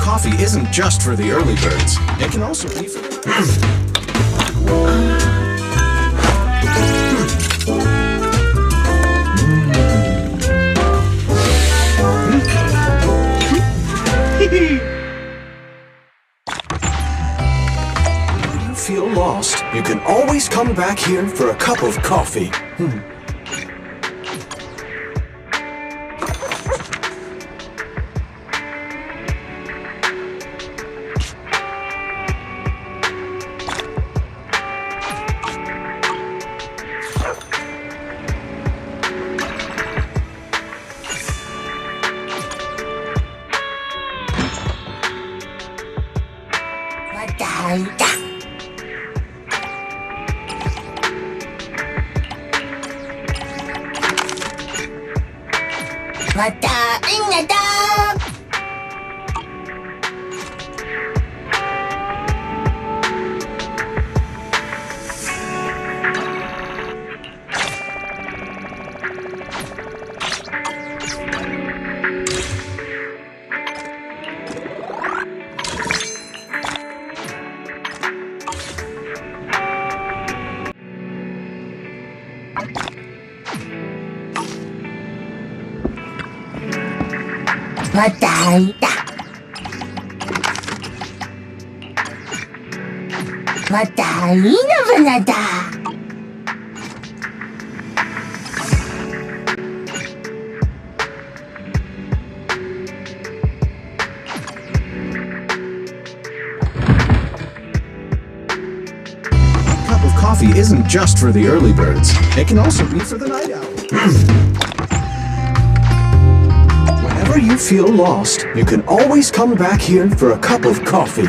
coffee isn't just for the early birds. It can also be for When you feel lost, you can always come back here for a cup of coffee. Cup of coffee isn't just for the early birds. It can also be for the night owl. Whenever you feel lost, you can always come back here for a cup of coffee.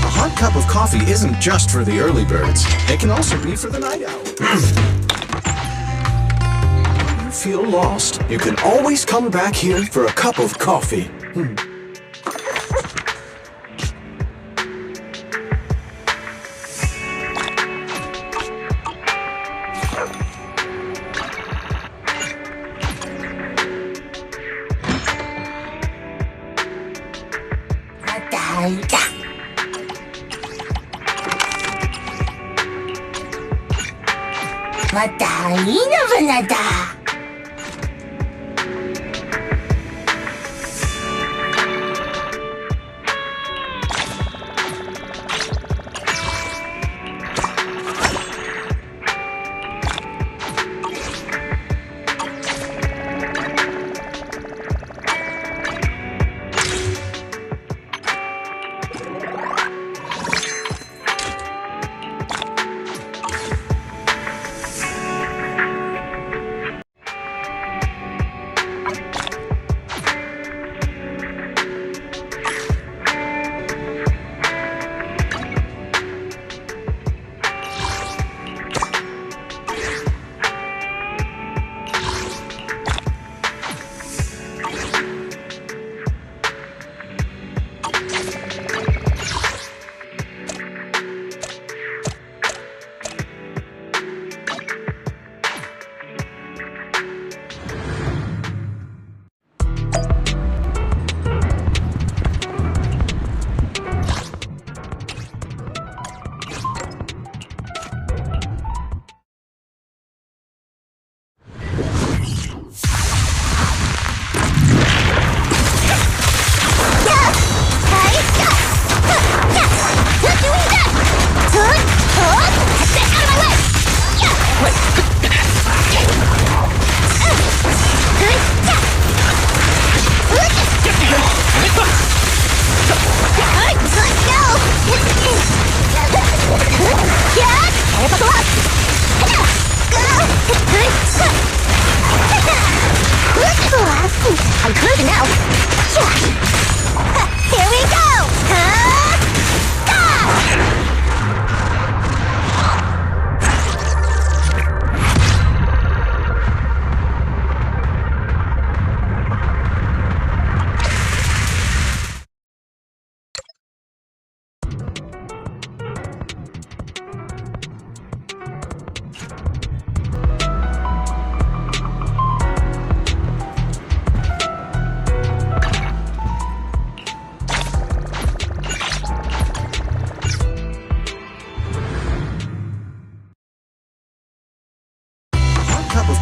A hot cup of coffee isn't just for the early birds. It can also be for the night owl. When you feel lost, you can always come back here for a cup of coffee.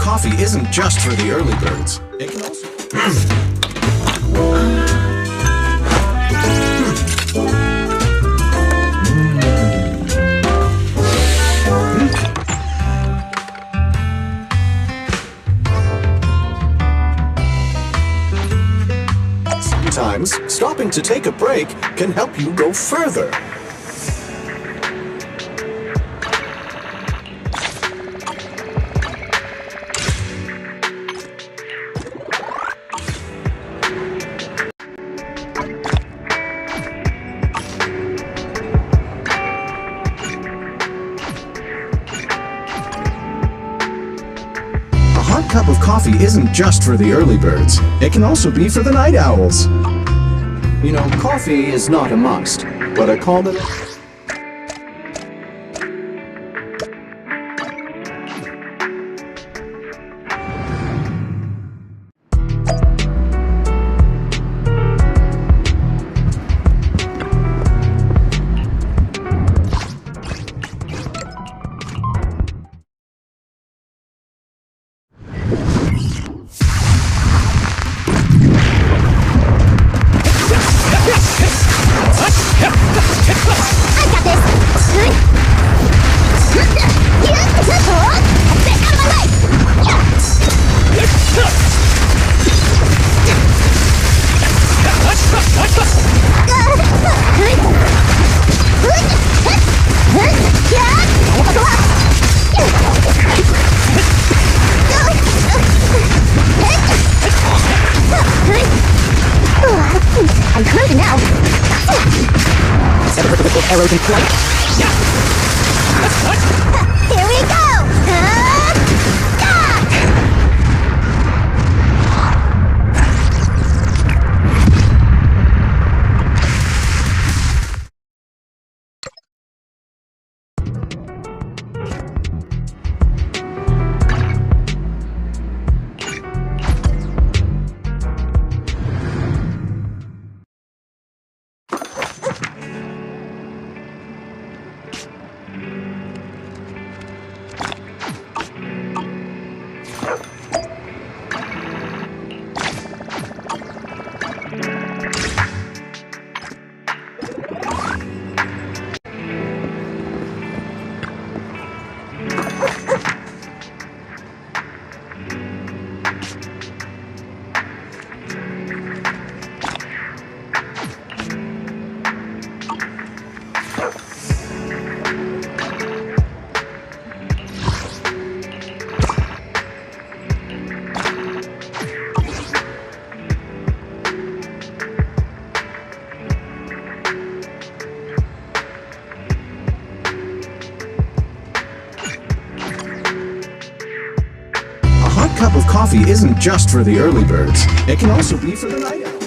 coffee isn't just for the early birds. It can also... Sometimes, stopping to take a break can help you go further. A hot cup of coffee isn't just for the early birds. It can also be for the night owls. You know, coffee is not a must, but I call it... I'm closing now. Set a little arrows in flight. Here we go! A cup of coffee isn't just for the early birds. It can also be for the night owl.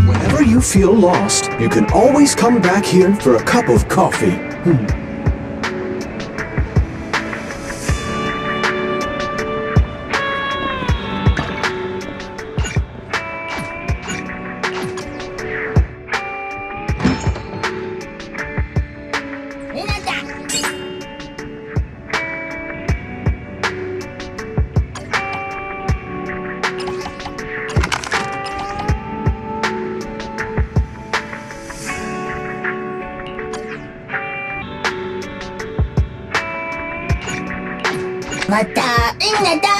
Whenever you feel lost, you can always come back here for a cup of coffee. Mata inada.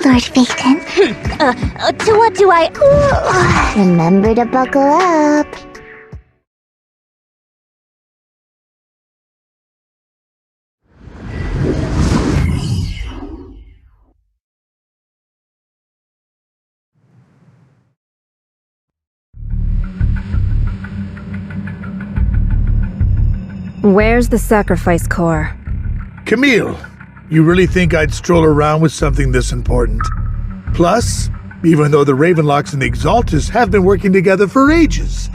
Lord Phaethon. To what do I... Remember to buckle up. Where's the sacrifice core? Camille, you really think I'd stroll around with something this important? Plus, even though the Ravenlocks and the Exaltus have been working together for ages,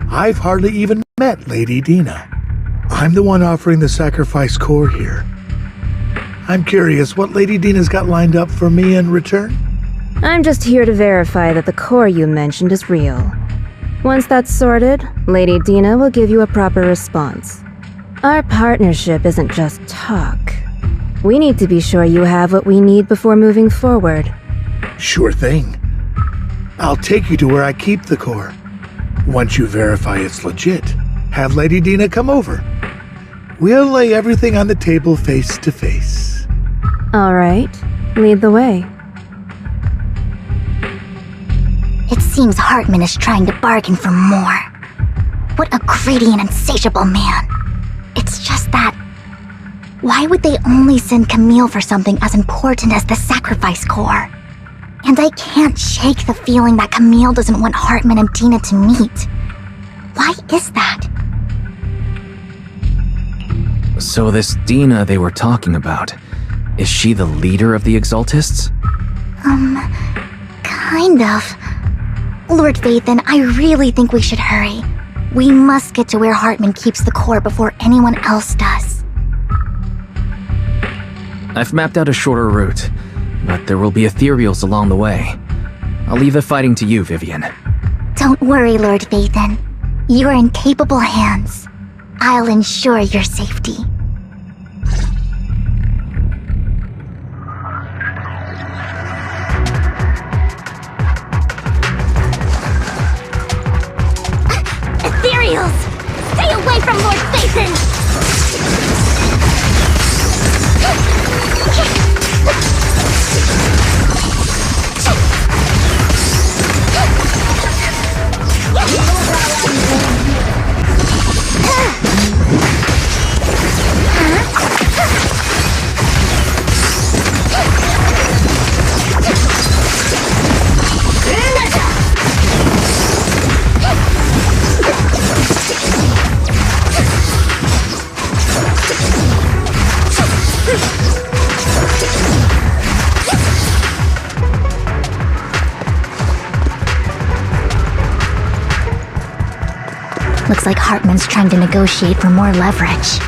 I've hardly even met Lady Dina. I'm the one offering the sacrifice core here. I'm curious what Lady Dina's got lined up for me in return? I'm just here to verify that the core you mentioned is real. Once that's sorted, Lady Dina will give you a proper response. Our partnership isn't just talk. We need to be sure you have what we need before moving forward. Sure thing. I'll take you to where I keep the core. Once you verify it's legit, have Lady Dina come over. We'll lay everything on the table face to face. All right, lead the way. It seems Hartman is trying to bargain for more. What a greedy and insatiable man. It's just that... why would they only send Camille for something as important as the sacrifice core? And I can't shake the feeling that Camille doesn't want Hartman and Dina to meet. Why is that? So this Dina they were talking about, is she the leader of the Exaltists? Kind of. Lord Phaethon, I really think we should hurry. We must get to where Hartman keeps the core before anyone else does. I've mapped out a shorter route, but there will be ethereals along the way. I'll leave the fighting to you, Vivian. Don't worry, Lord Phaethon. You're in capable hands. I'll ensure your safety. Ethereals! Stay away from Lord Phaethon! Looks like Hartman's trying to negotiate for more leverage.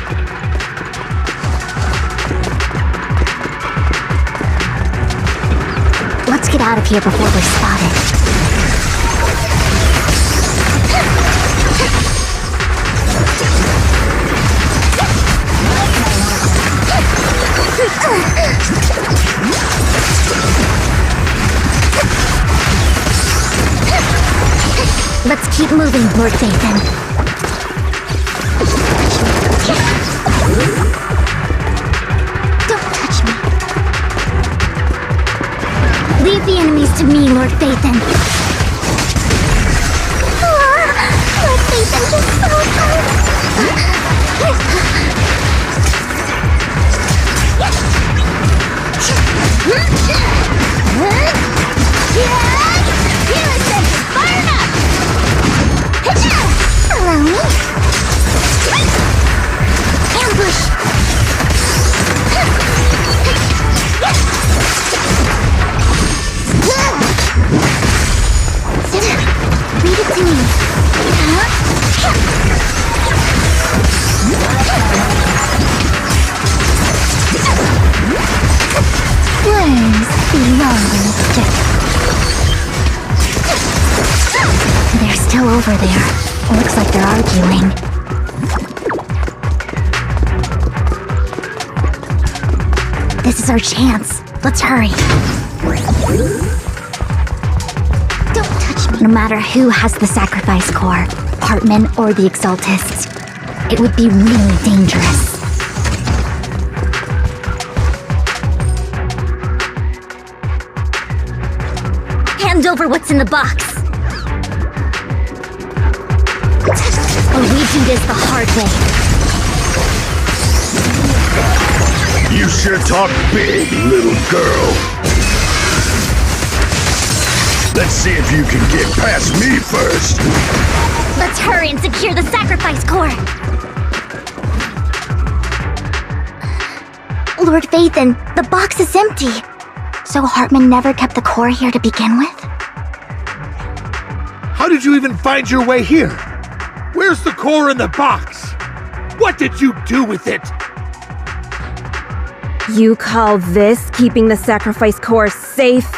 Let's get out of here before we're spotted. Let's keep moving, Lord Phaethon. Don't touch me. Leave the enemies to me, Lord Phaethon. Lord Phaethon just so Allow me. Ambush. Leave it to me. Worms belong in the dirt. They're still over there. Looks like they're arguing. This is our chance. Let's hurry. Don't touch me. No matter who has the sacrifice core, Hartman or the Exaltists, it would be really dangerous. hand over what's in the box. Or we do this the hard way. You sure talk big, little girl. Let's see if you can get past me first. Let's hurry and secure the sacrifice core. Lord Vathan, the box is empty. So Hartman never kept the core here to begin with? How did you even find your way here? Where's the core in the box? What did you do with it? You call this keeping the sacrifice core safe?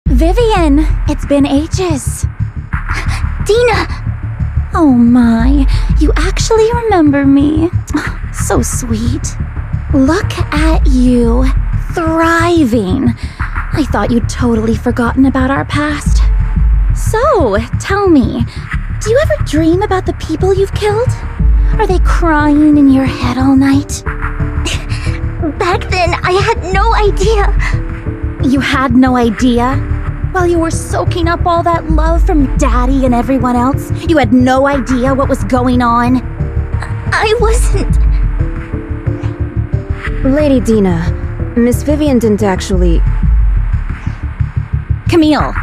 Vivian, it's been ages. Dina! Oh my, you actually remember me. So sweet. Look at you, thriving. I thought you'd totally forgotten about our past. So, tell me, do you ever dream about the people you've killed? Are they crying in your head all night? Back then, I had no idea. You had no idea? While you were soaking up all that love from Daddy and everyone else, you had no idea what was going on? I wasn't... Lady Dina, Miss Vivian didn't actually... Camille,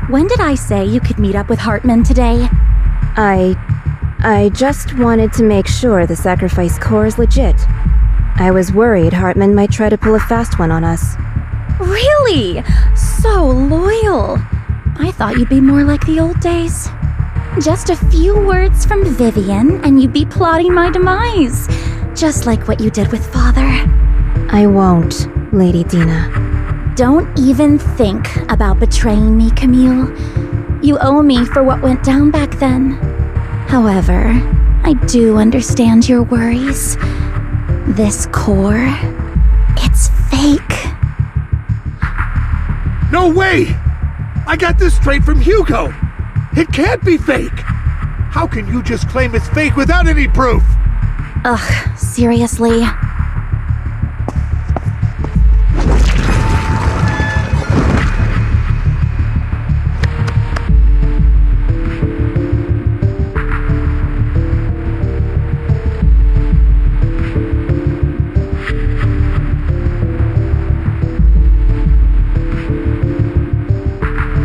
when did I say you could meet up with Hartman today? I just wanted to make sure the sacrifice core is legit. I was worried Hartman might try to pull a fast one on us. Really? So loyal. I thought you'd be more like the old days. Just a few words from Vivian and you'd be plotting my demise. Just like what you did with Father. I won't, Lady Dina. Don't even think about betraying me, Camille. You owe me for what went down back then. However, I do understand your worries. This core, it's fake. No way! I got this straight from Hugo! It can't be fake! How can you just claim it's fake without any proof? Ugh, seriously?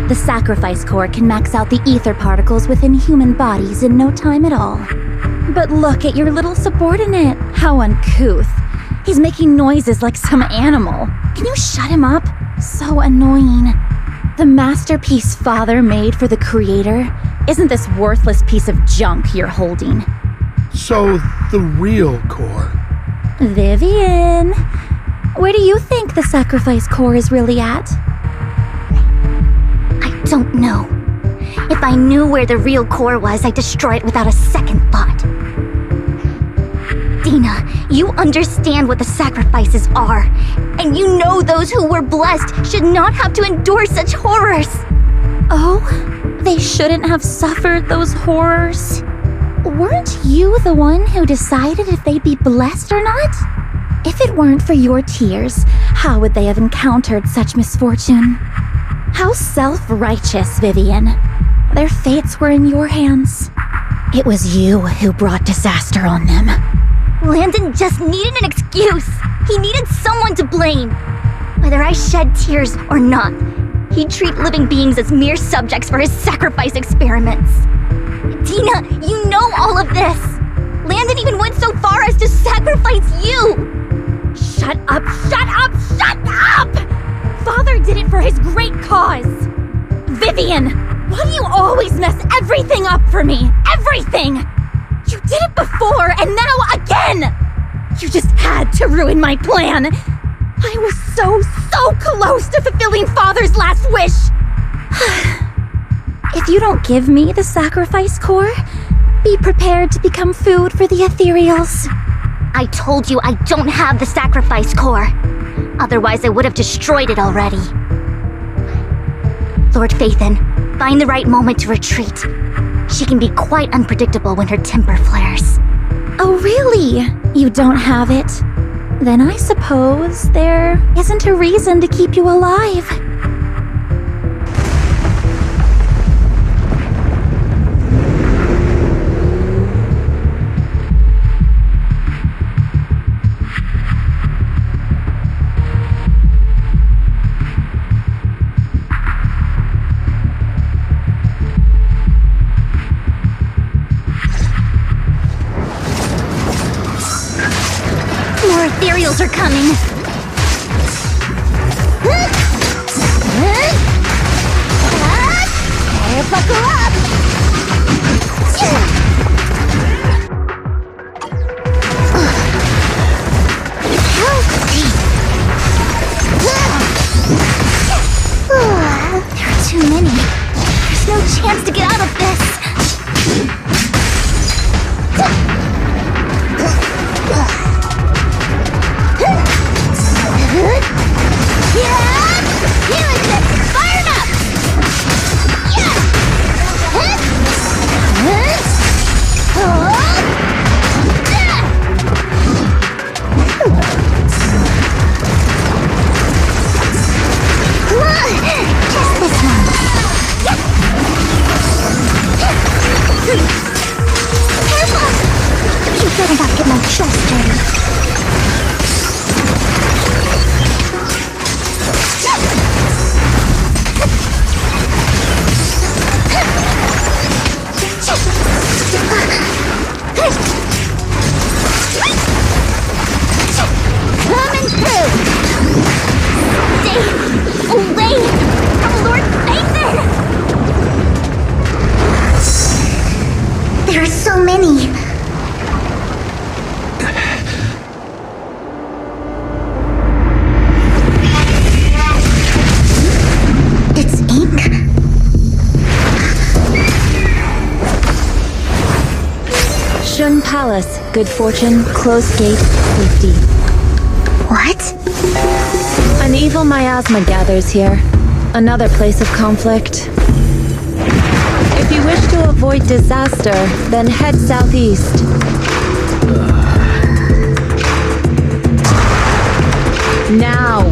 The sacrifice core can max out the ether particles within human bodies in no time at all. But look at your little subordinate. How uncouth. He's making noises like some animal. Can you shut him up? So annoying. The masterpiece Father made for the Creator isn't this worthless piece of junk you're holding. So, the real core. Vivian, where do you think the sacrifice core is really at? I don't know. If I knew where the real core was, I'd destroy it without a second thought. Dina, you understand what the sacrifices are, and you know those who were blessed should not have to endure such horrors. Oh, they shouldn't have suffered those horrors. Weren't you the one who decided if they'd be blessed or not? If it weren't for your tears, how would they have encountered such misfortune? How self-righteous, Vivian. Their fates were in your hands. It was you who brought disaster on them. Landon just needed an excuse. He needed someone to blame. Whether I shed tears or not, he'd treat living beings as mere subjects for his sacrifice experiments. Dina, you know all of this. Landon even went so far as to sacrifice you. Shut up, shut up, shut up! Father did it for his great cause. Vivian, why do you always mess everything up for me? Everything! You did it before, and now again! You just had to ruin my plan. I was so close to fulfilling Father's last wish. If you don't give me the sacrifice core, be prepared to become food for the ethereals. I told you I don't have the sacrifice core. Otherwise, I would have destroyed it already. Lord Phaethon. Find the right moment to retreat. She can be quite unpredictable when her temper flares. Oh, really? You don't have it? Then I suppose there isn't a reason to keep you alive. More ethereals are coming. Better buckle up. There are too many. There's no chance to get out of this. Just this one. Careful! You better not get my chest dirty. Coming through! Stay away from Lord Phaethon! There are so many. It's ink. Shun Palace, good fortune, closed gate, safety. What? An evil miasma gathers here. Another place of conflict. If you wish to avoid disaster, then head southeast. Now!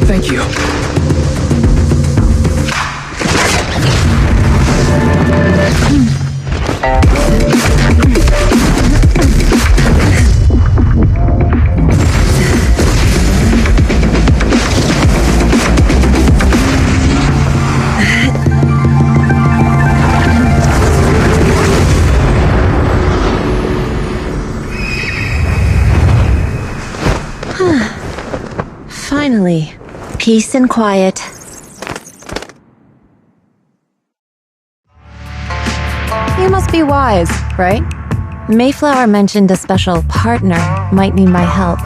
Thank you. Finally, peace and quiet. You must be wise, right? Mayflower mentioned a special partner might need my help.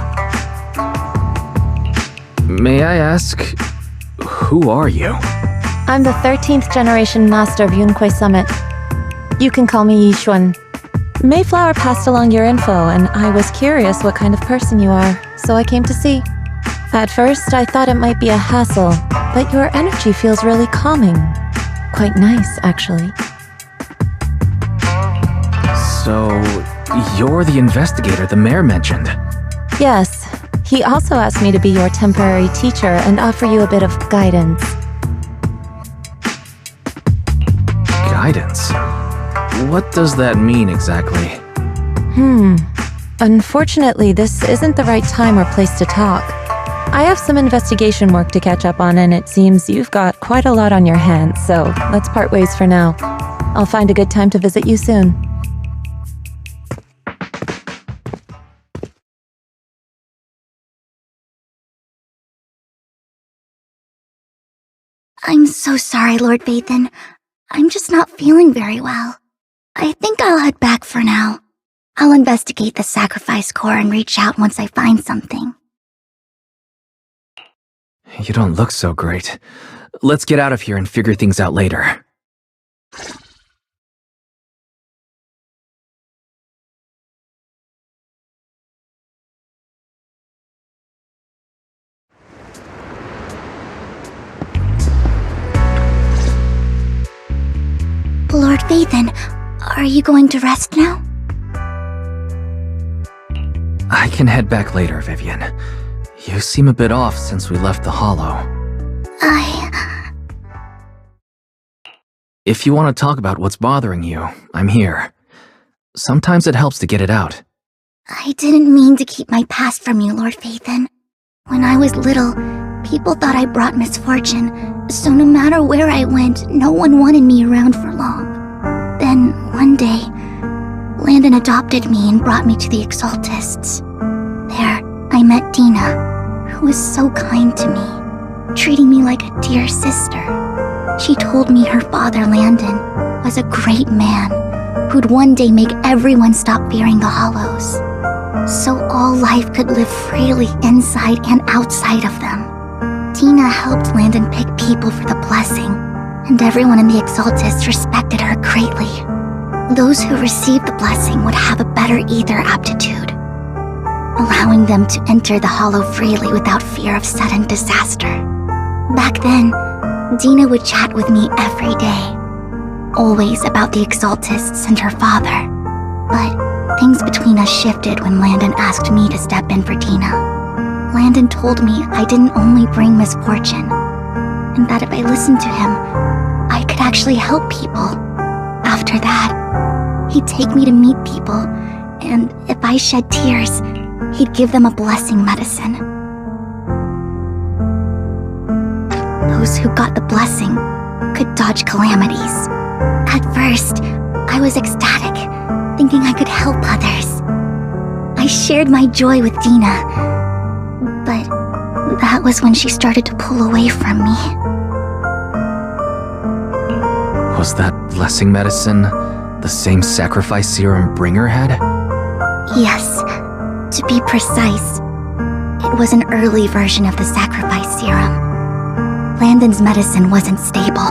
May I ask, who are you? I'm the 13th generation master of Yunquei Summit. You can call me Yixuan. Mayflower passed along your info, and I was curious what kind of person you are, so I came to see. At first, I thought it might be a hassle, but your energy feels really calming. Quite nice, actually. So, you're the investigator the mayor mentioned. Yes, he also asked me to be your temporary teacher and offer you a bit of guidance. Guidance? What does that mean exactly? Unfortunately, this isn't the right time or place to talk. I have some investigation work to catch up on, and it seems you've got quite a lot on your hands, so let's part ways for now. I'll find a good time to visit you soon. I'm so sorry, Lord Phaethon. I'm just not feeling very well. I think I'll head back for now. I'll investigate the sacrifice core and reach out once I find something. You don't look so great. Let's get out of here and figure things out later. Phaethon, are you going to rest now? I can head back later, Vivian. You seem a bit off since we left the Hollow. If you want to talk about what's bothering you, I'm here. Sometimes it helps to get it out. I didn't mean to keep my past from you, Lord Phaethon. When I was little, people thought I brought misfortune, so no matter where I went, no one wanted me around for long. Then, one day, Landon adopted me and brought me to the Exaltists. There, I met Dina, who was so kind to me, treating me like a dear sister. She told me her father, Landon, was a great man who'd one day make everyone stop fearing the Hollows, so all life could live freely inside and outside of them. Dina helped Landon pick people for the blessing, and everyone in the Exaltists respected her greatly. Those who received the blessing would have a better ether aptitude, allowing them to enter the Hollow freely without fear of sudden disaster. Back then, Dina would chat with me every day, always about the Exaltists and her father. But things between us shifted when Landon asked me to step in for Dina. Landon told me I didn't only bring misfortune, and that if I listened to him, I could actually help people. After that, he'd take me to meet people, and if I shed tears, he'd give them a blessing medicine. Those who got the blessing could dodge calamities. At first, I was ecstatic, thinking I could help others. I shared my joy with Dina, but that was when she started to pull away from me. Was that blessing medicine the same sacrifice serum Bringer had? Yes, to be precise, it was an early version of the sacrifice serum. Landon's medicine wasn't stable.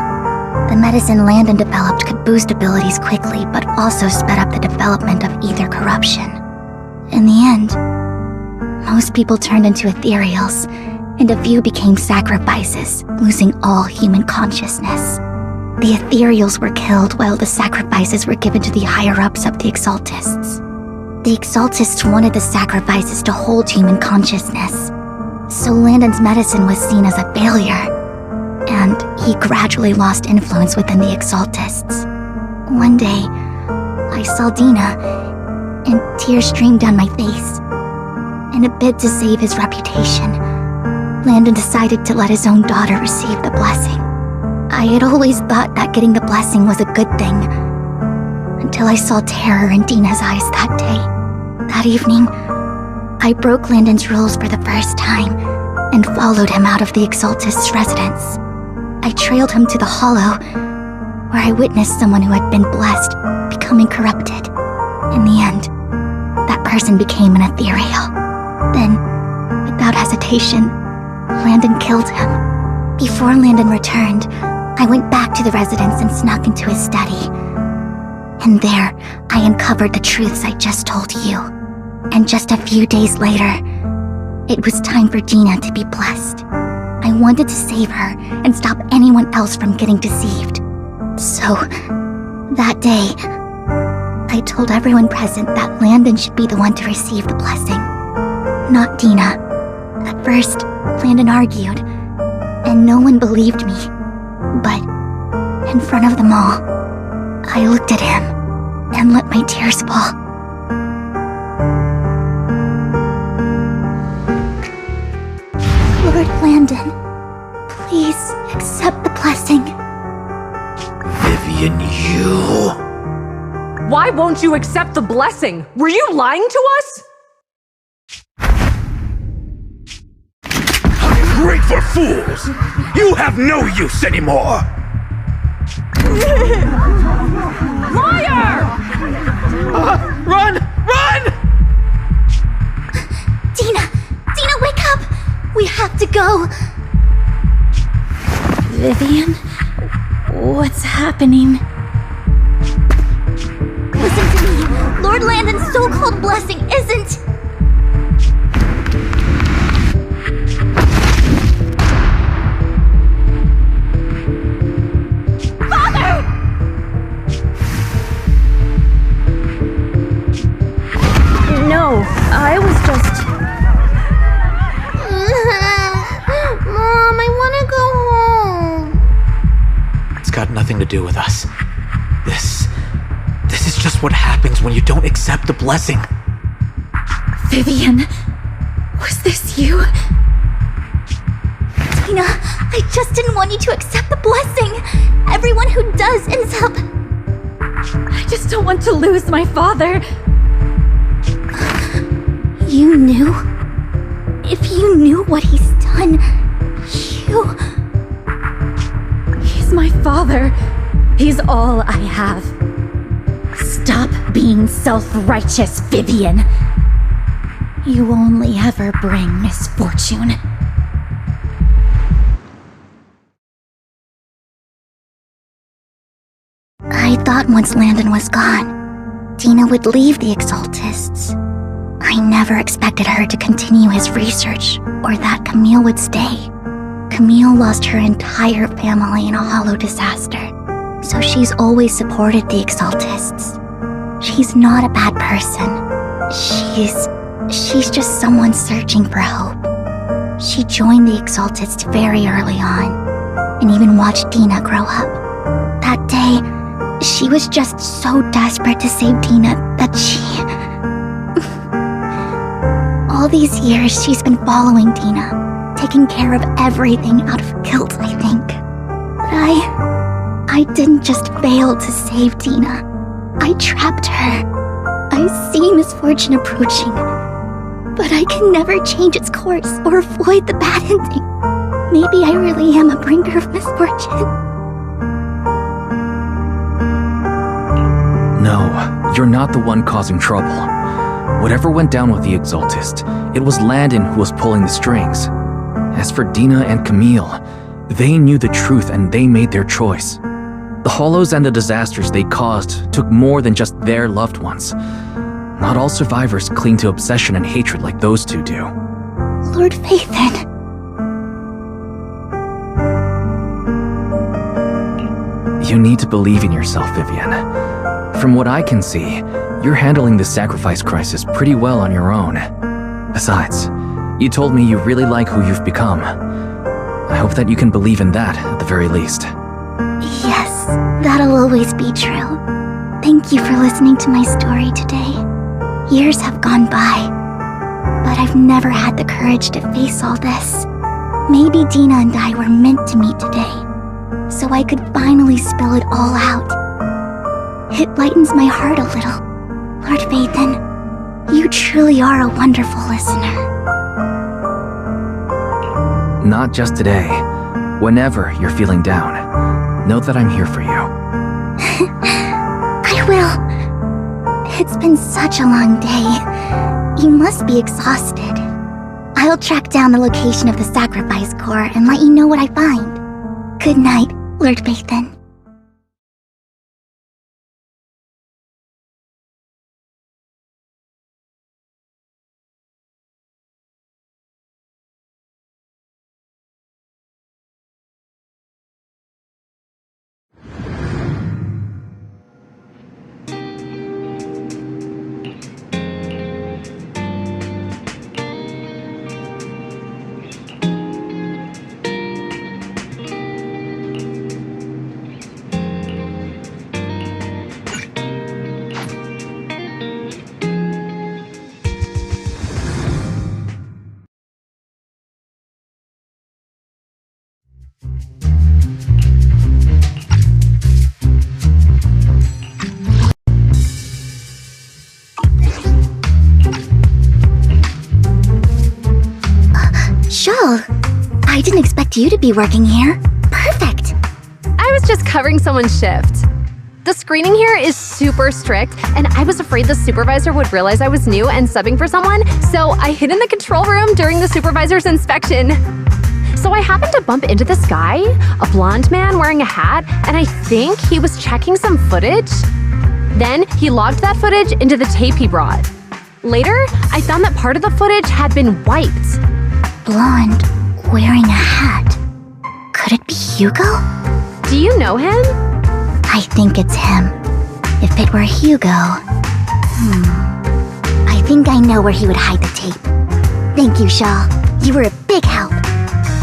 The medicine Landon developed could boost abilities quickly, but also sped up the development of ether corruption. In the end, most people turned into ethereals, and a few became sacrifices, losing all human consciousness. The ethereals were killed while the sacrifices were given to the higher-ups of the Exaltists. The Exaltists wanted the sacrifices to hold human consciousness, so Landon's medicine was seen as a failure, and he gradually lost influence within the Exaltists. One day, I saw Dina, and tears streamed down my face. In a bid to save his reputation, Landon decided to let his own daughter receive the blessing. I had always thought that getting the blessing was a good thing, until I saw terror in Dina's eyes that day. That evening, I broke Landon's rules for the first time, and followed him out of the Exaltist's residence. I trailed him to the Hollow, where I witnessed someone who had been blessed becoming corrupted. In the end, that person became an ethereal. Then, without hesitation, Landon killed him. Before Landon returned, I went back to the residence and snuck into his study. And there, I uncovered the truths I just told you. And just a few days later, it was time for Dina to be blessed. I wanted to save her and stop anyone else from getting deceived. So, that day, I told everyone present that Landon should be the one to receive the blessing, not Dina. At first, Landon argued, and no one believed me. But, in front of them all, I looked at him and let my tears fall. Lord Landon, please accept the blessing. Vivian, you... Why won't you accept the blessing? Were you lying to us? Great for fools! You have no use anymore! Liar! Run! Run! Dina! Dina, wake up! We have to go! Vivian? What's happening? Listen to me! Lord Landon's so-called blessing isn't... do with us. This is just what happens when you don't accept the blessing. Vivian, was this you? Tina, I just didn't want you to accept the blessing. Everyone who does ends up... I just don't want to lose my father. You knew? If you knew what he's done, He's my father. He's all I have. Stop being self-righteous, Vivian. You only ever bring misfortune. I thought once Landon was gone, Dina would leave the Exaltists. I never expected her to continue his research, or that Camille would stay. Camille lost her entire family in a hollow disaster, so she's always supported the Exaltists. She's not a bad person. She's just someone searching for hope. She joined the Exaltists very early on, and even watched Dina grow up. That day, she was just so desperate to save Dina that all these years she's been following Dina, taking care of everything out of guilt, I think. But I didn't just fail to save Dina. I trapped her. I see misfortune approaching, but I can never change its course or avoid the bad ending. Maybe I really am a bringer of misfortune. No, you're not the one causing trouble. Whatever went down with the Exaltist, it was Landon who was pulling the strings. As for Dina and Camille, they knew the truth and they made their choice. The hollows and the disasters they caused took more than just their loved ones. Not all survivors cling to obsession and hatred like those two do. Lord Phaethon. You need to believe in yourself, Vivian. From what I can see, you're handling the sacrifice crisis pretty well on your own. Besides, you told me you really like who you've become. I hope that you can believe in that at the very least. Yes, that'll always be true. Thank you for listening to my story today. Years have gone by, but I've never had the courage to face all this. Maybe Dina and I were meant to meet today, so I could finally spill it all out. It lightens my heart a little. Lord Phaethon, you truly are a wonderful listener. Not just today. Whenever you're feeling down, know that I'm here for you. I will. It's been such a long day. You must be exhausted. I'll track down the location of the sacrifice core and let you know what I find. Good night, Lord Phaethon. Sure. I didn't expect you to be working here. Perfect. I was just covering someone's shift. The screening here is super strict, and I was afraid the supervisor would realize I was new and subbing for someone, so I hid in the control room during the supervisor's inspection. So I happened to bump into this guy, a blonde man wearing a hat, and I think he was checking some footage. Then he logged that footage into the tape he brought. Later, I found that part of the footage had been wiped. Blonde, wearing a hat. Could it be Hugo? Do you know him? I think it's him. If it were Hugo... I think I know where he would hide the tape. Thank you, Shaw. You were a big help.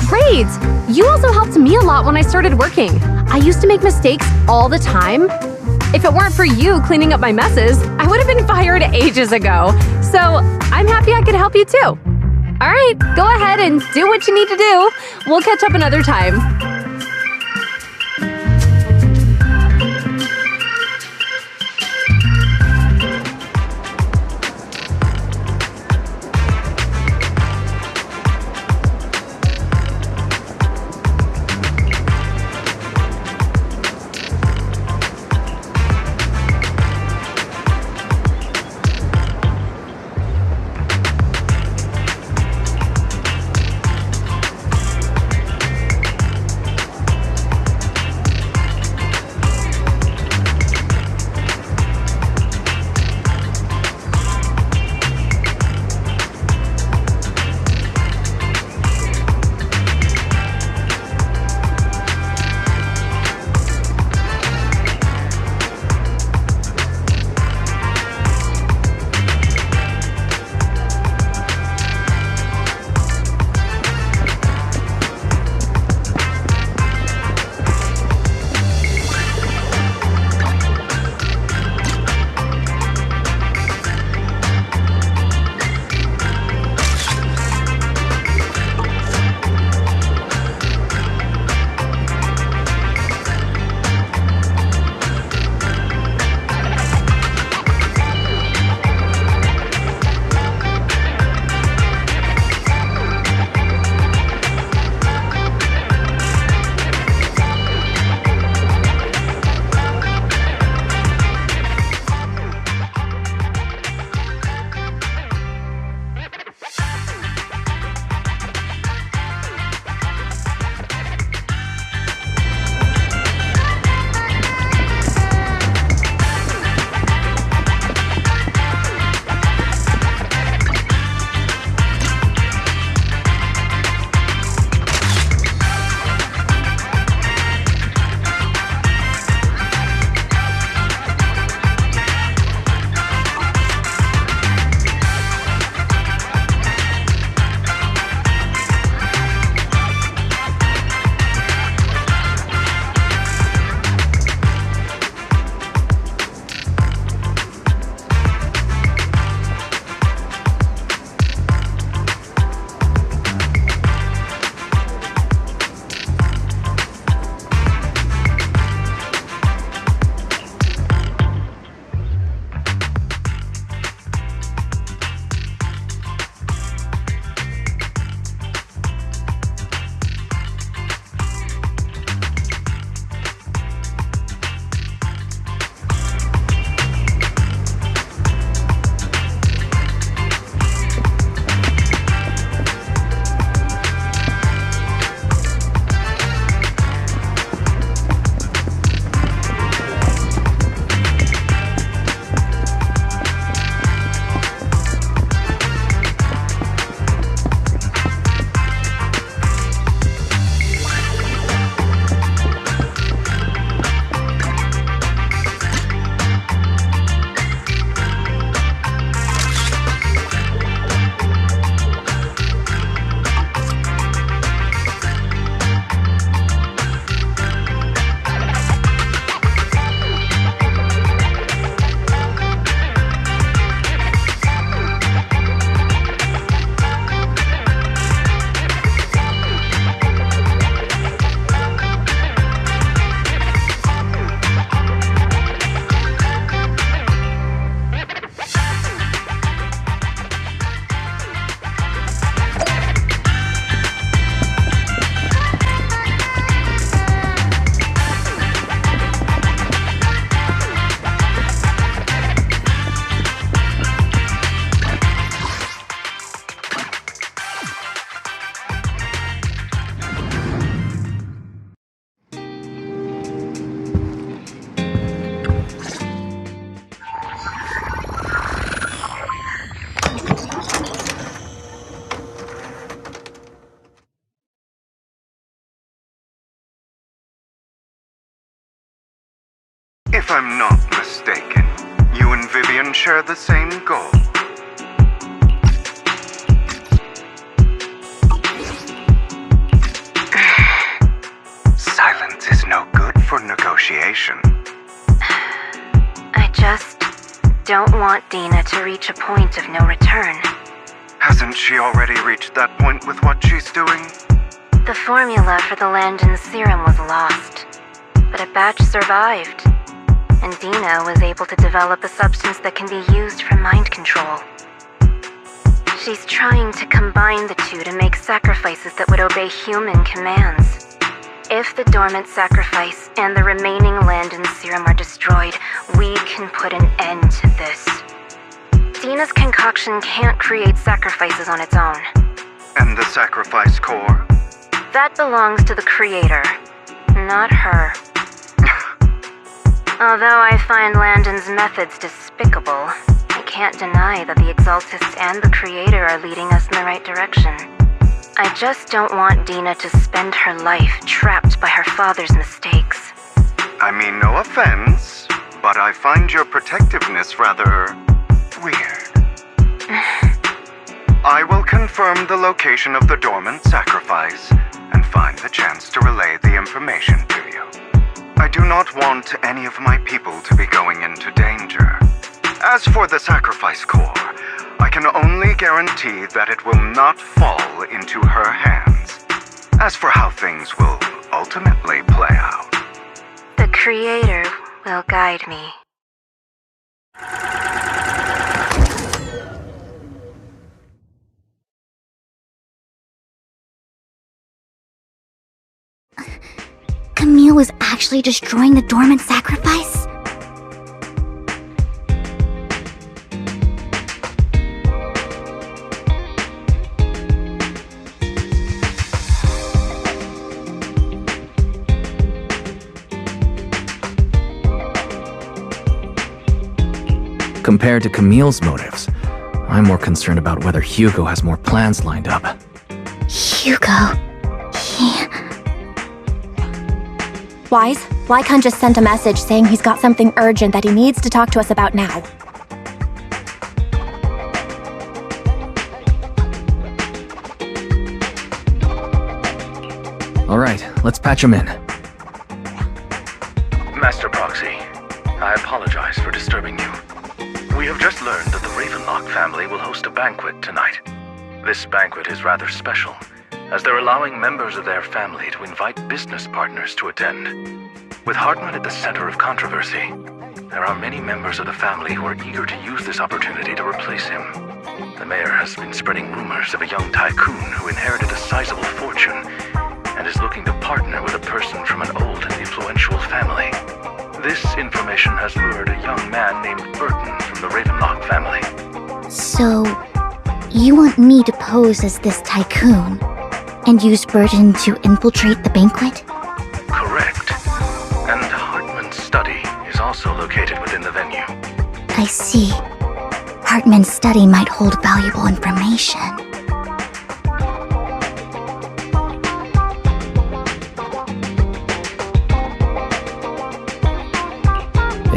Great! You also helped me a lot when I started working. I used to make mistakes all the time? If it weren't for you cleaning up my messes, I would have been fired ages ago. So I'm happy I could help you too. All right, go ahead and do what you need to do. We'll catch up another time. If I'm not mistaken, you and Vivian share the same goal. Silence is no good for negotiation. want Dina to reach a point of no return. Hasn't she already reached that point with what she's doing? The formula for the Landon serum was lost, but a batch survived, and Dina was able to develop a substance that can be used for mind control. She's trying to combine the two to make sacrifices that would obey human commands. If the dormant sacrifice and the remaining Landon serum are destroyed, we can put an end to this. Dina's concoction can't create sacrifices on its own. And the sacrifice core? That belongs to the creator, not her. Although I find Landon's methods despicable, I can't deny that the Exaltists and the creator are leading us in the right direction. I just don't want Dina to spend her life trapped by her father's mistakes. I mean, no offense, but I find your protectiveness rather weird. I will confirm the location of the dormant sacrifice and find the chance to relay the information to you. I do not want any of my people to be going into danger. As for the sacrifice core, I can only guarantee that it will not fall into her hands. As for how things will ultimately play out, the creator will guide me. Camille was actually destroying the dormant sacrifice? Compared to Camille's motives, I'm more concerned about whether Hugo has more plans lined up. Hugo... Wise, Lycon just sent a message saying he's got something urgent that he needs to talk to us about now. Alright, let's patch him in. Master Proxy, I apologize for disturbing you. We have just learned that the Ravenlock family will host a banquet tonight. This banquet is rather special, as they're allowing members of their family to invite business partners to attend. With Hartman at the center of controversy, there are many members of the family who are eager to use this opportunity to replace him. The mayor has been spreading rumors of a young tycoon who inherited a sizable fortune and is looking to partner with a person from an old and influential family. This information has lured a young man named Burton from the Ravenlock family. So, you want me to pose as this tycoon and use Burton to infiltrate the banquet? Correct. And Hartman's study is also located within the venue. I see. Hartman's study might hold valuable information.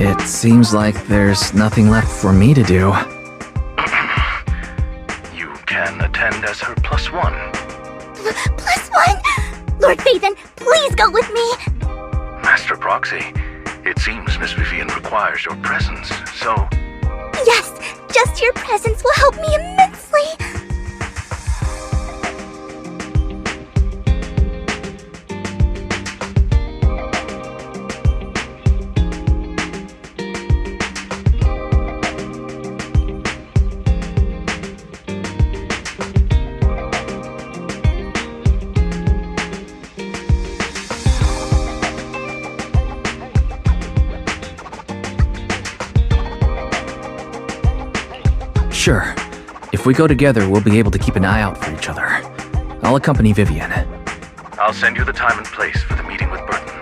It seems like there's nothing left for me to do. You can attend as her +1. +1? Lord Phaethon, please go with me! Master Proxy, it seems Miss Vivian requires your presence, so... Yes, just your presence will help me immensely! Sure. If we go together, we'll be able to keep an eye out for each other. I'll accompany Vivian. I'll send you the time and place for the meeting with Burton.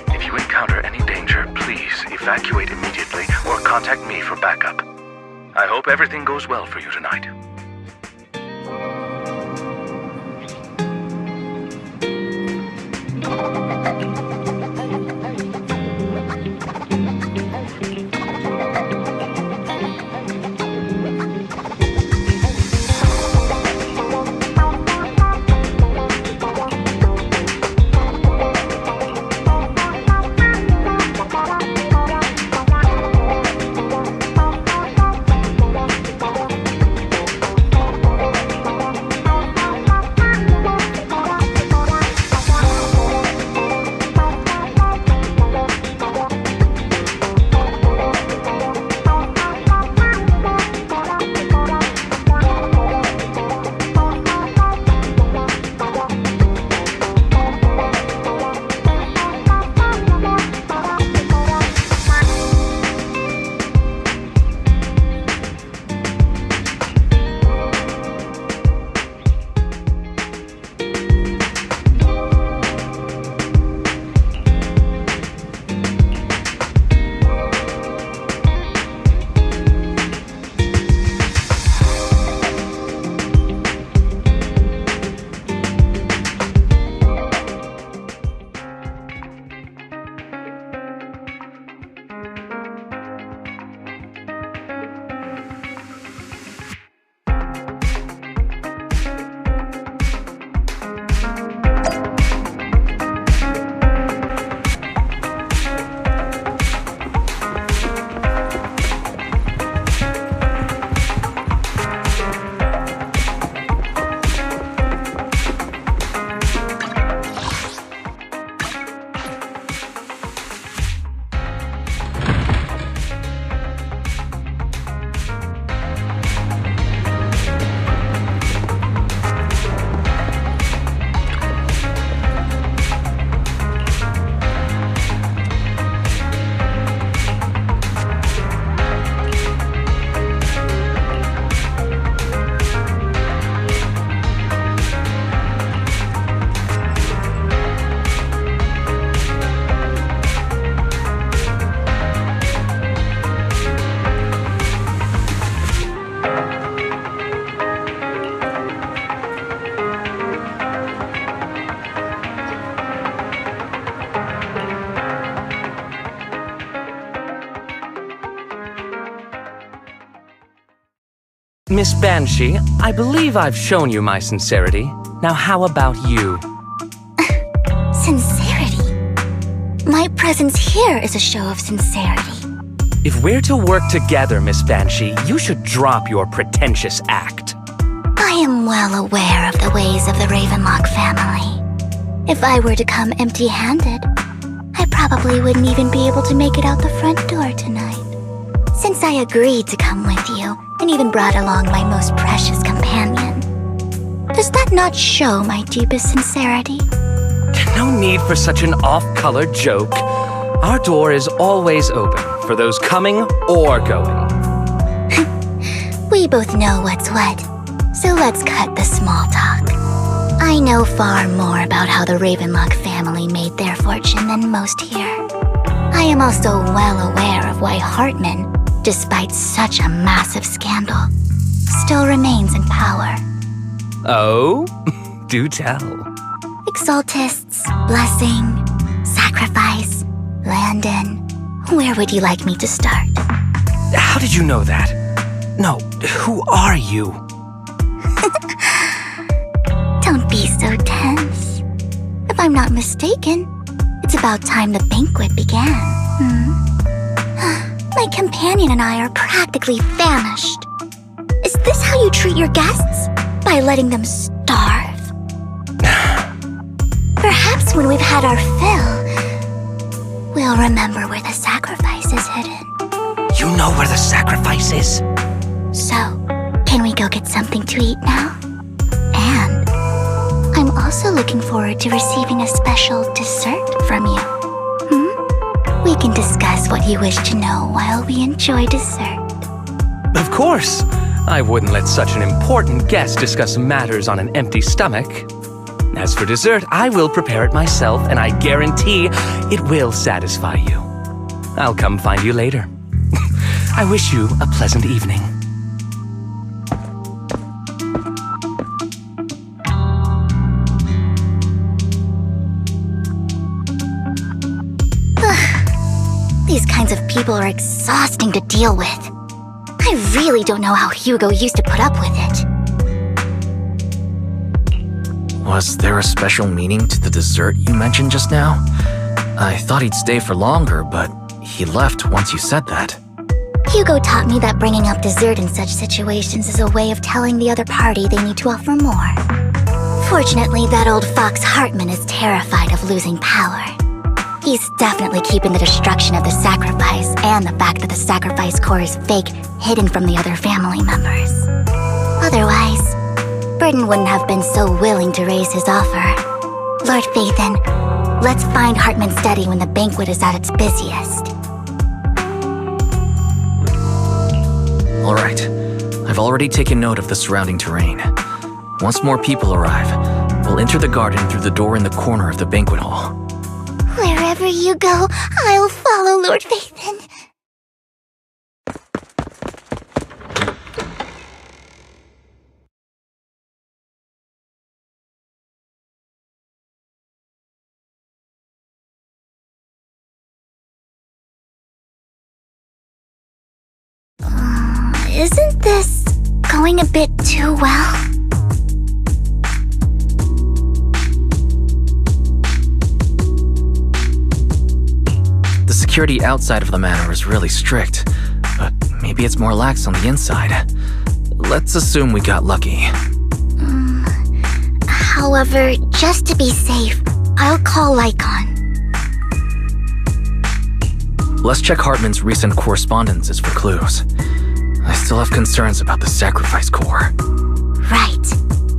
If you encounter any danger, please evacuate immediately or contact me for backup. I hope everything goes well for you tonight. Miss Banshee, I believe I've shown you my sincerity. Now how about you? Sincerity? My presence here is a show of sincerity. If we're to work together, Miss Banshee, you should drop your pretentious act. I am well aware of the ways of the Ravenlock family. If I were to come empty-handed, I probably wouldn't even be able to make it out the front door tonight. Since I agreed to come with you, and even brought along my most precious companion, does that not show my deepest sincerity? No need for such an off-color joke. Our door is always open for those coming or going. We both know what's what, so let's cut the small talk. I know far more about how the Ravenlock family made their fortune than most here. I am also well aware of why Hartman, despite such a massive scandal, still remains in power. Oh? Do tell. Exaltists, blessing, sacrifice, Landon. Where would you like me to start? How did you know that? No, who are you? Don't be so tense. If I'm not mistaken, it's about time the banquet began. My companion and I are practically famished. Is this how you treat your guests? By letting them starve? Perhaps when we've had our fill, we'll remember where the sacrifice is hidden. You know where the sacrifice is? So, can we go get something to eat now? And I'm also looking forward to receiving a special dessert from you. We can discuss what you wish to know while we enjoy dessert. Of course! I wouldn't let such an important guest discuss matters on an empty stomach. As for dessert, I will prepare it myself, and I guarantee it will satisfy you. I'll come find you later. I wish you a pleasant evening. These kinds of people are exhausting to deal with. I really don't know how Hugo used to put up with it. Was there a special meaning to the dessert you mentioned just now? I thought he'd stay for longer, but he left once you said that. Hugo taught me that bringing up dessert in such situations is a way of telling the other party they need to offer more. Fortunately, that old fox Hartman is terrified of losing power. He's definitely keeping the destruction of the sacrifice and the fact that the sacrifice core is fake hidden from the other family members. Otherwise, Burden wouldn't have been so willing to raise his offer. Lord Phaethon, let's find Hartman's study when the banquet is at its busiest. All right. I've already taken note of the surrounding terrain. Once more people arrive, we'll enter the garden through the door in the corner of the banquet hall. Wherever you go, I'll follow, Lord Phaethon. Isn't this going a bit too well? The security outside of the manor is really strict, but maybe it's more lax on the inside. Let's assume we got lucky. However, just to be safe, I'll call Lycon. Let's check Hartman's recent correspondences for clues. I still have concerns about the sacrifice core. Right.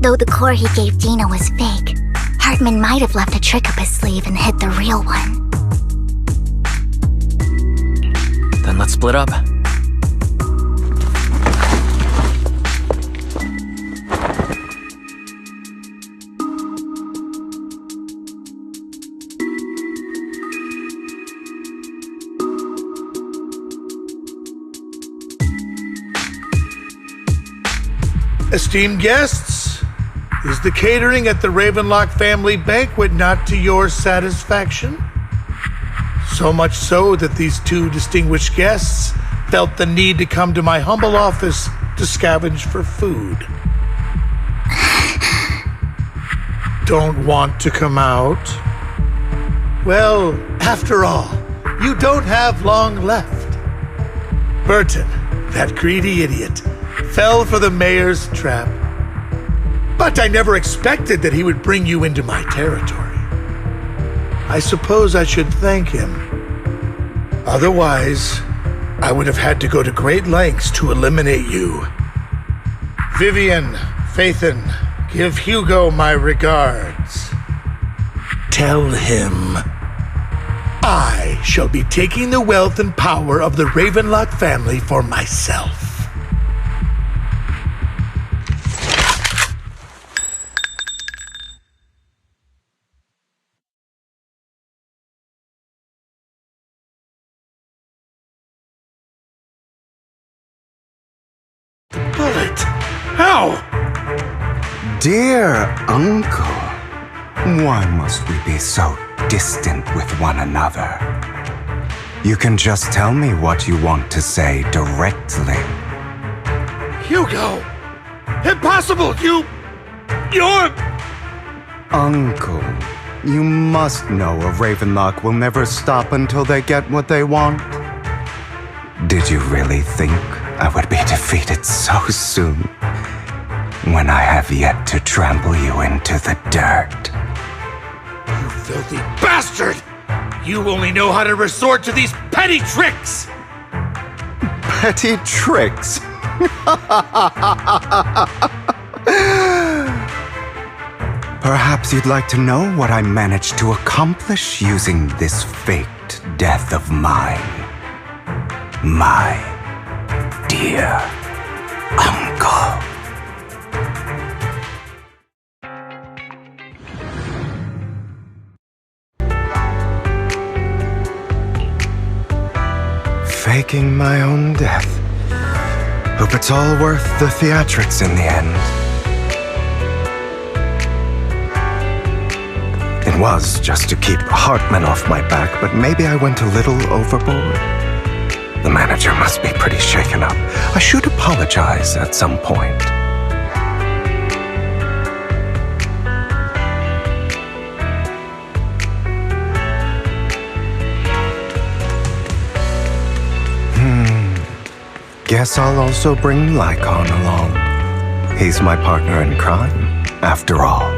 Though the core he gave Dina was fake, Hartman might have left a trick up his sleeve and hid the real one. Then let's split up. Esteemed guests, is the catering at the Ravenlock family banquet not to your satisfaction? So much so that these two distinguished guests felt the need to come to my humble office to scavenge for food. Don't want to come out? Well, after all, you don't have long left. Burton, that greedy idiot, fell for the mayor's trap. But I never expected that he would bring you into my territory. I suppose I should thank him. Otherwise, I would have had to go to great lengths to eliminate you. Vivian, Phaethon, give Hugo my regards. Tell him I shall be taking the wealth and power of the Ravenlock family for myself. Bullet! How? Dear Uncle, why must we be so distant with one another? You can just tell me what you want to say directly. Hugo! Impossible! You're... Uncle, you must know a Ravenlock will never stop until they get what they want. Did you really think I would be defeated so soon, when I have yet to trample you into the dirt? You filthy bastard! You only know how to resort to these petty tricks! Petty tricks? Perhaps you'd like to know what I managed to accomplish using this faked death of mine. My dear Uncle. Faking my own death. Hope it's all worth the theatrics in the end. It was just to keep Hartman off my back, but maybe I went a little overboard. The manager must be pretty shaken up. I should apologize at some point. Guess I'll also bring Lycon along. He's my partner in crime, after all.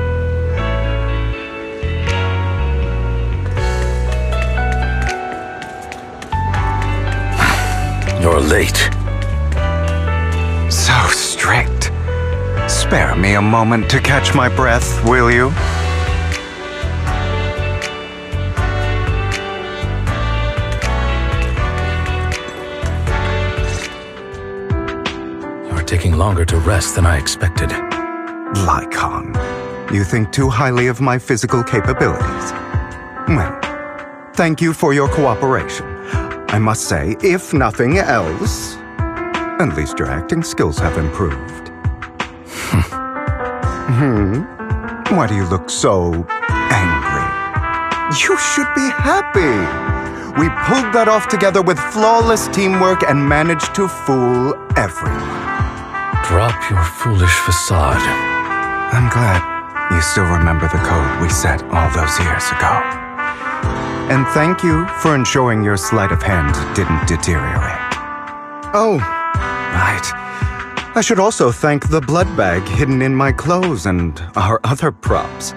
You're late. So strict. Spare me a moment to catch my breath, will you? You're taking longer to rest than I expected. Lycon, you think too highly of my physical capabilities. Well, thank you for your cooperation. I must say, if nothing else, at least your acting skills have improved. Why do you look so angry? You should be happy. We pulled that off together with flawless teamwork and managed to fool everyone. Drop your foolish facade. I'm glad you still remember the code we set all those years ago. And thank you for ensuring your sleight of hand didn't deteriorate. Oh, right. I should also thank the blood bag hidden in my clothes and our other props.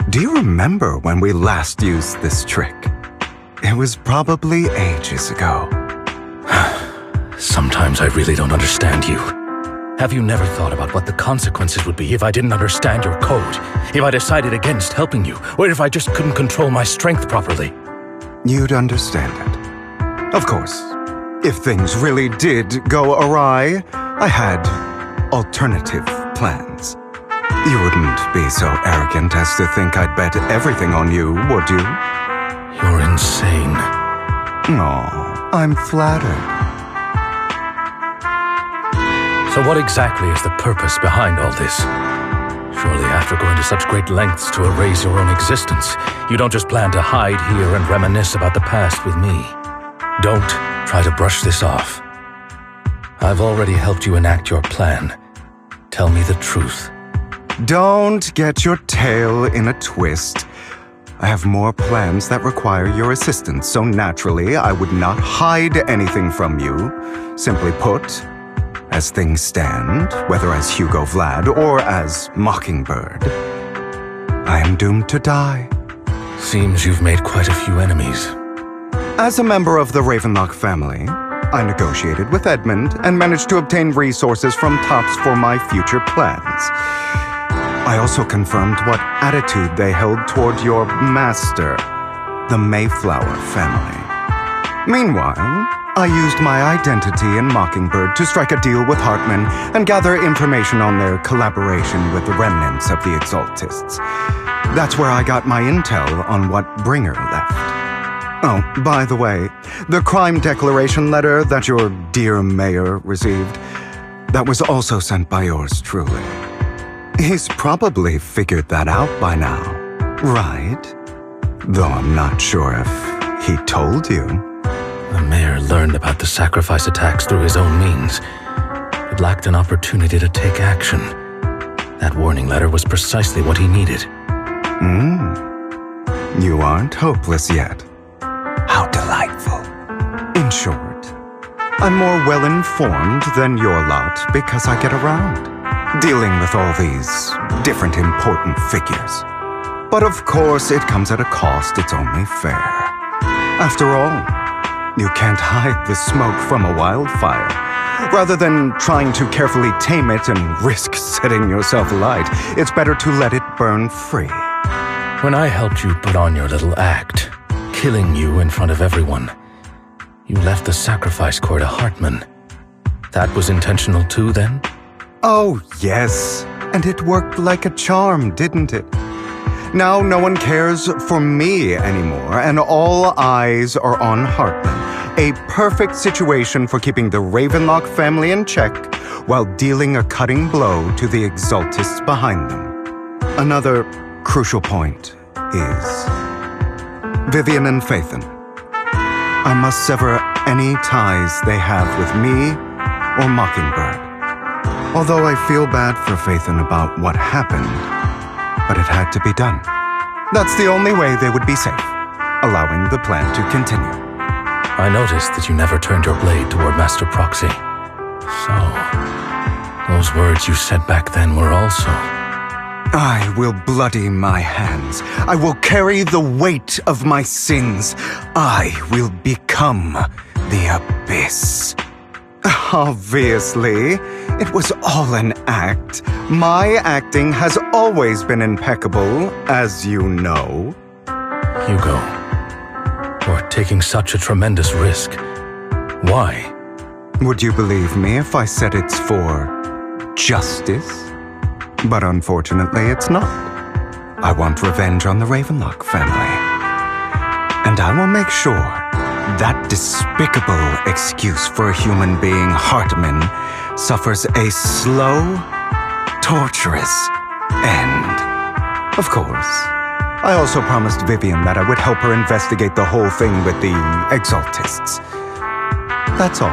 Do you remember when we last used this trick? It was probably ages ago. Sometimes I really don't understand you. Have you never thought about what the consequences would be if I didn't understand your code? If I decided against helping you? Or if I just couldn't control my strength properly? You'd understand it. Of course, if things really did go awry, I had alternative plans. You wouldn't be so arrogant as to think I'd bet everything on you, would you? You're insane. Aw, I'm flattered. So what exactly is the purpose behind all this? Surely after going to such great lengths to erase your own existence, you don't just plan to hide here and reminisce about the past with me. Don't try to brush this off. I've already helped you enact your plan. Tell me the truth. Don't get your tail in a twist. I have more plans that require your assistance, so naturally I would not hide anything from you. Simply put, as things stand, whether as Hugo Vlad or as Mockingbird, I am doomed to die. Seems you've made quite a few enemies. As a member of the Ravenlock family, I negotiated with Edmund and managed to obtain resources from Tops for my future plans. I also confirmed what attitude they held toward your master, the Mayflower family. Meanwhile, I used my identity in Mockingbird to strike a deal with Hartman and gather information on their collaboration with the remnants of the Exaltists. That's where I got my intel on what Bringer left. Oh, by the way, the crime declaration letter that your dear mayor received, that was also sent by yours truly. He's probably figured that out by now, right? Though I'm not sure if he told you. The mayor learned about the sacrifice attacks through his own means, but lacked an opportunity to take action. That warning letter was precisely what he needed. You aren't hopeless yet. How delightful. In short, I'm more well-informed than your lot because I get around, dealing with all these different important figures. But of course, it comes at a cost. It's only fair. After all, you can't hide the smoke from a wildfire. Rather than trying to carefully tame it and risk setting yourself alight, it's better to let it burn free. When I helped you put on your little act, killing you in front of everyone, you left the sacrifice core to Hartman. That was intentional too, then? Oh, yes. And it worked like a charm, didn't it? Now no one cares for me anymore, and all eyes are on Hartman. A perfect situation for keeping the Ravenlock family in check while dealing a cutting blow to the Exaltists behind them. Another crucial point is Vivian and Phaethon. I must sever any ties they have with me or Mockingbird. Although I feel bad for Phaethon about what happened, but it had to be done. That's the only way they would be safe, allowing the plan to continue. I noticed that you never turned your blade toward Master Proxy. So, those words you said back then were also... I will bloody my hands. I will carry the weight of my sins. I will become the Abyss. Obviously, it was all an act. My acting has always been impeccable, as you know. Hugo, you're taking such a tremendous risk. Why? Would you believe me if I said it's for justice? But unfortunately, it's not. I want revenge on the Ravenlock family. And I will make sure that despicable excuse for a human being, Hartman, suffers a slow, torturous end. Of course, I also promised Vivian that I would help her investigate the whole thing with the Exaltists. That's all.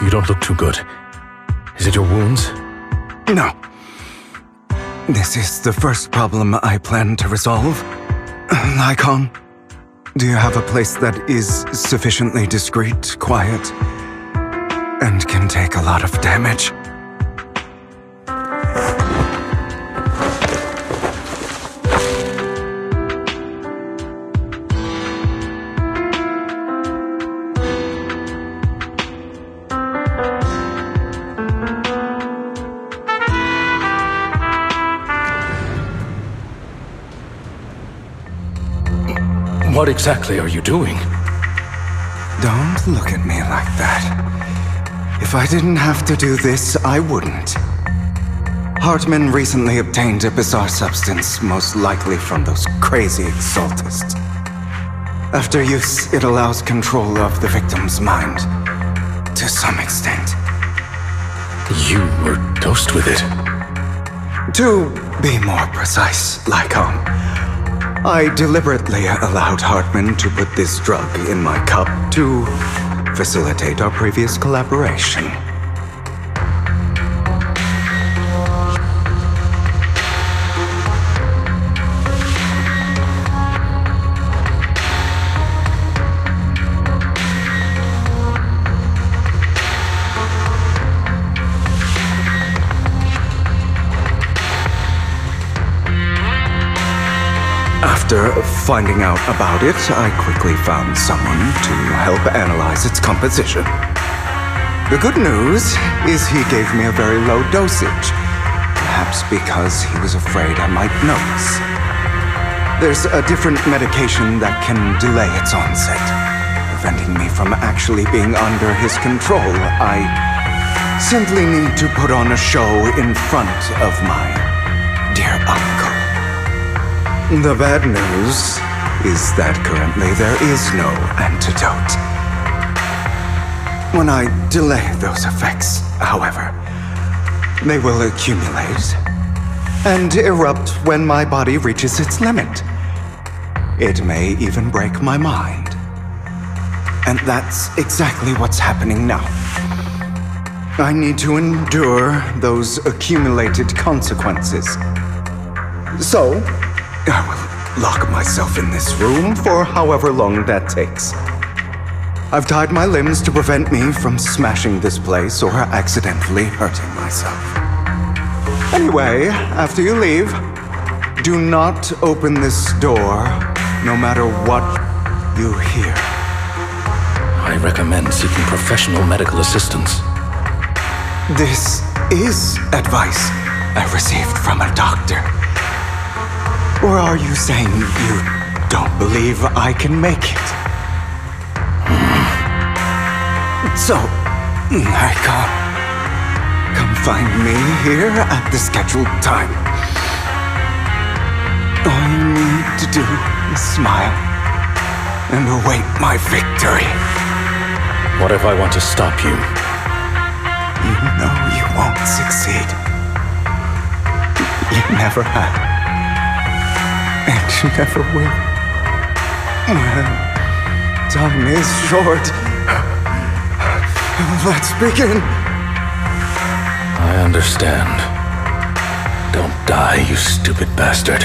You don't look too good. Is it your wounds? No. This is the first problem I plan to resolve. Lycon, do you have a place that is sufficiently discreet, quiet, and can take a lot of damage? What exactly are you doing? Don't look at me like that. If I didn't have to do this, I wouldn't. Hartman recently obtained a bizarre substance, most likely from those crazy Exaltists. After use, it allows control of the victim's mind, to some extent. You were dosed with it. To be more precise, Lycon, I deliberately allowed Hartman to put this drug in my cup to facilitate our previous collaboration. After finding out about it, I quickly found someone to help analyze its composition. The good news is he gave me a very low dosage, perhaps because he was afraid I might notice. There's a different medication that can delay its onset, preventing me from actually being under his control. I simply need to put on a show in front of my dear uncle. The bad news is that currently there is no antidote. When I delay those effects, however, they will accumulate and erupt when my body reaches its limit. It may even break my mind. And that's exactly what's happening now. I need to endure those accumulated consequences. So, I will lock myself in this room for however long that takes. I've tied my limbs to prevent me from smashing this place or accidentally hurting myself. Anyway, after you leave, do not open this door, no matter what you hear. I recommend seeking professional medical assistance. This is advice I received from a doctor. Or are you saying you don't believe I can make it? So, Michael, come find me here at the scheduled time. All you need to do is smile and await my victory. What if I want to stop you? You know you won't succeed. You never have. And you never will. Time is short. Let's begin. I understand. Don't die, you stupid bastard.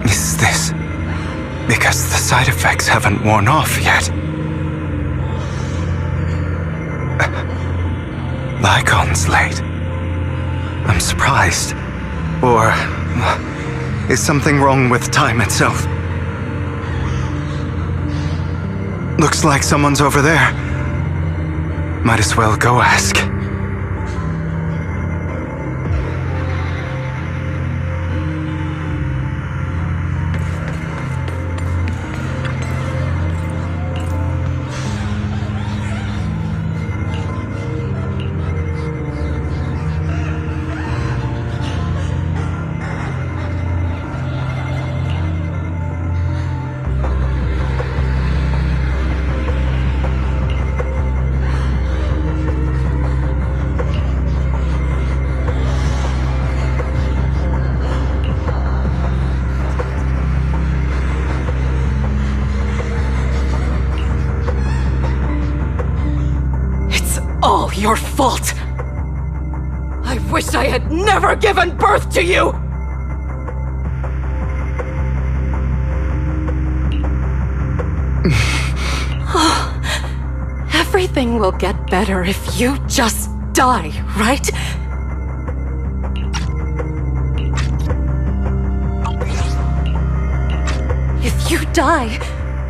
Is this because the side effects haven't worn off yet? Lycon's late. I'm surprised. Or is something wrong with time itself? Looks like someone's over there. Might as well go ask. All your fault! I wish I had never given birth to you! Everything will get better if you just die, right? If you die,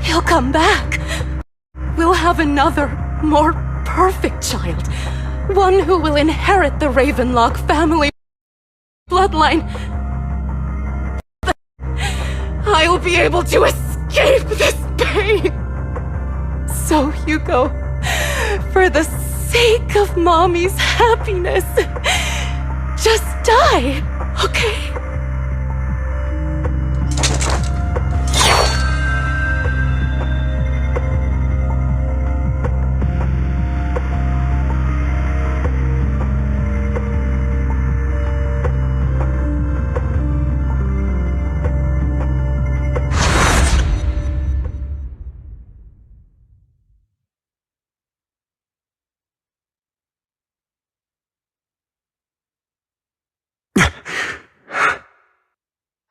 he'll come back. We'll have another, more perfect child. One who will inherit the Ravenlock family bloodline. I will be able to escape this pain. So, Hugo, for the sake of Mommy's happiness, just die, okay?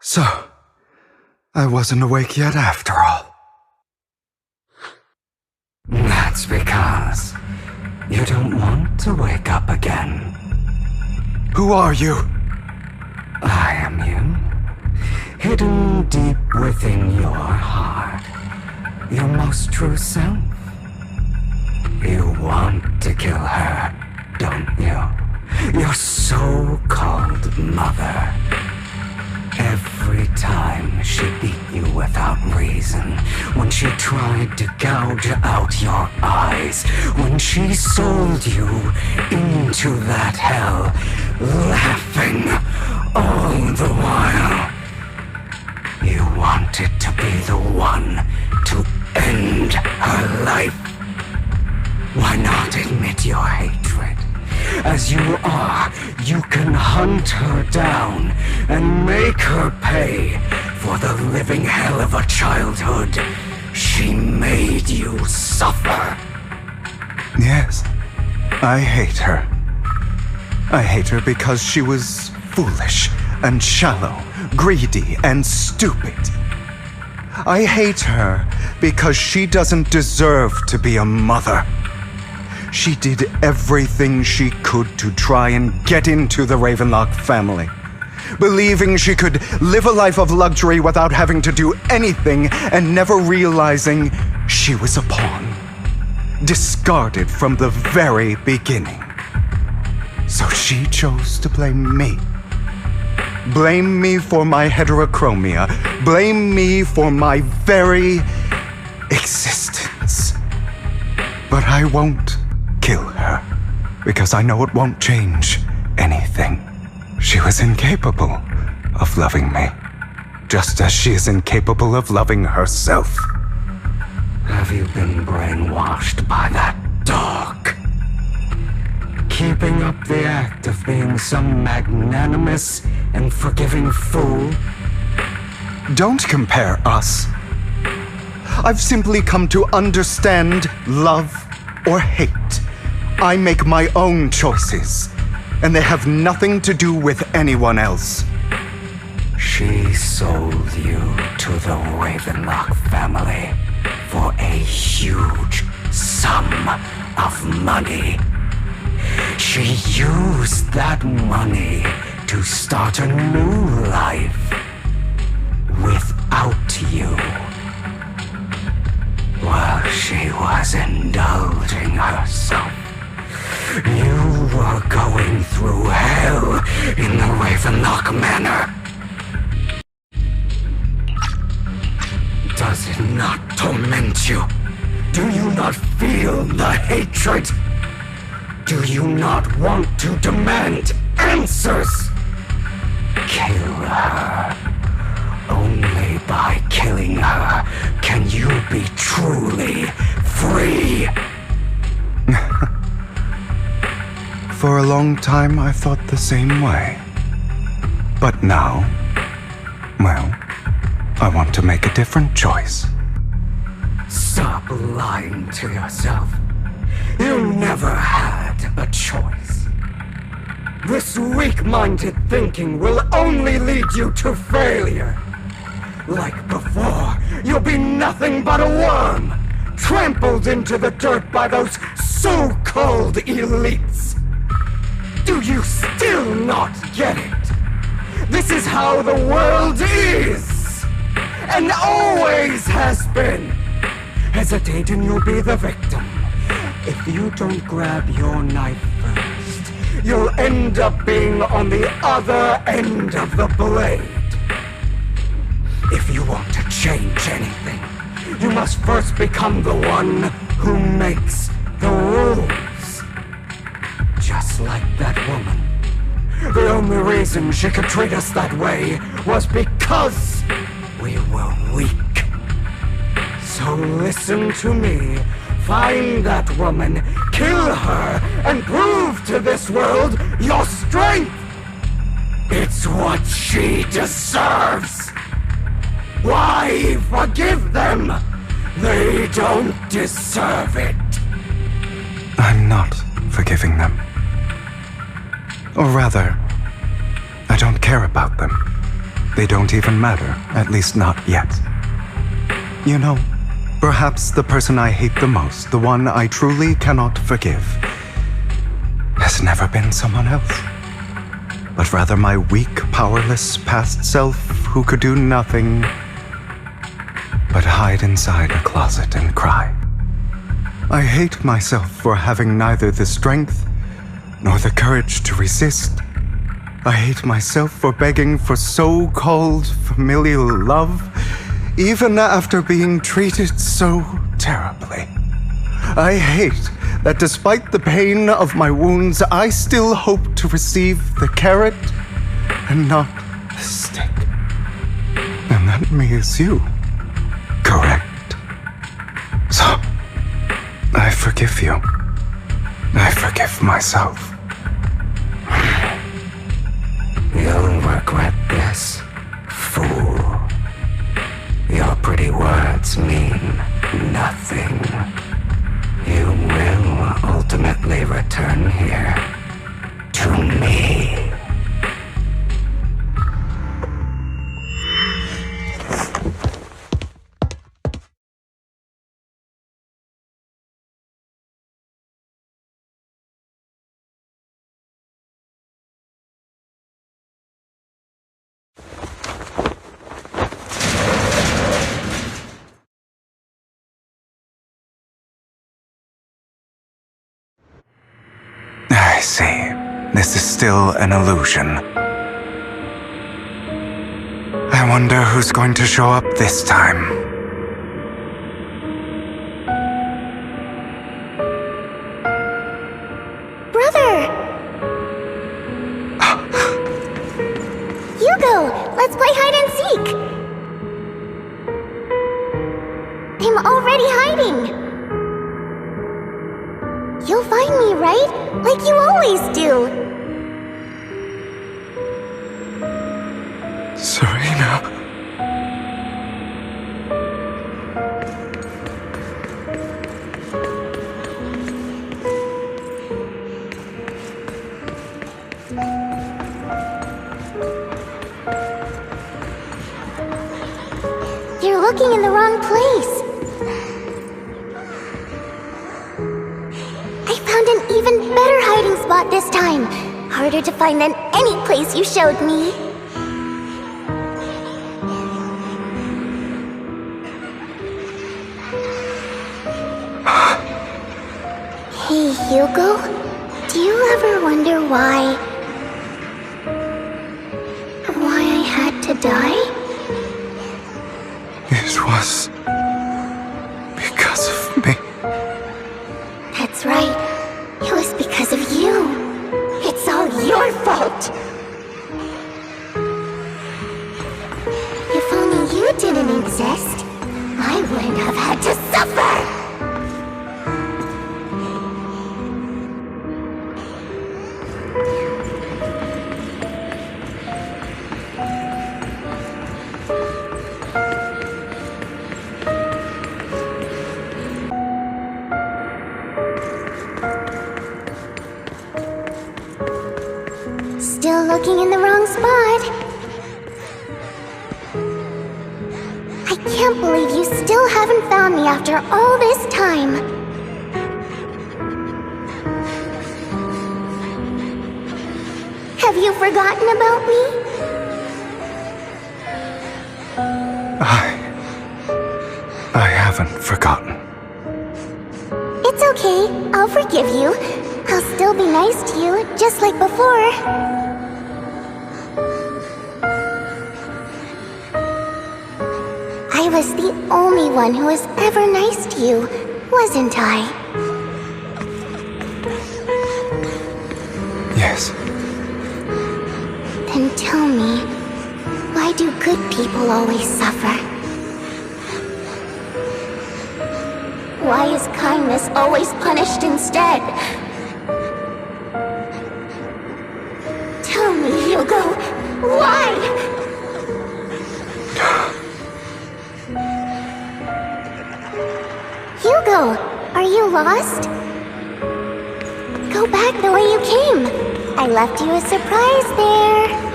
So, I wasn't awake yet after all. That's because you don't want to wake up again. Who are you? I am you. Hidden deep within your heart. Your most true self. You want to kill her, don't you? Your so-called mother. Every time she beat you without reason, when she tried to gouge out your eyes, when she sold you into that hell, laughing all the while. You wanted to be the one to end her life. Why not admit your hatred? As you are, you can hunt her down and make her pay for the living hell of a childhood she made you suffer. Yes, I hate her. I hate her because she was foolish and shallow, greedy and stupid. I hate her because she doesn't deserve to be a mother. She did everything she could to try and get into the Ravenlock family, believing she could live a life of luxury without having to do anything and never realizing she was a pawn, discarded from the very beginning. So she chose to blame me. Blame me for my heterochromia. Blame me for my very existence. But I won't kill her, because I know it won't change anything. She was incapable of loving me, just as she is incapable of loving herself. Have you been brainwashed by that dog? Keeping up the act of being some magnanimous and forgiving fool? Don't compare us. I've simply come to understand love or hate. I make my own choices, and they have nothing to do with anyone else. She sold you to the Ravenlock family for a huge sum of money. She used that money to start a new life without you. While she was indulging herself, you were going through hell in the Ravenlock Manor. Does it not torment you? Do you not feel the hatred? Do you not want to demand answers? Kill her. Only by killing her can you be truly free. For a long time, I thought the same way. But now, well, I want to make a different choice. Stop lying to yourself. You never had a choice. This weak-minded thinking will only lead you to failure. Like before, you'll be nothing but a worm, trampled into the dirt by those so-called elites. Do you still not get it? This is how the world is, and always has been. Hesitate and you'll be the victim. If you don't grab your knife first, you'll end up being on the other end of the blade. If you want to change anything, you must first become the one who makes the rules. just like that woman. The only reason she could treat us that way was because we were weak. So listen to me. Find that woman, kill her, and prove to this world your strength! It's what she deserves! Why forgive them? They don't deserve it! I'm not forgiving them. Or rather, I don't care about them. They don't even matter, at least not yet. You know, perhaps the person I hate the most, the one I truly cannot forgive, has never been someone else, but rather my weak, powerless past self who could do nothing but hide inside a closet and cry. I hate myself for having neither the strength nor the courage to resist. I hate myself for begging for so-called familial love, even after being treated so terribly. I hate that despite the pain of my wounds, I still hope to receive the carrot and not the stick. And that means you, correct? So, I forgive you. I forgive myself. You'll regret this, fool. Your pretty words mean nothing. You will ultimately return here to me. I see. This is still an illusion. I wonder who's going to show up this time. Brother! Hugo, let's play hide and seek! I'm already hiding! You'll find me, right? Like you always do! Serena. You're looking in the wrong place. I found an even better hiding spot this time. Harder to find than any place you showed me. Hey, Hugo. Do you ever wonder why I had to die? It was because of me. That's right. It was because of you. It's all your fault. If only you didn't exist, I wouldn't have had to suffer. Still looking in the wrong spot. I can't believe you still haven't found me after all this time. Have you forgotten about me? I haven't forgotten. It's okay. I'll forgive you. I'll still be nice to you, just like before. I was the only one who was ever nice to you, wasn't I? Yes. Then tell me, why do good people always suffer? Why is kindness always punished instead? Tell me, Hugo, why? Hugo, are you lost? Go back the way you came. I left you a surprise there.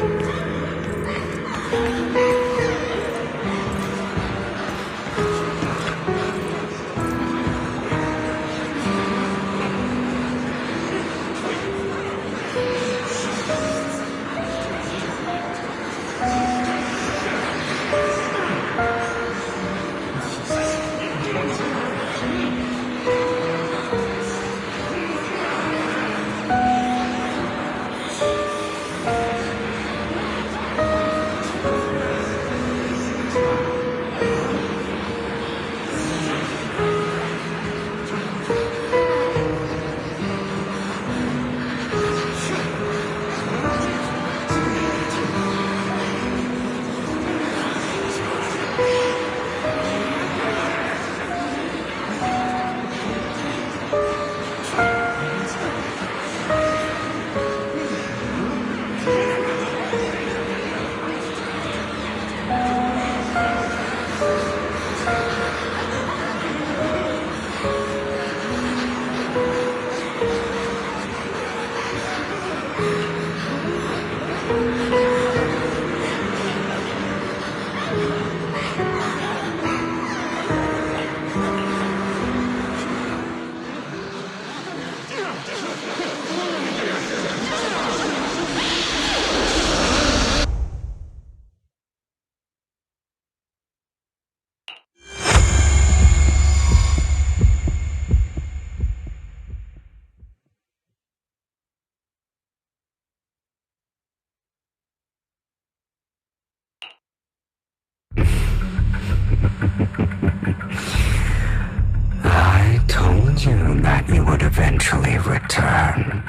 I told you that you would eventually return.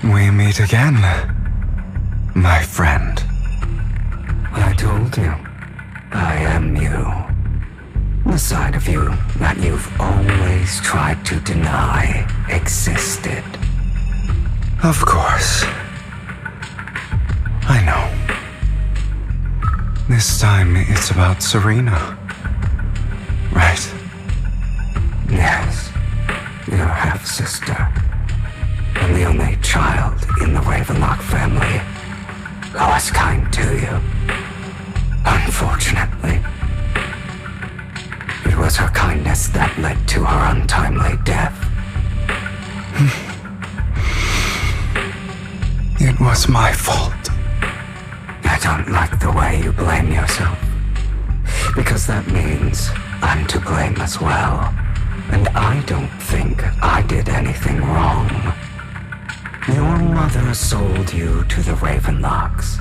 We meet again, my friend. I told you, I am you. The side of you that you've always tried to deny existed. Of course. I know. This time it's about Serena. Right? Yes, your half-sister. And the only child in the Ravenlock family who was kind to you. Unfortunately, it was her kindness that led to her untimely death. It was my fault. I don't like the way you blame yourself, because that means I'm to blame as well. And I don't think I did anything wrong. Your mother sold you to the Ravenlocks.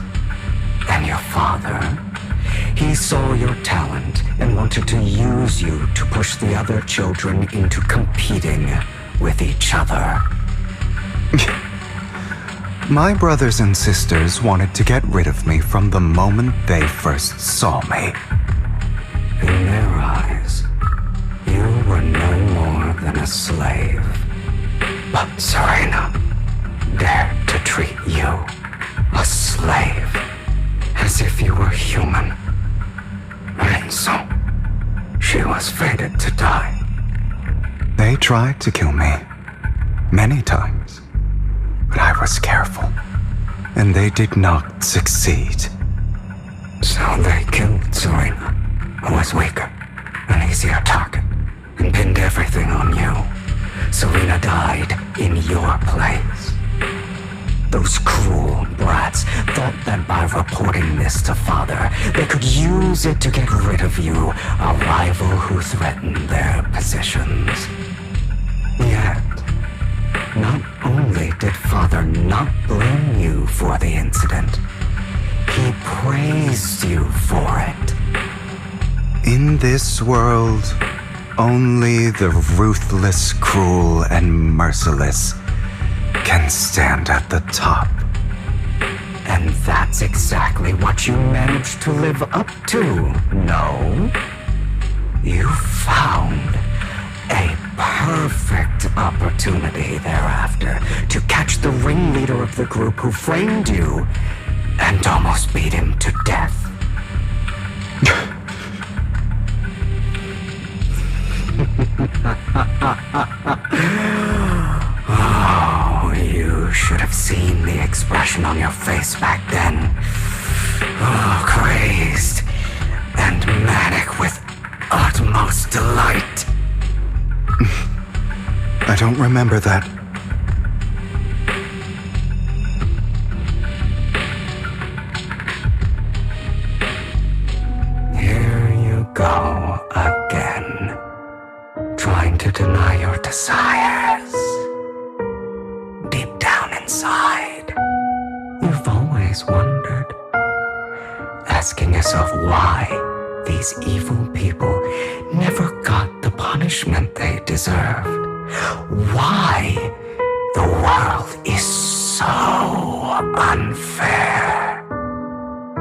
And your father, he saw your talent and wanted to use you to push the other children into competing with each other. My brothers and sisters wanted to get rid of me from the moment they first saw me. In their eyes, you were no more than a slave. But Serena dared to treat you, a slave, as if you were human. And so, she was fated to die. They tried to kill me many times, but I was careful, and they did not succeed. So they killed Serena, who was weaker, an easier target, and pinned everything on you. Serena died in your place. Those cruel brats thought that by reporting this to Father, they could use it to get rid of you, a rival who threatened their positions. Yet, not only did Father not blame you for the incident, he praised you for it. In this world, Only the ruthless, cruel, and merciless can stand at the top. And that's exactly what you managed to live up to, no? You found a perfect opportunity thereafter to catch the ringleader of the group who framed you and almost beat him to death. Oh, you should have seen the expression on your face back then. Oh, crazed and manic with utmost delight. I don't remember that. Here you go again, trying to deny your desires. Deep down inside, you've always wondered, asking yourself why these evil people never got the punishment they deserved. Why the world is so unfair.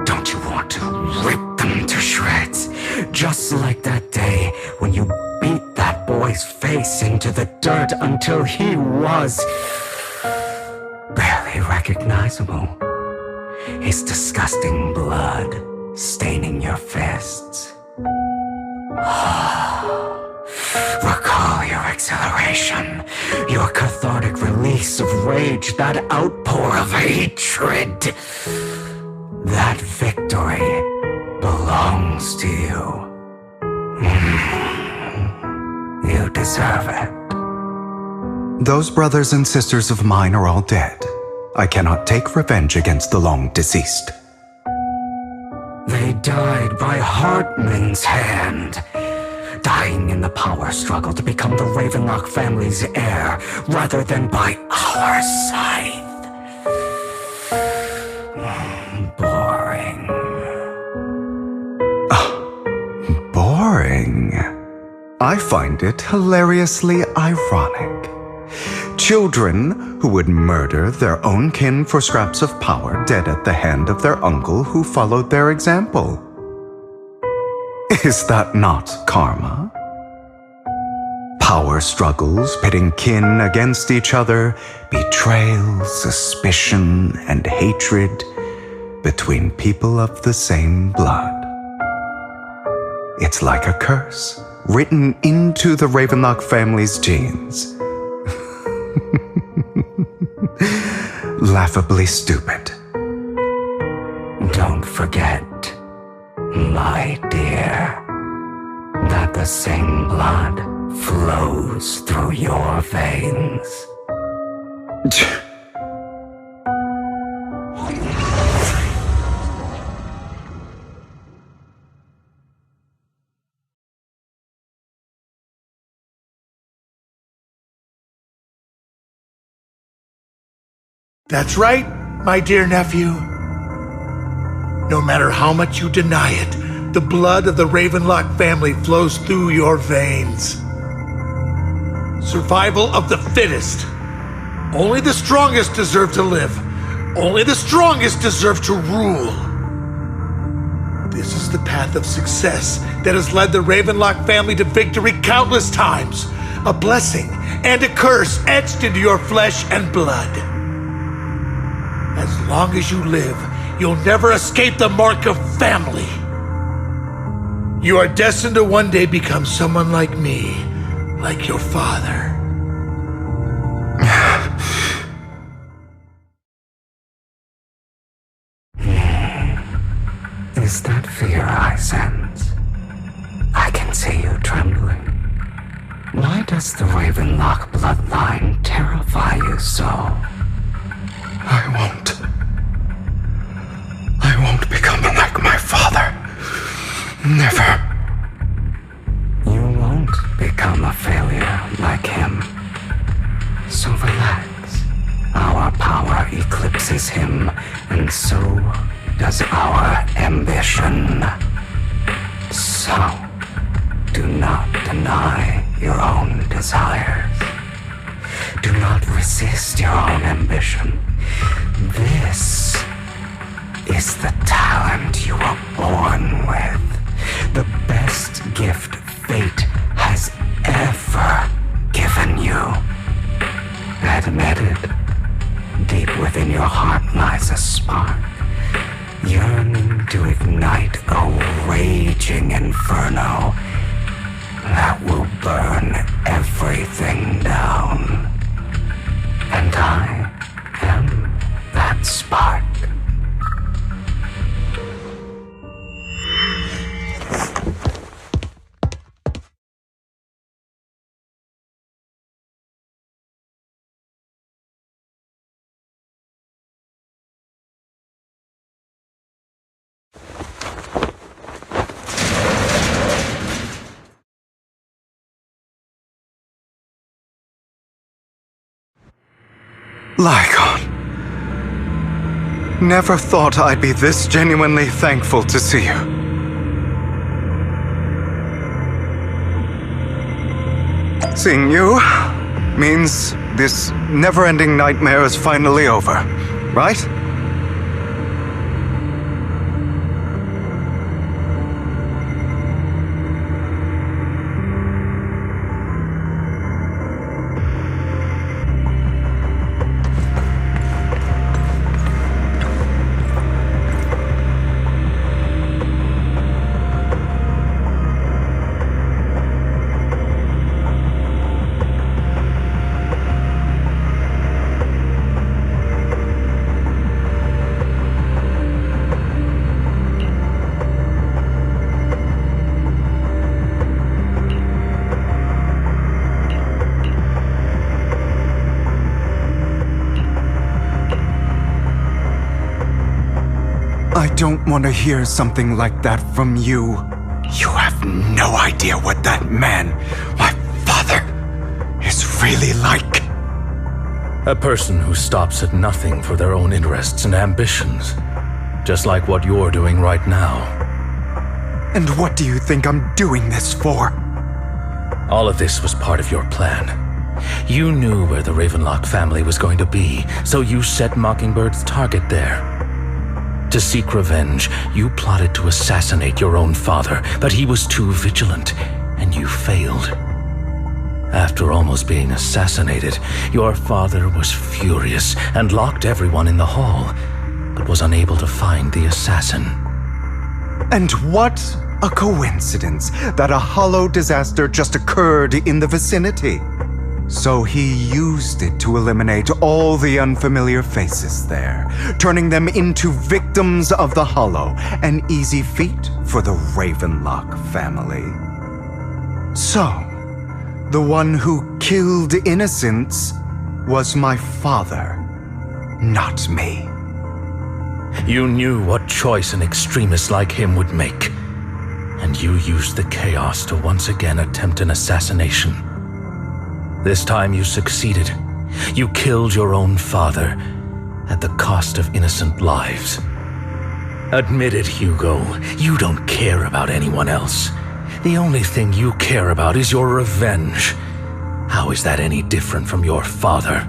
Don't you want to rip them to shreds? Just like that day when you beat that boy's face into the dirt until he was barely recognizable. His disgusting blood staining your fists. Recall your exhilaration, your cathartic release of rage, that outpour of hatred. That victory belongs to you. You deserve it. Those brothers and sisters of mine are all dead. I cannot take revenge against the long deceased. They died by Hartman's hand, dying in the power struggle to become the Ravenlock family's heir, rather than by our scythe. Boring. Boring? I find it hilariously ironic. Children who would murder their own kin for scraps of power dead at the hand of their uncle who followed their example. Is that not karma? Power struggles pitting kin against each other, betrayal, suspicion, and hatred between people of the same blood. It's like a curse written into the Ravenlock family's genes. Laughably stupid. Don't forget, my dear, that the same blood flows through your veins. That's right, my dear nephew. No matter how much you deny it, the blood of the Ravenlock family flows through your veins. Survival of the fittest. Only the strongest deserve to live. Only the strongest deserve to rule. This is the path of success that has led the Ravenlock family to victory countless times. A blessing and a curse etched into your flesh and blood. As long as you live, you'll never escape the mark of family. You are destined to one day become someone like me, like your father. Is that fear I sense? I can see you trembling. Why does the Ravenlock bloodline terrify you so? I won't become like my father. Never. You won't become a failure like him. So relax. Our power eclipses him, and so does our ambition. So, Do not deny your own desires. Do not resist your own ambition. This is the talent you were born with. The best gift fate has ever given you. Admit it. Deep within your heart lies a spark, yearning to ignite a raging inferno that will burn everything down. And I am that spark. Lycon. Never thought I'd be this genuinely thankful to see you. Seeing you means this never-ending nightmare is finally over, right? I don't want to hear something like that from you. You have no idea what that man, my father, is really like. A person who stops at nothing for their own interests and ambitions. Just like what you're doing right now. And what do you think I'm doing this for? All of this was part of your plan. You knew where the Ravenlock family was going to be, so you set Mockingbird's target there. To seek revenge, you plotted to assassinate your own father, but he was too vigilant, and you failed. After almost being assassinated, your father was furious and locked everyone in the hall, but was unable to find the assassin. And what a coincidence that a hollow disaster just occurred in the vicinity. So he used it to eliminate all the unfamiliar faces there, turning them into victims of the Hollow, an easy feat for the Ravenlock family. So, the one who killed innocents was my father, not me. You knew what choice an extremist like him would make, and you used the chaos to once again attempt an assassination. This time you succeeded. You killed your own father at the cost of innocent lives. Admit it, Hugo. You don't care about anyone else. The only thing you care about is your revenge. How is that any different from your father?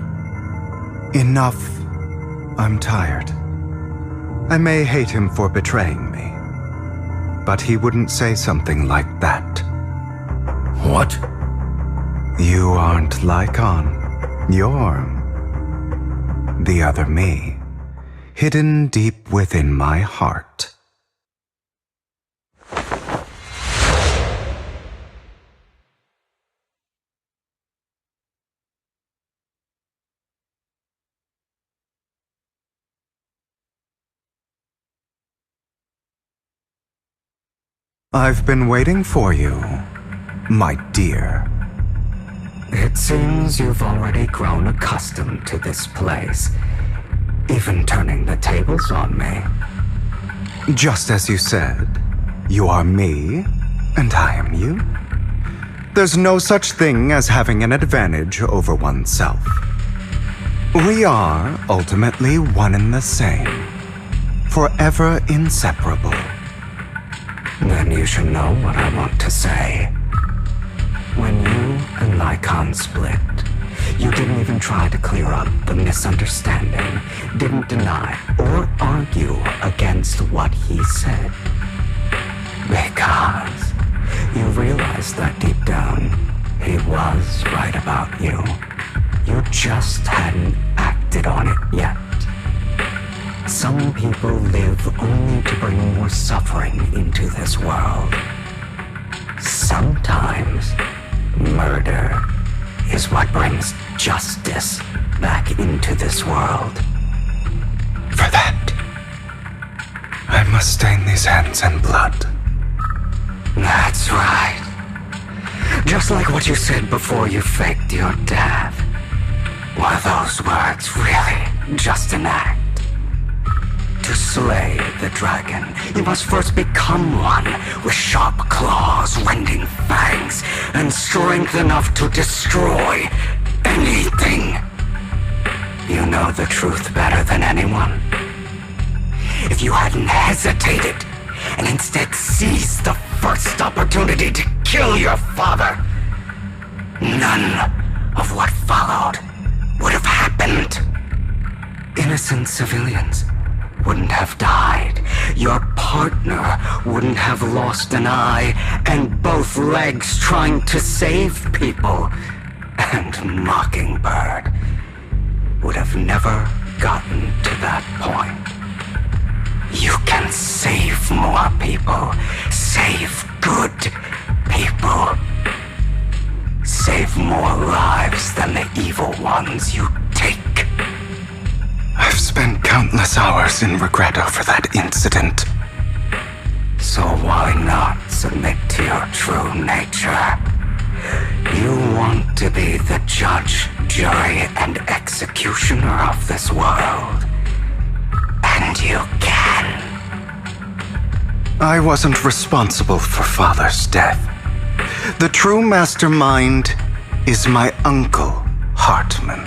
Enough. I'm tired. I may hate him for betraying me, but he wouldn't say something like that. What? You aren't Lycon. You're the other me, hidden deep within my heart. I've been waiting for you, my dear. It seems you've already grown accustomed to this place, even turning the tables on me. Just as you said, you are me, and I am you. There's no such thing as having an advantage over oneself. We are ultimately one and the same, forever inseparable. Then you should know what I want to say. Lycon split. You didn't even try to clear up the misunderstanding, didn't deny or argue against what he said. Because you realized that deep down, he was right about you. You just hadn't acted on it yet. Some people live only to bring more suffering into this world. Sometimes, murder is what brings justice back into this world. For that, I must stain these hands in blood. That's right. Just like what you said before you faked your death. Were those words really just an act? To slay the dragon, you must first become one with sharp claws, rending fangs, and strength enough to destroy anything. You know the truth better than anyone. If you hadn't hesitated and instead seized the first opportunity to kill your father, none of what followed would have happened. Innocent civilians wouldn't have died. Your partner wouldn't have lost an eye and both legs trying to save people. And Mockingbird would have never gotten to that point. You can save more people. Save good people. Save more lives than the evil ones you take. I've spent countless hours in regret over that incident. So why not submit to your true nature? You want to be the judge, jury, and executioner of this world. And you can. I wasn't responsible for Father's death. The true mastermind is my uncle, Hartman.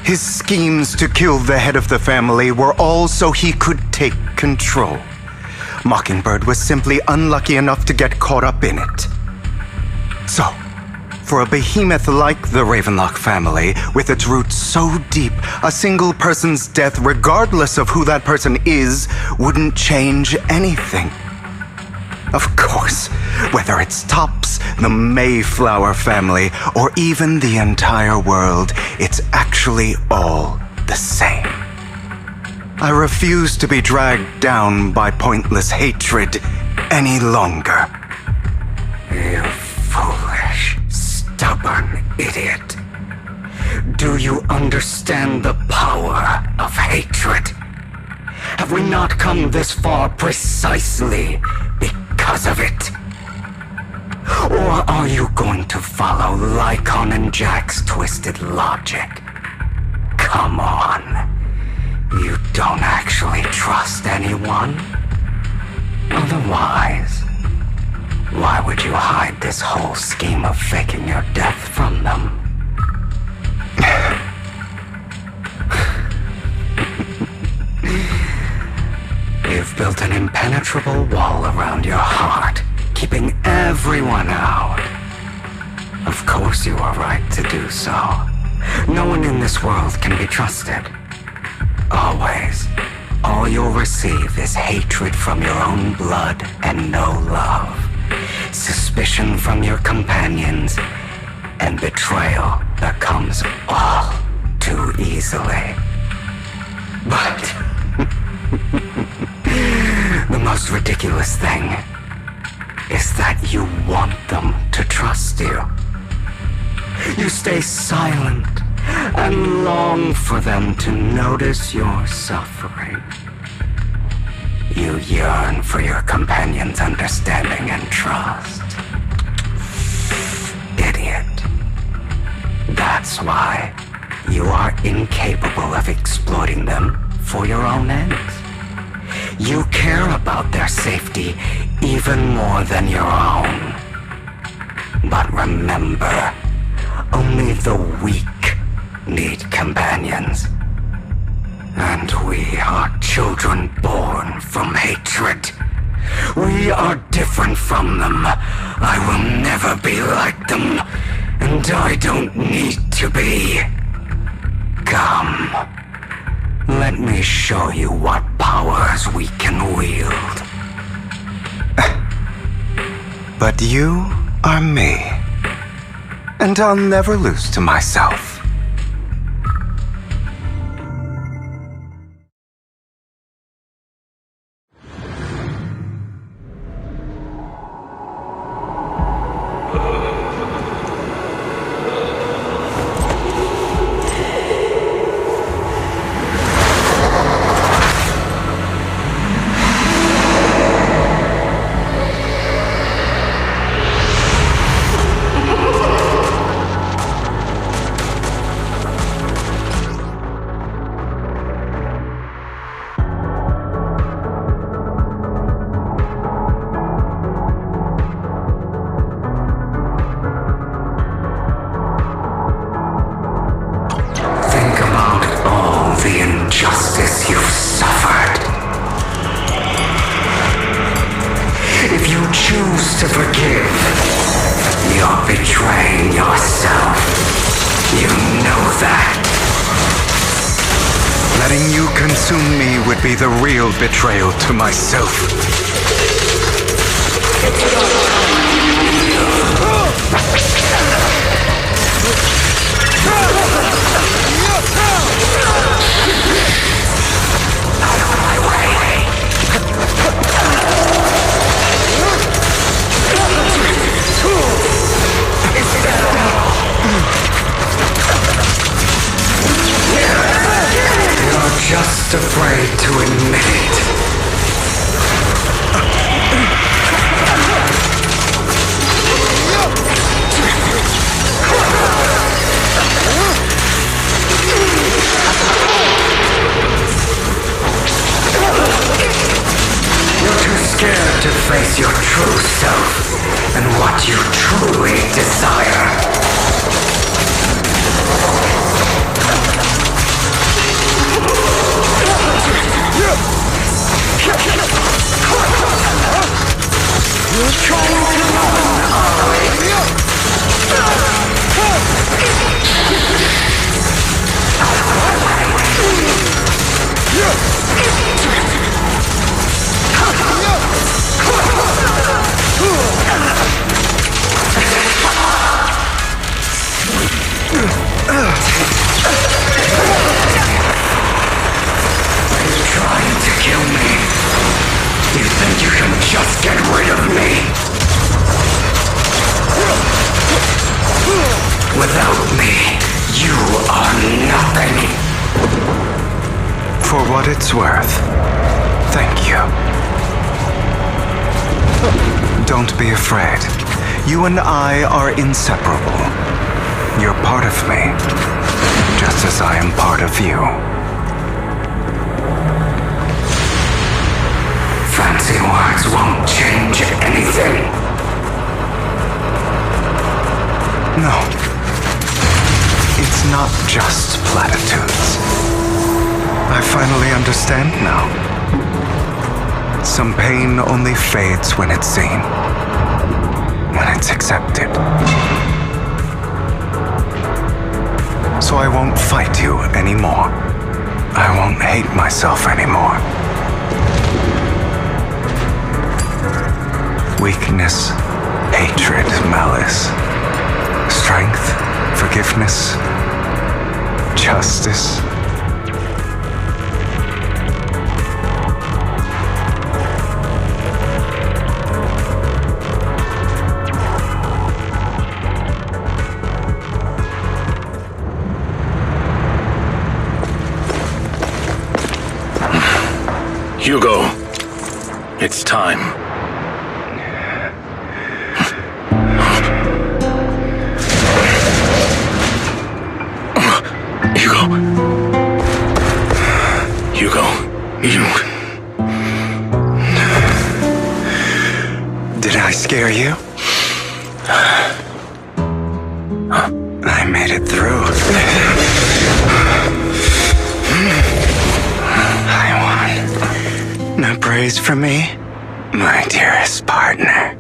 His schemes to kill the head of the family were all so he could take control. Mockingbird was simply unlucky enough to get caught up in it. So, for a behemoth like the Ravenlock family, with its roots so deep, a single person's death, regardless of who that person is, wouldn't change anything. Of course, whether it's Tops, the Mayflower family, or even the entire world, it's actually all the same. I refuse to be dragged down by pointless hatred any longer. You foolish, stubborn idiot. Do you understand the power of hatred? Have we not come this far precisely because of it? Or are you going to follow Lycon and Jack's twisted logic? Come on. You don't actually trust anyone? Otherwise, why would you hide this whole scheme of faking your death from them? You've built an impenetrable wall around your heart, keeping everyone out. Of course you are right to do so. No one in this world can be trusted. Always. All you'll receive is hatred from your own blood and no love. Suspicion from your companions, and betrayal that comes all too easily. But the most ridiculous thing is that you want them to trust you. You stay silent and long for them to notice your suffering. You yearn for your companion's understanding and trust. Idiot. That's why you are incapable of exploiting them for your own ends. You care about their safety even more than your own. But remember, only the weak need companions. And we are children born from hatred. We are different from them. I will never be like them. And And I don't need to be. Come. Let me show you what powers we can wield. But you are me. And I'll never lose to myself. Injustice you've suffered. If you choose to forgive, you're betraying yourself. You know that. Letting you consume me would be the real betrayal to myself. You're just afraid to admit it. You're too scared to face your true self and what you truly desire. You're trying to run, Are you trying to kill me? You think you can just get rid of me? Without me, you are nothing. For what it's worth, thank you. Don't be afraid. You and I are inseparable. You're part of me, just as I am part of you. Fancy words won't change anything. No. It's not just platitudes. I finally understand now. Some pain only fades when it's seen, when it's accepted. So I won't fight you anymore. I won't hate myself anymore. Weakness, hatred, malice, strength, forgiveness, justice. Hugo, it's time. Hugo, you... Did I scare you? I made it through. I won. No praise for me, my dearest partner.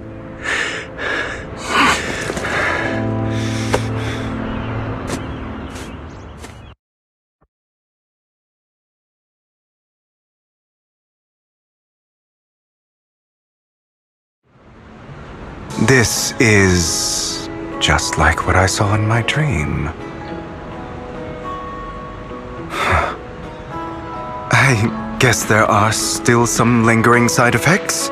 This is just like what I saw in my dream. I guess there are still some lingering side effects.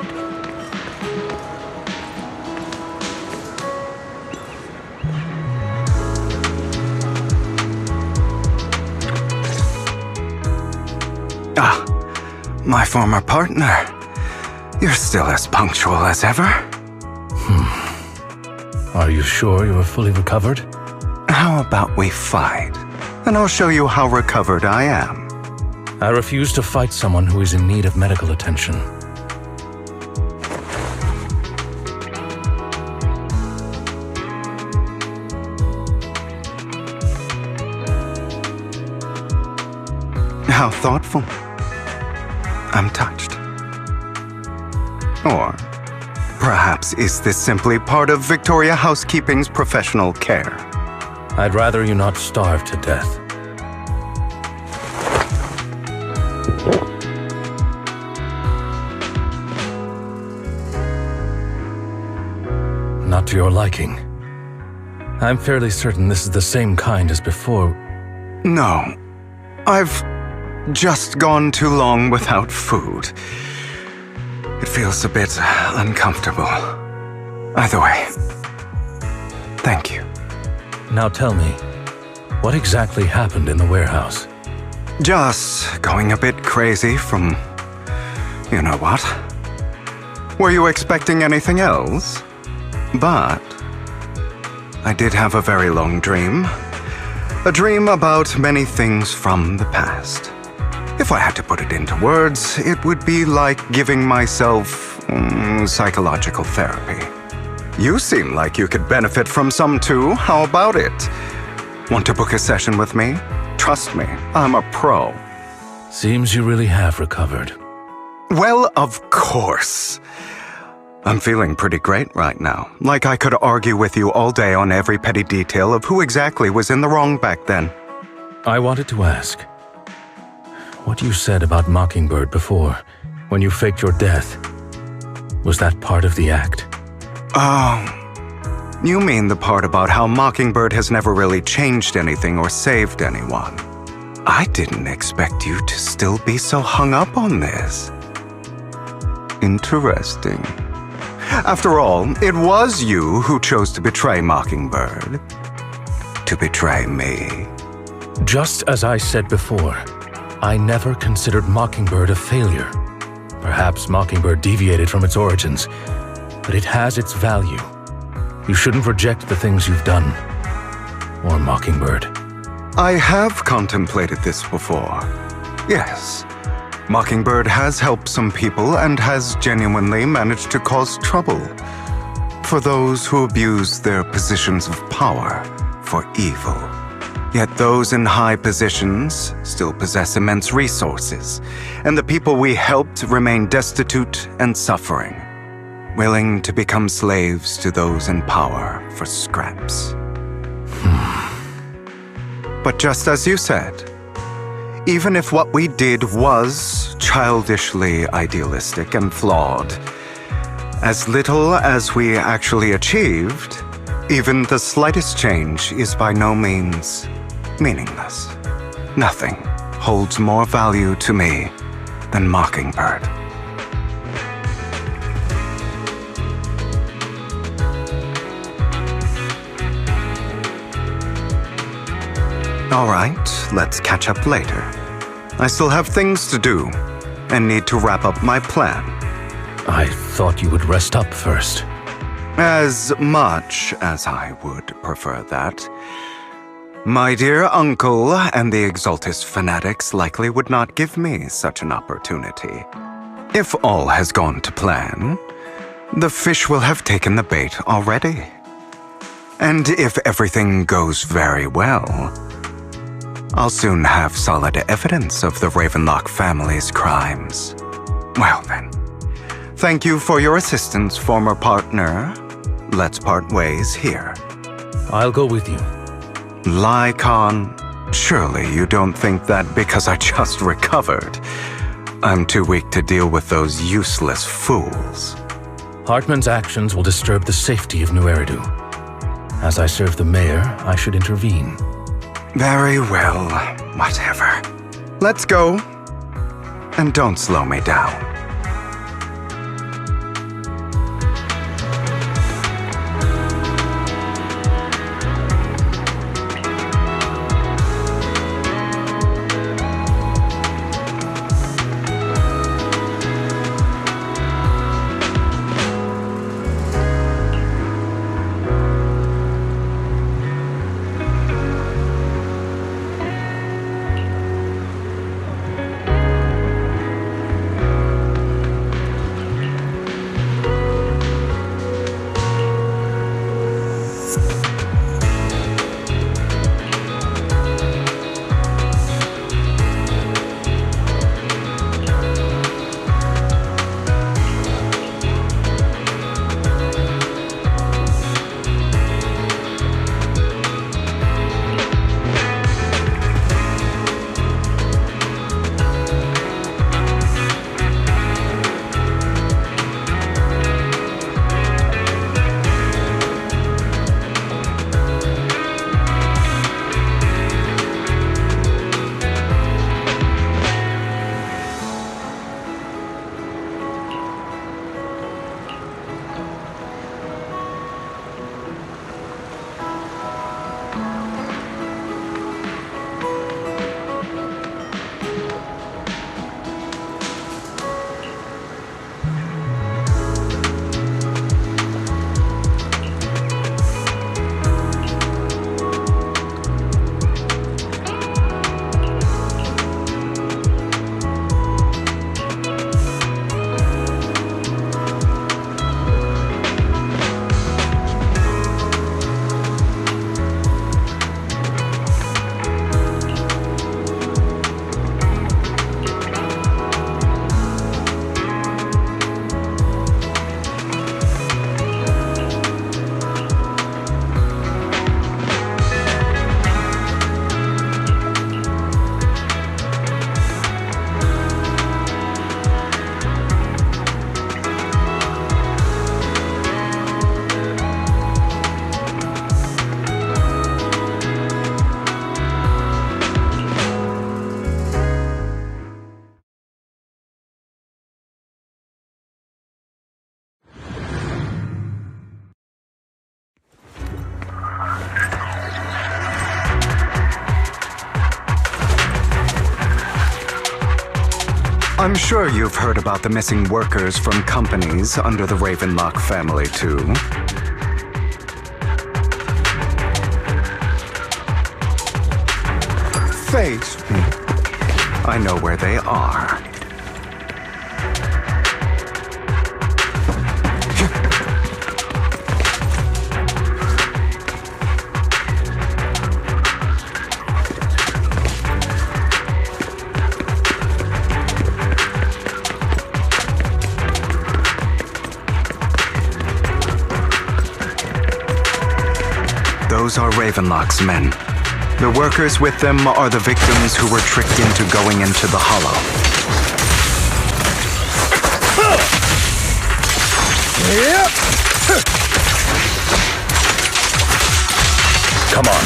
Ah, my former partner. You're still as punctual as ever. Are you sure you are fully recovered? How about we fight, and I'll show you how recovered I am. I refuse to fight someone who is in need of medical attention. How thoughtful. I'm touched. Or perhaps is this simply part of Victoria Housekeeping's professional care? I'd rather you not starve to death. Not to your liking. I'm fairly certain this is the same kind as before. No. I've just gone too long without food. It feels a bit uncomfortable. Either way, thank you. Now tell me, what exactly happened in the warehouse? Just going a bit crazy from... you know what? Were you expecting anything else? But I did have a very long dream. A dream about many things from the past. If I had to put it into words, it would be like giving myself psychological therapy. You seem like you could benefit from some too. How about it? Want to book a session with me? Trust me, I'm a pro. Seems you really have recovered. Well, of course. I'm feeling pretty great right now. Like I could argue with you all day on every petty detail of who exactly was in the wrong back then. I wanted to ask, what you said about Mockingbird before, when you faked your death, was that part of the act? Oh, you mean the part about how Mockingbird has never really changed anything or saved anyone. I didn't expect you to still be so hung up on this. Interesting. After all, it was you who chose to betray Mockingbird. To betray me. Just as I said before, I never considered Mockingbird a failure. Perhaps Mockingbird deviated from its origins, but it has its value. You shouldn't reject the things you've done. Or Mockingbird. I have contemplated this before. Yes. Mockingbird has helped some people and has genuinely managed to cause trouble for those who abuse their positions of power for evil. Yet those in high positions still possess immense resources, and the people we helped remain destitute and suffering, willing to become slaves to those in power for scraps. But just as you said, even if what we did was childishly idealistic and flawed, as little as we actually achieved, even the slightest change is by no means meaningless. Nothing holds more value to me than Mockingbird. All right, let's catch up later. I still have things to do and need to wrap up my plan. I thought you would rest up first. As much as I would prefer that. My dear uncle and the Exaltis fanatics likely would not give me such an opportunity. If all has gone to plan, the fish will have taken the bait already. And if everything goes very well, I'll soon have solid evidence of the Ravenlock family's crimes. Well then, thank you for your assistance, former partner. Let's part ways here. I'll go with you. Lycon, surely you don't think that because I just recovered, I'm too weak to deal with those useless fools. Hartman's actions will disturb the safety of New Eridu. As I serve the mayor, I should intervene. Very well, whatever. Let's go. And don't slow me down. I'm sure you've heard about the missing workers from companies under the Ravenlock family, too. Face me. I know where they are. Those are Ravenlock's men. The workers with them are the victims who were tricked into going into the Hollow. Come on,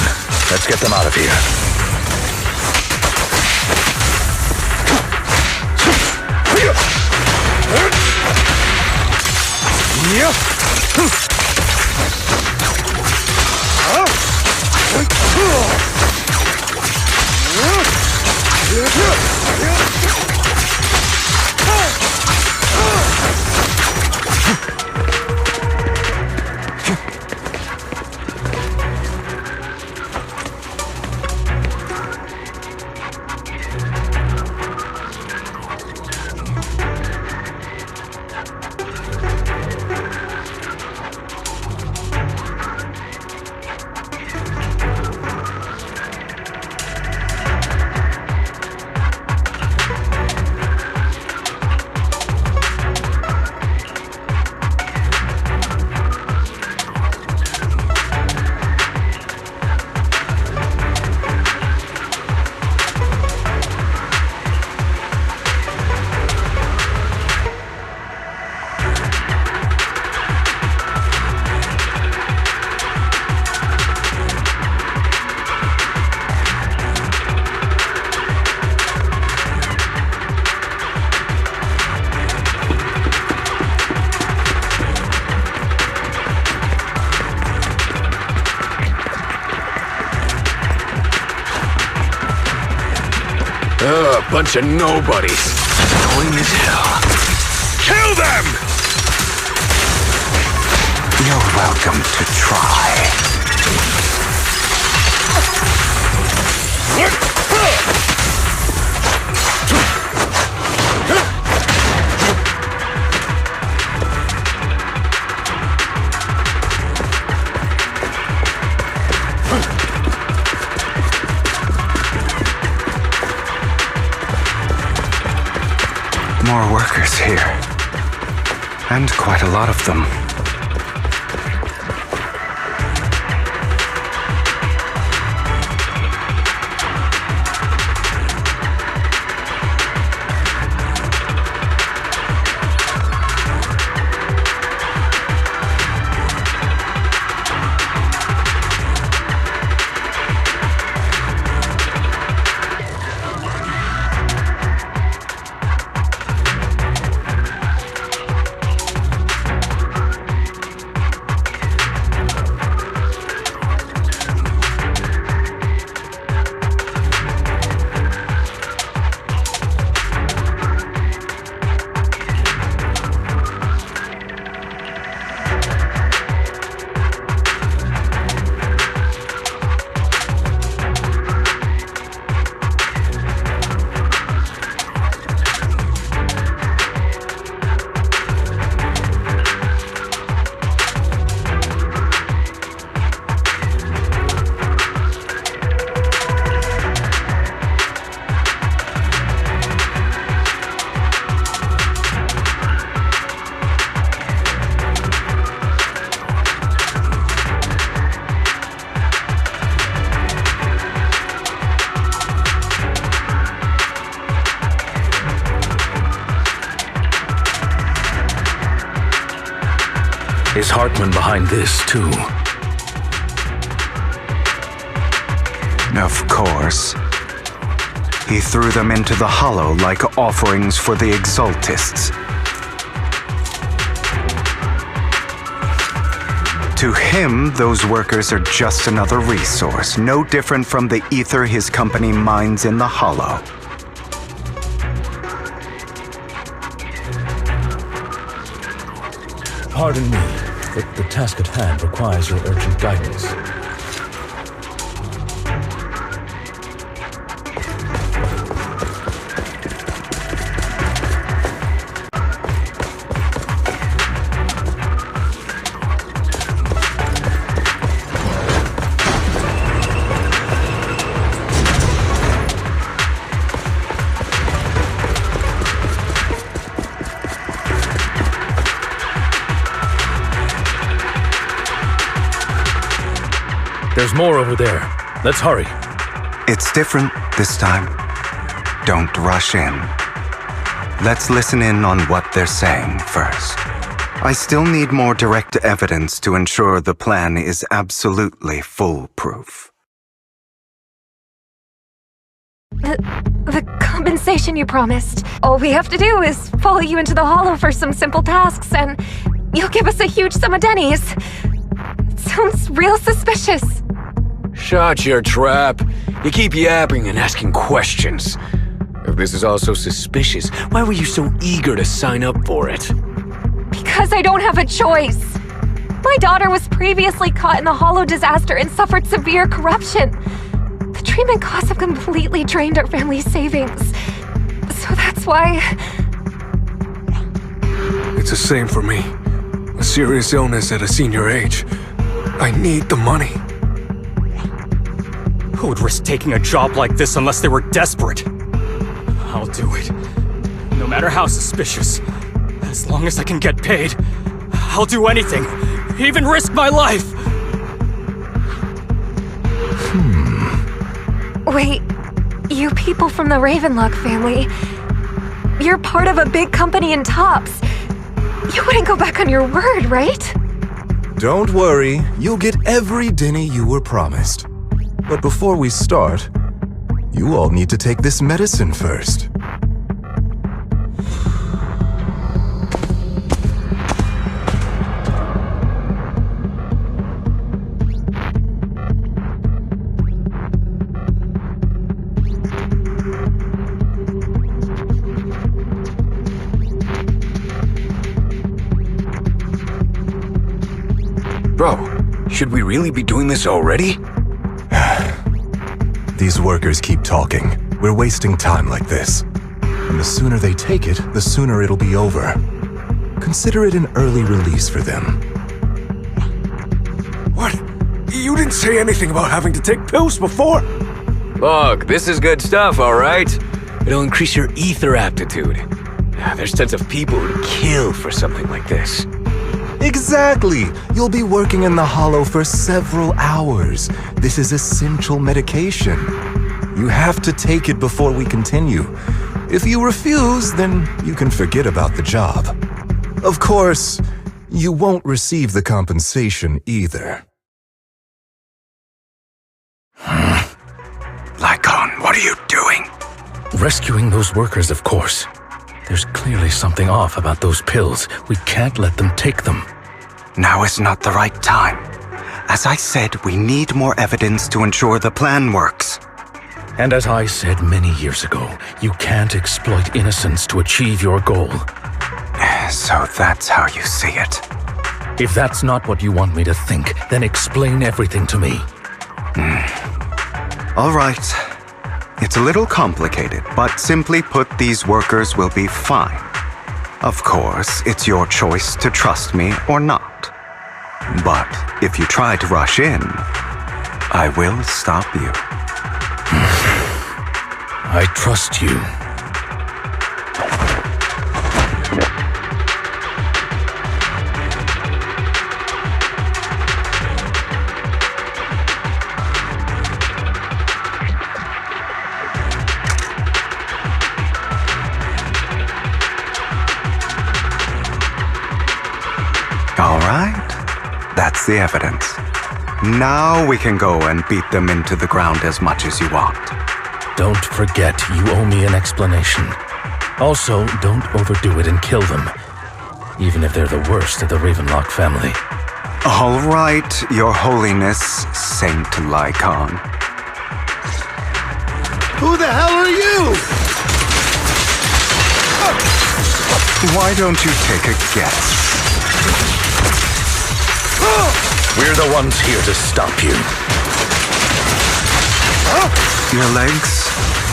let's get them out of here. bunch of nobodies. Annoying as hell. Kill them! You're welcome to try. More workers here. And quite a lot of them. Is Hartman behind this, too? Of course. He threw them into the hollow like offerings for the Exaltists. To him, those workers are just another resource, no different from the ether his company mines in the hollow. Pardon me, but the task at hand requires your urgent guidance. There's more over there. Let's hurry. It's different this time. Don't rush in. Let's listen in on what they're saying first. I still need more direct evidence to ensure the plan is absolutely foolproof. The compensation you promised. All we have to do is follow you into the hollow for some simple tasks, and you'll give us a huge sum of dennies. It sounds real suspicious. Shut your trap. You keep yapping and asking questions. If this is all so suspicious, why were you so eager to sign up for it? Because I don't have a choice. My daughter was previously caught in the hollow disaster and suffered severe corruption. The treatment costs have completely drained our family's savings. So that's why... It's the same for me. A serious illness at a senior age. I need the money. Who would risk taking a job like this unless they were desperate? I'll do it. No matter how suspicious. As long as I can get paid, I'll do anything. Even risk my life! Wait, you people from the Ravenlock family, you're part of a big company in Tops. You wouldn't go back on your word, right? Don't worry, you'll get every denny you were promised. But before we start, you all need to take this medicine first. Bro, should we really be doing this already? These workers keep talking. We're wasting time like this. And the sooner they take it, the sooner it'll be over. Consider it an early release for them. What? You didn't say anything about having to take pills before. Look, this is good stuff, alright? It'll increase your ether aptitude. There's tons of people who'd kill for something like this. Exactly! You'll be working in the Hollow for several hours. This is essential medication. You have to take it before we continue. If you refuse, then you can forget about the job. Of course, you won't receive the compensation either. Lycon, what are you doing? Rescuing those workers, of course. There's clearly something off about those pills. We can't let them take them. Now is not the right time. As I said, we need more evidence to ensure the plan works. And as I said many years ago, you can't exploit innocence to achieve your goal. So that's how you see it. If that's not what you want me to think, then explain everything to me. All right. It's a little complicated, but simply put, these workers will be fine. Of course, it's your choice to trust me or not. But if you try to rush in, I will stop you. I trust you. All right. That's the evidence. Now we can go and beat them into the ground as much as you want. Don't forget, you owe me an explanation. Also, don't overdo it and kill them, even if they're the worst of the Ravenlock family. All right, Your Holiness, Saint Lycon. Who the hell are you? Why don't you take a guess? We're the ones here to stop you. Your legs?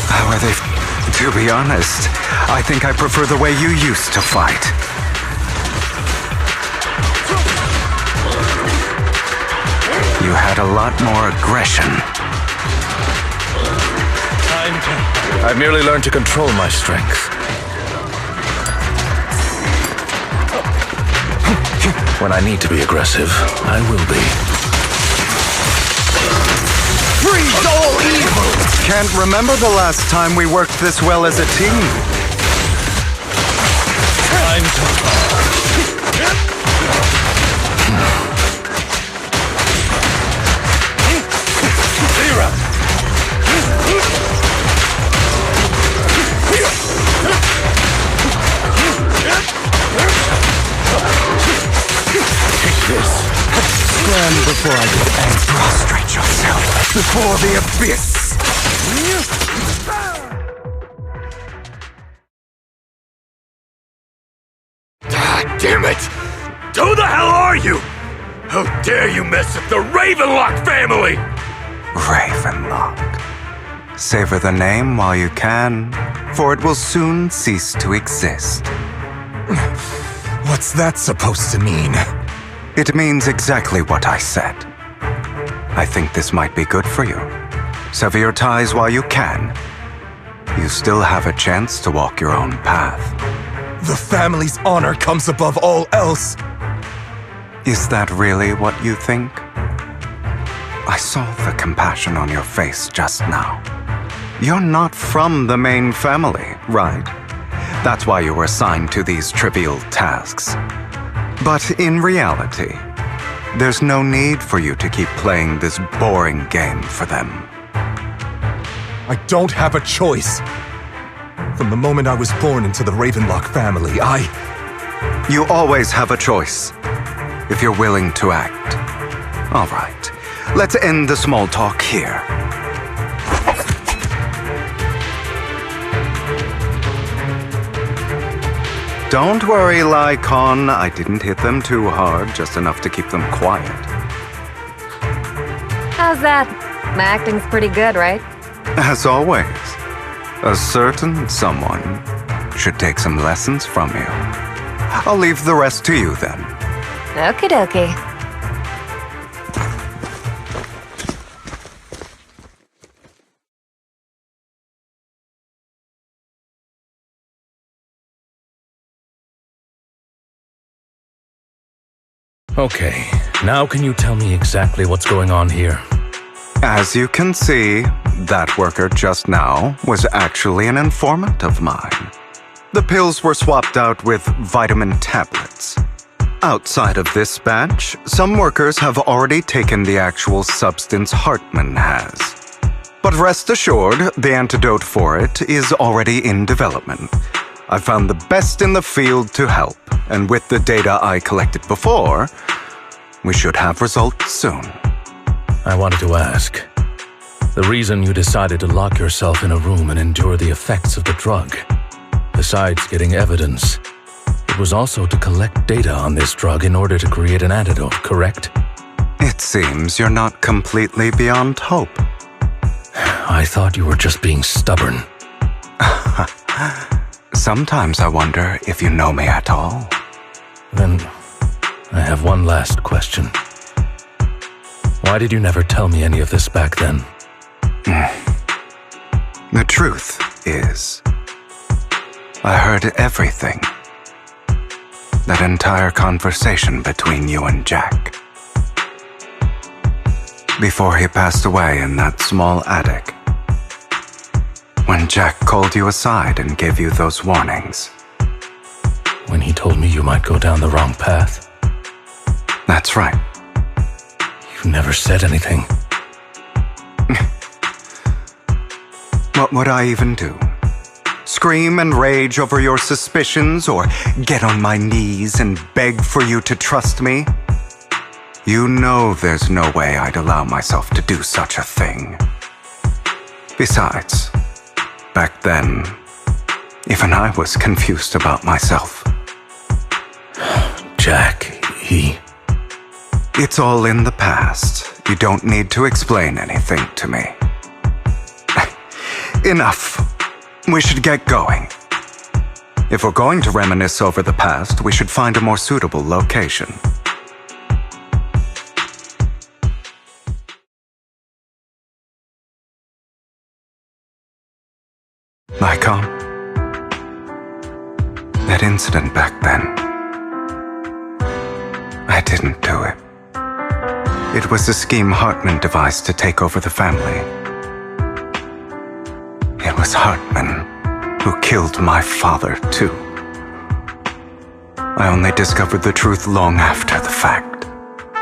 How are they? To be honest, I think I prefer the way you used to fight. You had a lot more aggression. I've merely learned to control my strength. When I need to be aggressive, I will be. Freeze all evil! Can't remember the last time we worked this well as a team. Time to... Take this. Stand before I get and prostrate yourself before the abyss. Ah, damn it! Who the hell are you? How dare you mess with the Ravenlock family! Ravenlock. Savor the name while you can, for it will soon cease to exist. What's that supposed to mean? It means exactly what I said. I think this might be good for you. Sever your ties while you can. You still have a chance to walk your own path. The family's honor comes above all else. Is that really what you think? I saw the compassion on your face just now. You're not from the main family, right? That's why you were assigned to these trivial tasks. But in reality, there's no need for you to keep playing this boring game for them. I don't have a choice. From the moment I was born into the Ravenlock family, You always have a choice, if you're willing to act. All right, let's end the small talk here. Don't worry, Lycon. I didn't hit them too hard, just enough to keep them quiet. How's that? My acting's pretty good, right? As always, a certain someone should take some lessons from you. I'll leave the rest to you then. Okie dokie. Okay, now can you tell me exactly what's going on here? As you can see, that worker just now was actually an informant of mine. The pills were swapped out with vitamin tablets. Outside of this batch, some workers have already taken the actual substance Hartman has. But rest assured, the antidote for it is already in development. I found the best in the field to help, and with the data I collected before, we should have results soon. I wanted to ask, the reason you decided to lock yourself in a room and endure the effects of the drug, besides getting evidence, it was also to collect data on this drug in order to create an antidote, correct? It seems you're not completely beyond hope. I thought you were just being stubborn. Sometimes I wonder if you know me at all. Then, I have one last question. Why did you never tell me any of this back then? The truth is, I heard everything. That entire conversation between you and Jack. Before he passed away in that small attic. When Jack called you aside and gave you those warnings. When he told me you might go down the wrong path? That's right. You never said anything. What would I even do? Scream and rage over your suspicions, or get on my knees and beg for you to trust me? You know there's no way I'd allow myself to do such a thing. Besides, back then, even I was confused about myself. Jack, he... It's all in the past. You don't need to explain anything to me. Enough. We should get going. If we're going to reminisce over the past, we should find a more suitable location. Icon? That incident back then. I didn't do it. It was a scheme Hartman devised to take over the family. It was Hartman who killed my father, too. I only discovered the truth long after the fact.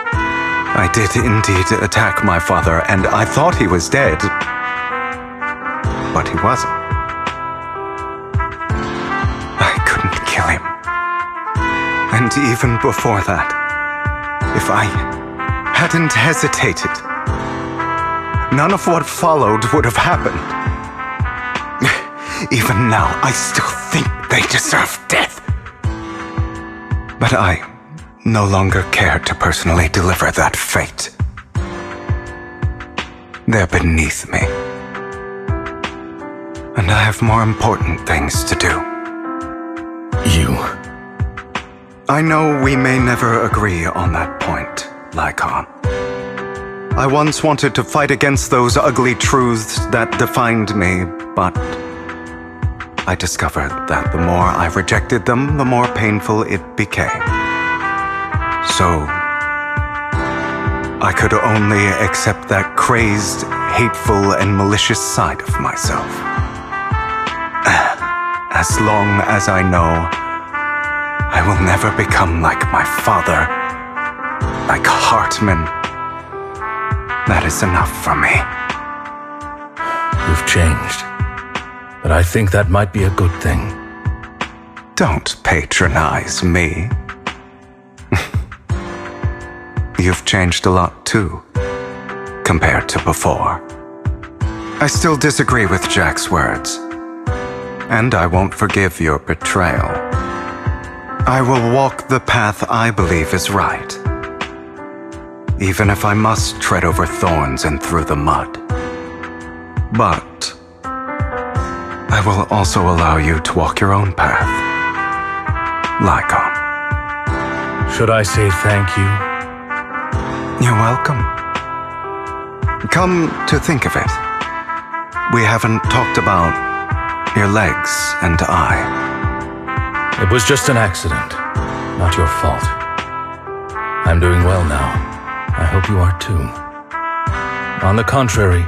I did indeed attack my father, and I thought he was dead. But he wasn't. I couldn't kill him. And even before that, if I hadn't hesitated, none of what followed would have happened. Even now, I still think they deserve death. But I no longer care to personally deliver that fate. They're beneath me. And I have more important things to do. You... I know we may never agree on that point, Lycon. I once wanted to fight against those ugly truths that defined me, but I discovered that the more I rejected them, the more painful it became. So, I could only accept that crazed, hateful, and malicious side of myself. As long as I know I will never become like my father, like Hartman, that is enough for me. You've changed. But I think that might be a good thing. Don't patronize me. You've changed a lot too, compared to before. I still disagree with Jack's words, and I won't forgive your betrayal. I will walk the path I believe is right. even if I must tread over thorns and through the mud. But I will also allow you to walk your own path. Lycon. Should I say thank you? You're welcome. Come to think of it, we haven't talked about your legs and eye. It was just an accident, not your fault. I'm doing well now. I hope you are too. On the contrary,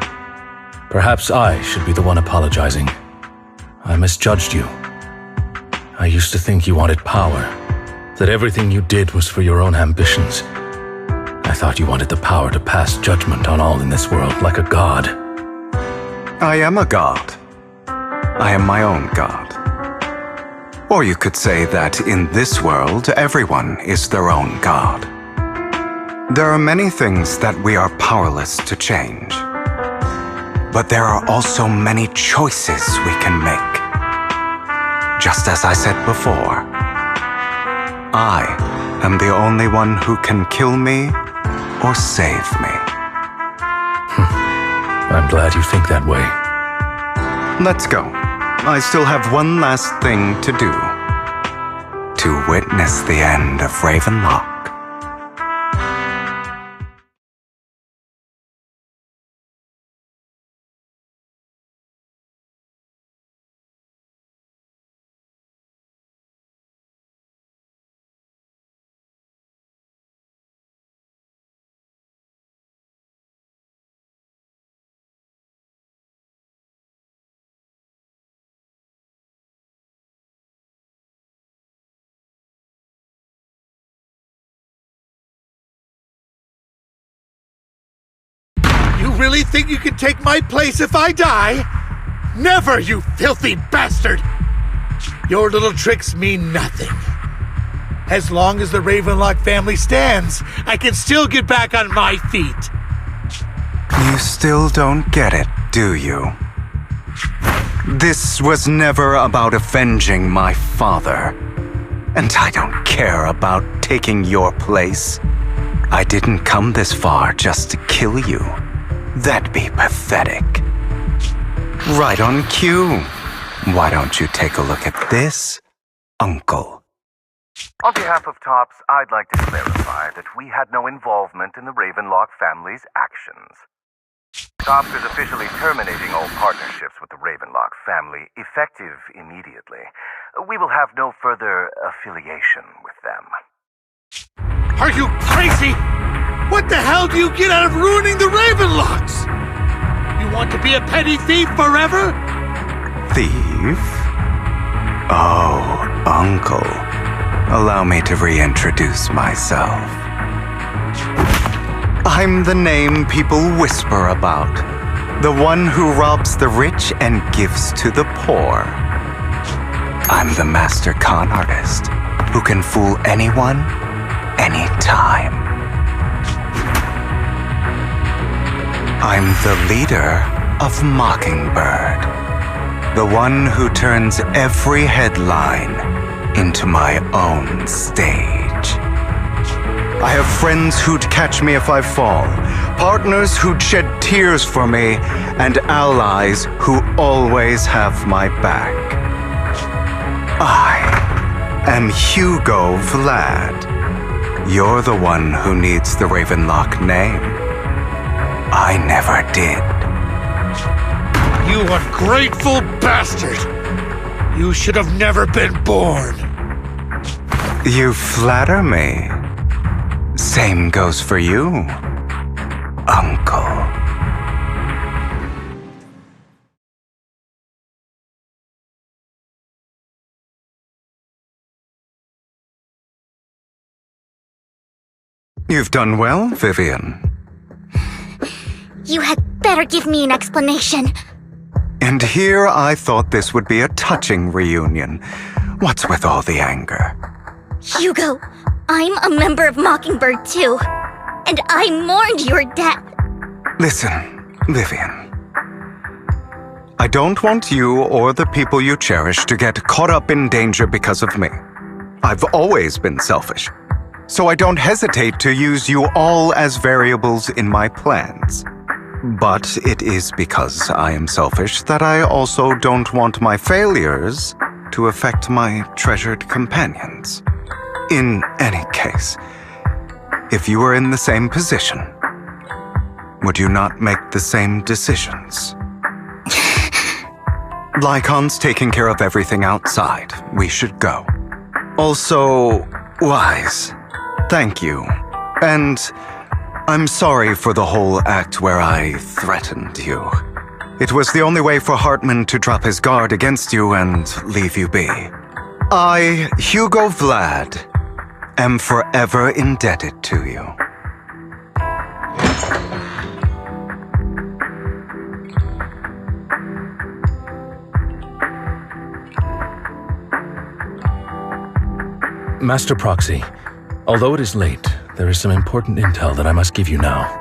perhaps I should be the one apologizing. I misjudged you. I used to think you wanted power, that everything you did was for your own ambitions. I thought you wanted the power to pass judgment on all in this world like a god. I am a god. I am my own god. Or you could say that in this world, everyone is their own god. There are many things that we are powerless to change. But there are also many choices we can make. Just as I said before, I am the only one who can kill me or save me. I'm glad you think that way. Let's go. I still have one last thing to do. To witness the end of Ravenlock. You really think you can take my place if I die? Never, you filthy bastard! Your little tricks mean nothing. As long as the Ravenlock family stands, I can still get back on my feet. You still don't get it, do you? This was never about avenging my father. And I don't care about taking your place. I didn't come this far just to kill you. That'd be pathetic. Right on cue. Why don't you take a look at this, Uncle? On behalf of TOPS, I'd like to clarify that we had no involvement in the Ravenlock family's actions. TOPS is officially terminating all partnerships with the Ravenlock family, effective immediately. We will have no further affiliation with them. Are you crazy? What the hell do you get out of ruining the Ravenlocks? You want to be a petty thief forever? Thief? Oh, Uncle. Allow me to reintroduce myself. I'm the name people whisper about. The one who robs the rich and gives to the poor. I'm the master con artist who can fool anyone, anytime. I'm the leader of Mockingbird. The one who turns every headline into my own stage. I have friends who'd catch me if I fall, partners who'd shed tears for me, and allies who always have my back. I am Hugo Vlad. You're the one who needs the Ravenlock name. I never did. You ungrateful bastard! You should have never been born. You flatter me. Same goes for you, Uncle. You've done well, Vivian. You had better give me an explanation. And here I thought this would be a touching reunion. What's with all the anger? Hugo, I'm a member of Mockingbird too. And I mourned your death. Listen, Vivian. I don't want you or the people you cherish to get caught up in danger because of me. I've always been selfish. so I don't hesitate to use you all as variables in my plans. But it is because I am selfish that I also don't want my failures to affect my treasured companions. In any case, if you were in the same position, would you not make the same decisions? Lycon's taking care of everything outside. We should go. Also, Wise, thank you. And I'm sorry for the whole act where I threatened you. It was the only way for Hartman to drop his guard against you and leave you be. I, Hugo Vlad, am forever indebted to you. Master Proxy, although it is late, there is some important intel that I must give you now.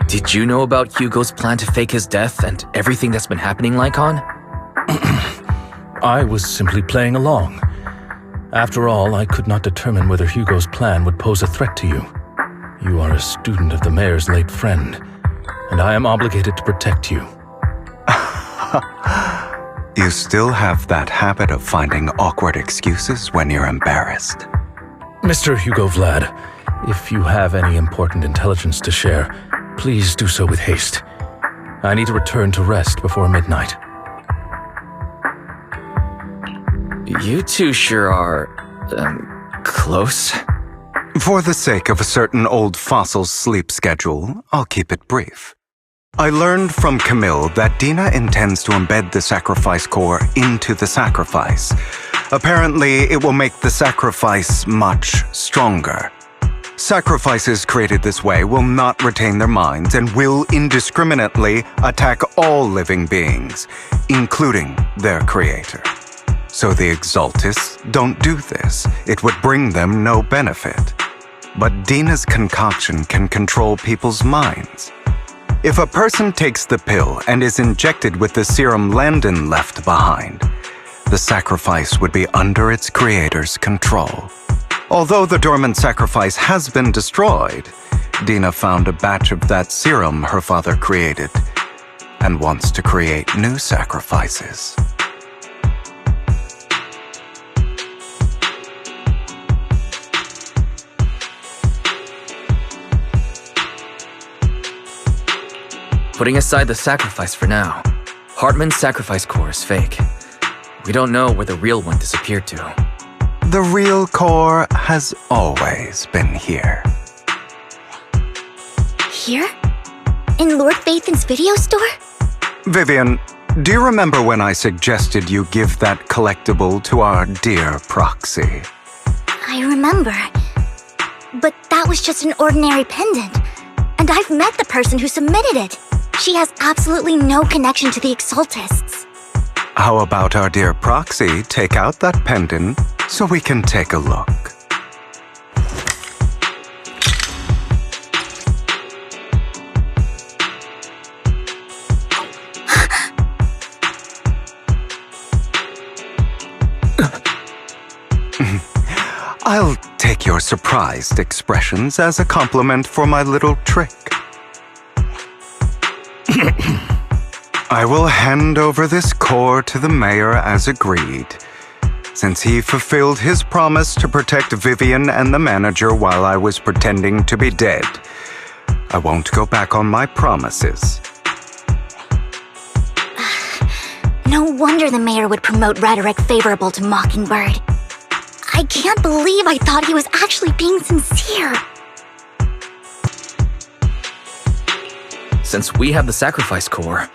Did you know about Hugo's plan to fake his death and everything that's been happening, Lycon? I was simply playing along. After all, I could not determine whether Hugo's plan would pose a threat to you. You are a student of the mayor's late friend, and I am obligated to protect you. You still have that habit of finding awkward excuses when you're embarrassed. Mr. Hugo Vlad, if you have any important intelligence to share, please do so with haste. I need to return to rest before midnight. You two sure are, close? For the sake of a certain old fossil's sleep schedule, I'll keep it brief. I learned from Camille that Dina intends to embed the sacrifice core into the sacrifice. Apparently, it will make the sacrifice much stronger. Sacrifices created this way will not retain their minds and will indiscriminately attack all living beings, including their creator. So the Exaltists don't do this. It would bring them no benefit. But Dina's concoction can control people's minds. If a person takes the pill and is injected with the serum Landon left behind, the sacrifice would be under its creator's control. Although the dormant sacrifice has been destroyed, Dina found a batch of that serum her father created and wants to create new sacrifices. Putting aside the sacrifice for now, Hartman's sacrifice core is fake. We don't know where the real one disappeared to. The real core has always been here. Here? In Lord Phaethan's video store? Vivian, do you remember when I suggested you give that collectible to our dear Proxy? I remember. But that was just an ordinary pendant. And I've met the person who submitted it. She has absolutely no connection to the Exaltists. How about our dear Proxy take out that pendant so we can take a look? I'll take your surprised expressions as a compliment for my little trick. I will hand over this core to the mayor as agreed, since he fulfilled his promise to protect Vivian and the manager while I was pretending to be dead. I won't go back on my promises. No wonder the mayor would promote rhetoric favorable to Mockingbird. I can't believe I thought he was actually being sincere. Since we have the sacrifice core,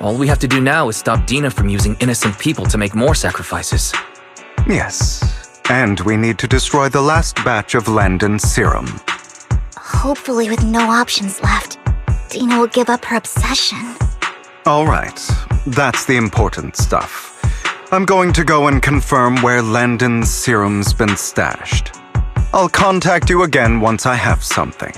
all we have to do now is stop Dina from using innocent people to make more sacrifices. Yes, and we need to destroy the last batch of Landon's serum. Hopefully with no options left, Dina will give up her obsession. All right, that's the important stuff. I'm going to go and confirm where Landon's serum's been stashed. I'll contact you again once I have something.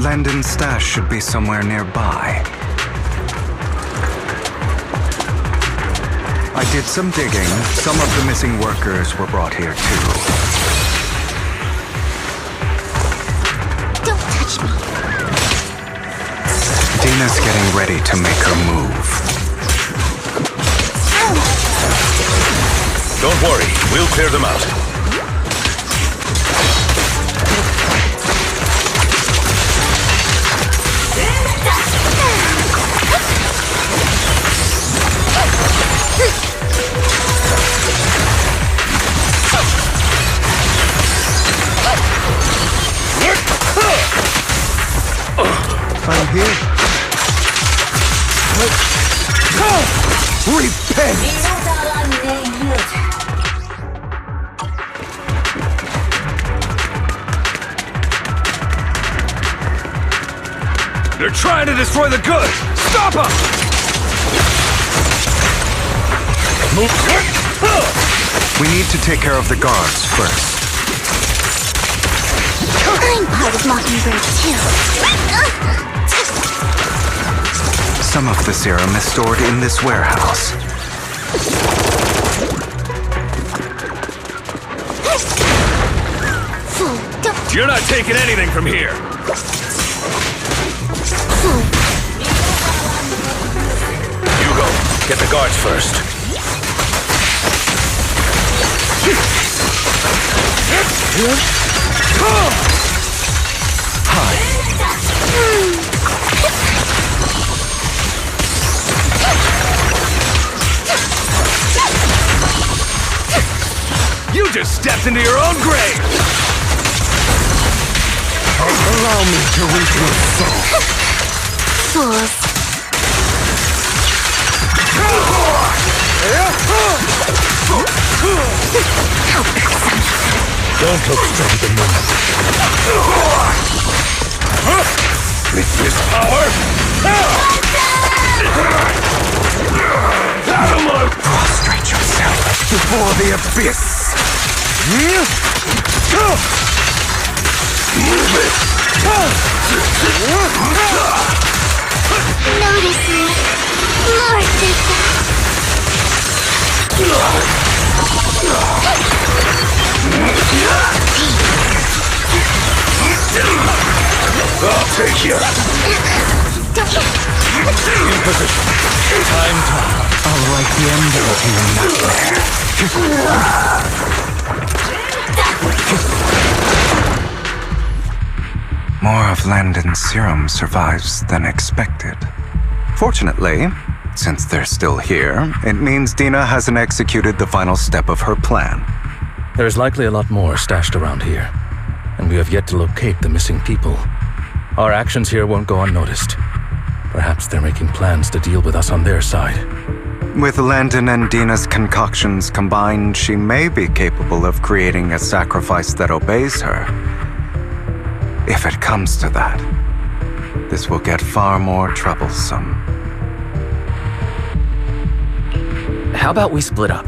Landon's stash should be somewhere nearby. I did some digging. Some of the missing workers were brought here too. Don't touch me. Dina's getting ready to make her move. Don't worry, we'll clear them out. I'm here. Repent! They're trying to destroy the goods! Stop them! We need to take care of the guards first. I'm part of Mockingbird too. Some of the serum is stored in this warehouse. You're not taking anything from here. You go. Get the guards first. You just stepped into your own grave! Allow me to reach your soul. Fools. Don't look straight at me. With this power? Prostrate yourself before the abyss. Notice me, Lord Zizzo. I'll take you. In position. Time to. I'll write the end of your nightmare. More of Landon's serum survives than expected. Fortunately, since they're still here, it means Dina hasn't executed the final step of her plan. There's likely a lot more stashed around here, and we have yet to locate the missing people. Our actions here won't go unnoticed. Perhaps they're making plans to deal with us on their side. With Landon and Dina's concoctions combined, she may be capable of creating a sacrifice that obeys her. If it comes to that, this will get far more troublesome. How about we split up?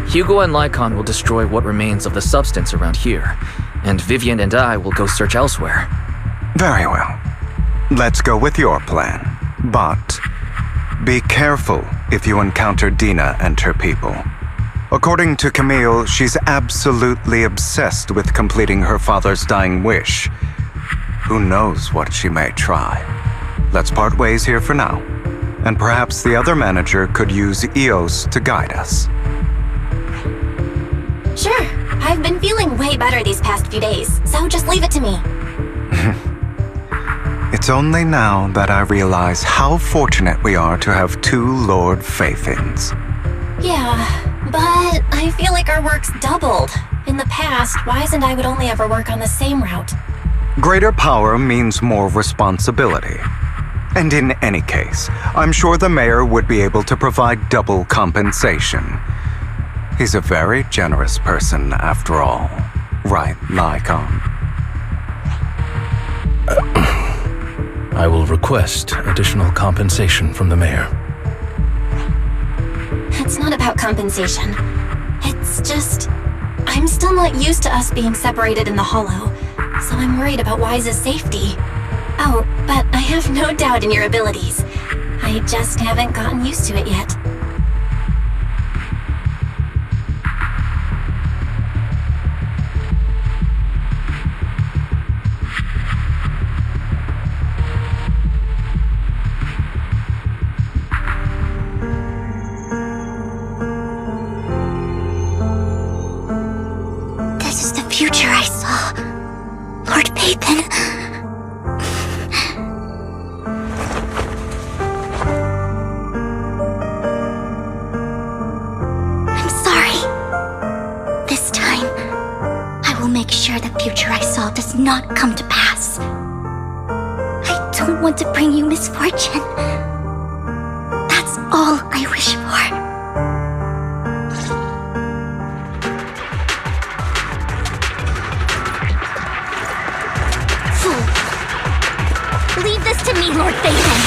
Hugo and Lycon will destroy what remains of the substance around here, and Vivian and I will go search elsewhere. Very well. Let's go with your plan. But be careful if you encounter Dina and her people. According to Camille, she's absolutely obsessed with completing her father's dying wish. Who knows what she may try? Let's part ways here for now. And perhaps the other manager could use EOS to guide us. Sure, I've been feeling way better these past few days, so just leave it to me. It's only now that I realize how fortunate we are to have two Lord Faithings. Yeah, but I feel like our work's doubled. In the past, Wise and I would only ever work on the same route. Greater power means more responsibility. And in any case, I'm sure the mayor would be able to provide double compensation. He's a very generous person, after all. Right, Lycon? I will request additional compensation from the mayor. It's not about compensation. It's just... I'm still not used to us being separated in the Hollow, so I'm worried about Wise's safety. Oh, but I have no doubt in your abilities. I just haven't gotten used to it yet. This is the future I saw. Lord Pathan. I'm sorry. This time, I will make sure the future I saw does not come to pass. I don't want to bring you misfortune. That's all I wish for. Leave this to me, Lord Phaethon.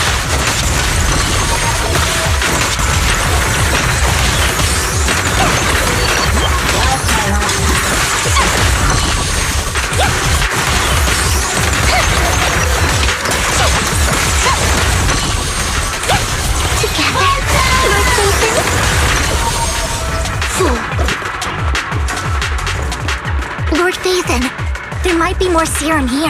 Nathan, there might be more serum here.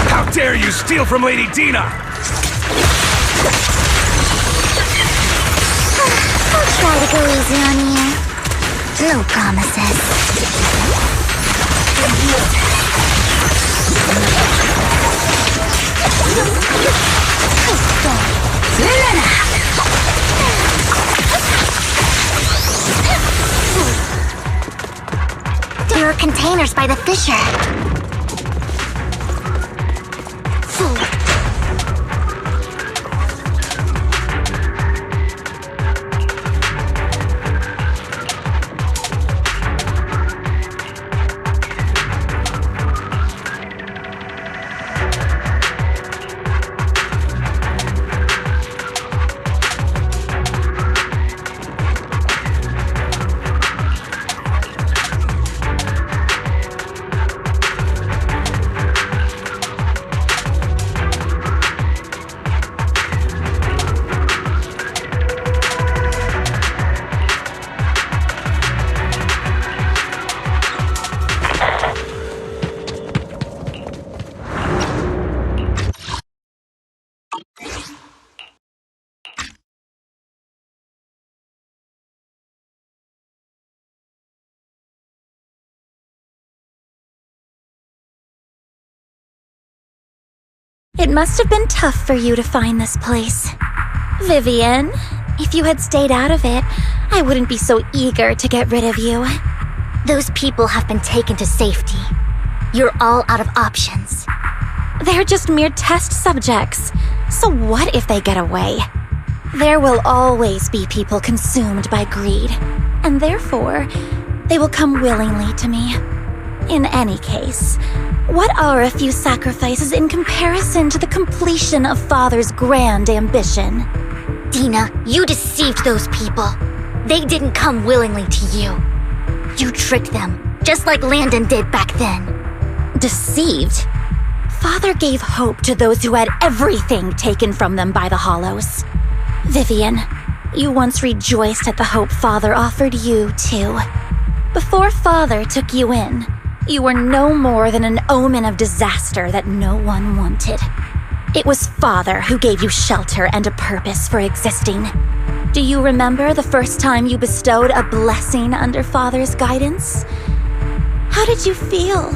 How dare you steal from Lady Dina! I'll try to go easy on you. No promises. There are containers by the fissure. It must have been tough for you to find this place. Vivian, if you had stayed out of it, I wouldn't be so eager to get rid of you. Those people have been taken to safety. You're all out of options. They're just mere test subjects. So what if they get away? There will always be people consumed by greed, and therefore, they will come willingly to me. In any case, what are a few sacrifices in comparison to the completion of Father's grand ambition? Dina, you deceived those people. They didn't come willingly to you. You tricked them, just like Landon did back then. Deceived? Father gave hope to those who had everything taken from them by the Hollows. Vivian, you once rejoiced at the hope Father offered you, too. Before Father took you in, you were no more than an omen of disaster that no one wanted. It was Father who gave you shelter and a purpose for existing. Do you remember the first time you bestowed a blessing under Father's guidance? How did you feel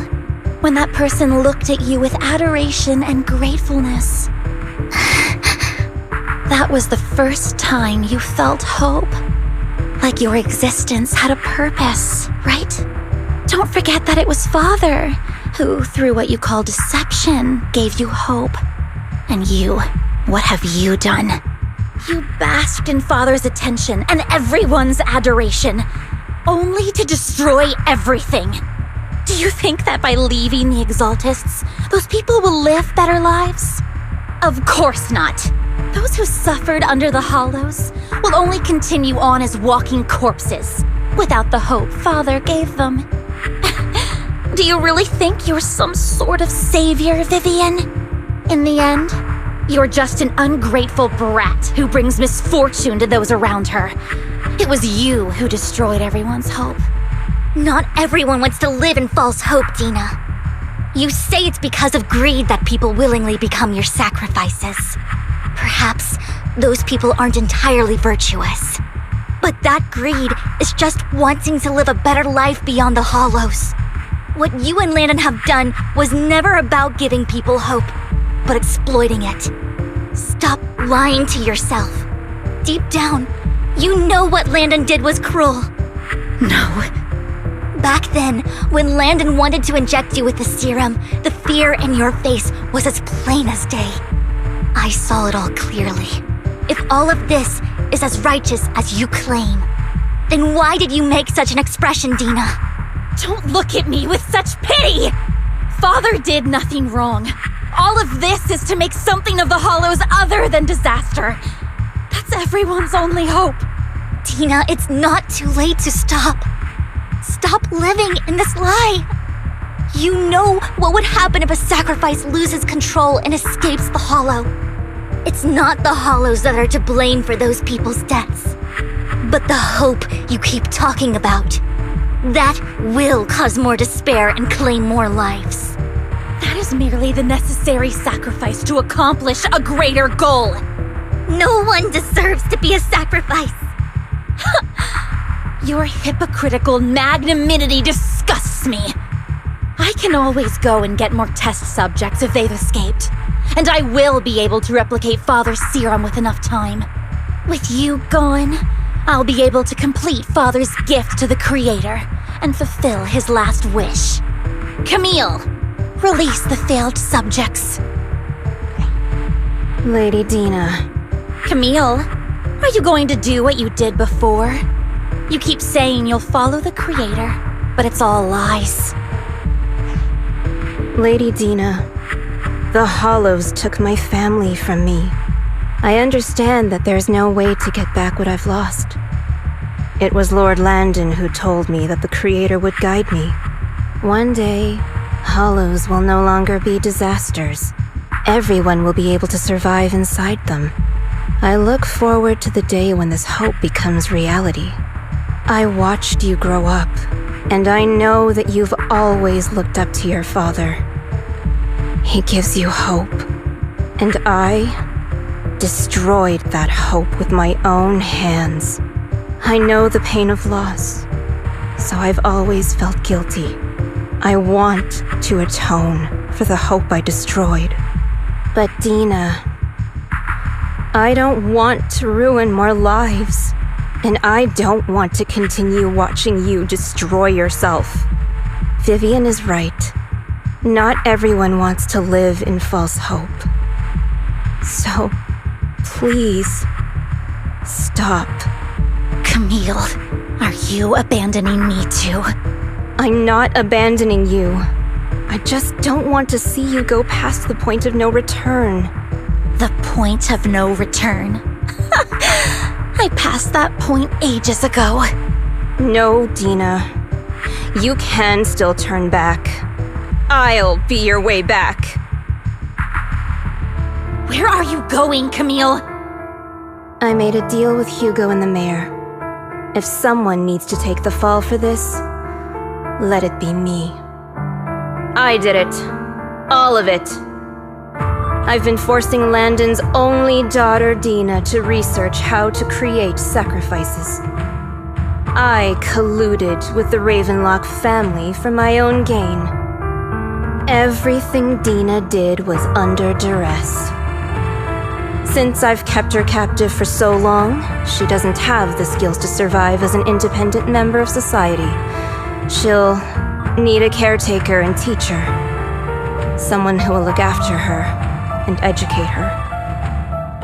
when that person looked at you with adoration and gratefulness? That was the first time you felt hope. Like your existence had a purpose, right? Don't forget that it was Father who, through what you call deception, gave you hope. And you, what have you done? You basked in Father's attention and everyone's adoration, only to destroy everything. Do you think that by leaving the Exaltists, those people will live better lives? Of course not. Those who suffered under the Hollows will only continue on as walking corpses, without the hope Father gave them. Do you really think you're some sort of savior, Vivian? In the end, you're just an ungrateful brat who brings misfortune to those around her. It was you who destroyed everyone's hope. Not everyone wants to live in false hope, Dina. You say it's because of greed that people willingly become your sacrifices. Perhaps those people aren't entirely virtuous. But that greed is just wanting to live a better life beyond the Hollows. What you and Landon have done was never about giving people hope, but exploiting it. Stop lying to yourself. Deep down, you know what Landon did was cruel. No. Back then, when Landon wanted to inject you with the serum, the fear in your face was as plain as day. I saw it all clearly. If all of this is as righteous as you claim, then why did you make such an expression, Dina? Don't look at me with such pity! Father did nothing wrong. All of this is to make something of the Hollows other than disaster. That's everyone's only hope. Dina, it's not too late to stop. Stop living in this lie. You know what would happen if a sacrifice loses control and escapes the Hollow. It's not the Hollows that are to blame for those people's deaths, but the hope you keep talking about. That will cause more despair and claim more lives. That is merely the necessary sacrifice to accomplish a greater goal. No one deserves to be a sacrifice. Your hypocritical magnanimity disgusts me. I can always go and get more test subjects if they've escaped. And I will be able to replicate Father's serum with enough time. With you gone, I'll be able to complete Father's gift to the Creator and fulfill his last wish. Camille, release the failed subjects. Lady Dina. Camille, are you going to do what you did before? You keep saying you'll follow the Creator, but it's all lies. Lady Dina, the Hollows took my family from me. I understand that there's no way to get back what I've lost. It was Lord Landon who told me that the Creator would guide me. One day, Hollows will no longer be disasters. Everyone will be able to survive inside them. I look forward to the day when this hope becomes reality. I watched you grow up, and I know that you've always looked up to your father. He gives you hope, and I destroyed that hope with my own hands. I know the pain of loss, so I've always felt guilty. I want to atone for the hope I destroyed. But Dina, I don't want to ruin more lives, and I don't want to continue watching you destroy yourself. Vivian is right. Not everyone wants to live in false hope. So, please, stop. Camille, are you abandoning me too? I'm not abandoning you. I just don't want to see you go past the point of no return. The point of no return? I passed that point ages ago. No, Dina. You can still turn back. I'll be your way back. Where are you going, Camille? I made a deal with Hugo and the mayor. If someone needs to take the fall for this, let it be me. I did it. All of it. I've been forcing Landon's only daughter, Dina, to research how to create sacrifices. I colluded with the Ravenlock family for my own gain. Everything Dina did was under duress. Since I've kept her captive for so long, she doesn't have the skills to survive as an independent member of society. She'll need a caretaker and teacher. Someone who will look after her and educate her.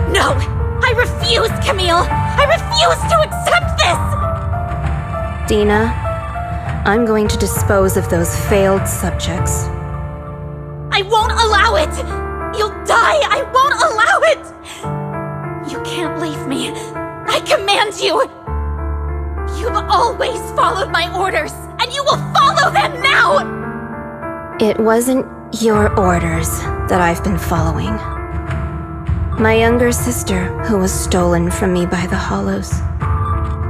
No! I refuse, Camille! I refuse to accept this! Dina, I'm going to dispose of those failed subjects. I won't allow it! You'll die! I won't allow it! You can't leave me. I command you! You've always followed my orders, and you will follow them now! It wasn't your orders that I've been following. My younger sister, who was stolen from me by the Hollows,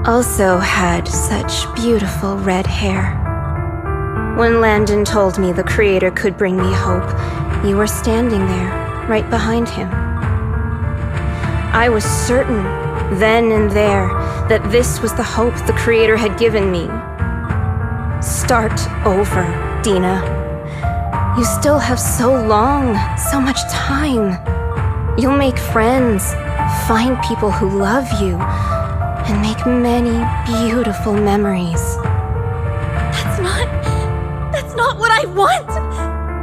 also had such beautiful red hair. When Landon told me the Creator could bring me hope, you were standing there, right behind him. I was certain, then and there, that this was the hope the Creator had given me. Start over, Dina. You still have so long, so much time. You'll make friends, find people who love you, and make many beautiful memories. That's not what I want!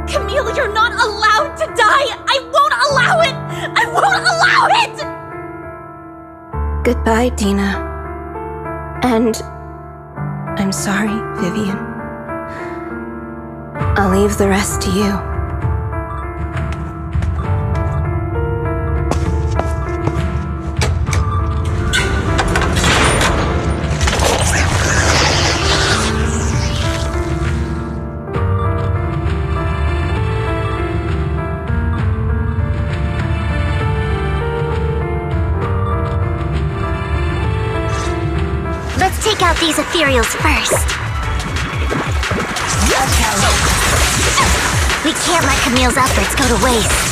Camille, you're not allowed to die! I won't allow it! I won't allow it! Goodbye, Dina. And I'm sorry, Vivian. I'll leave the rest to you. these ethereals first. We can't let Camille's efforts go to waste.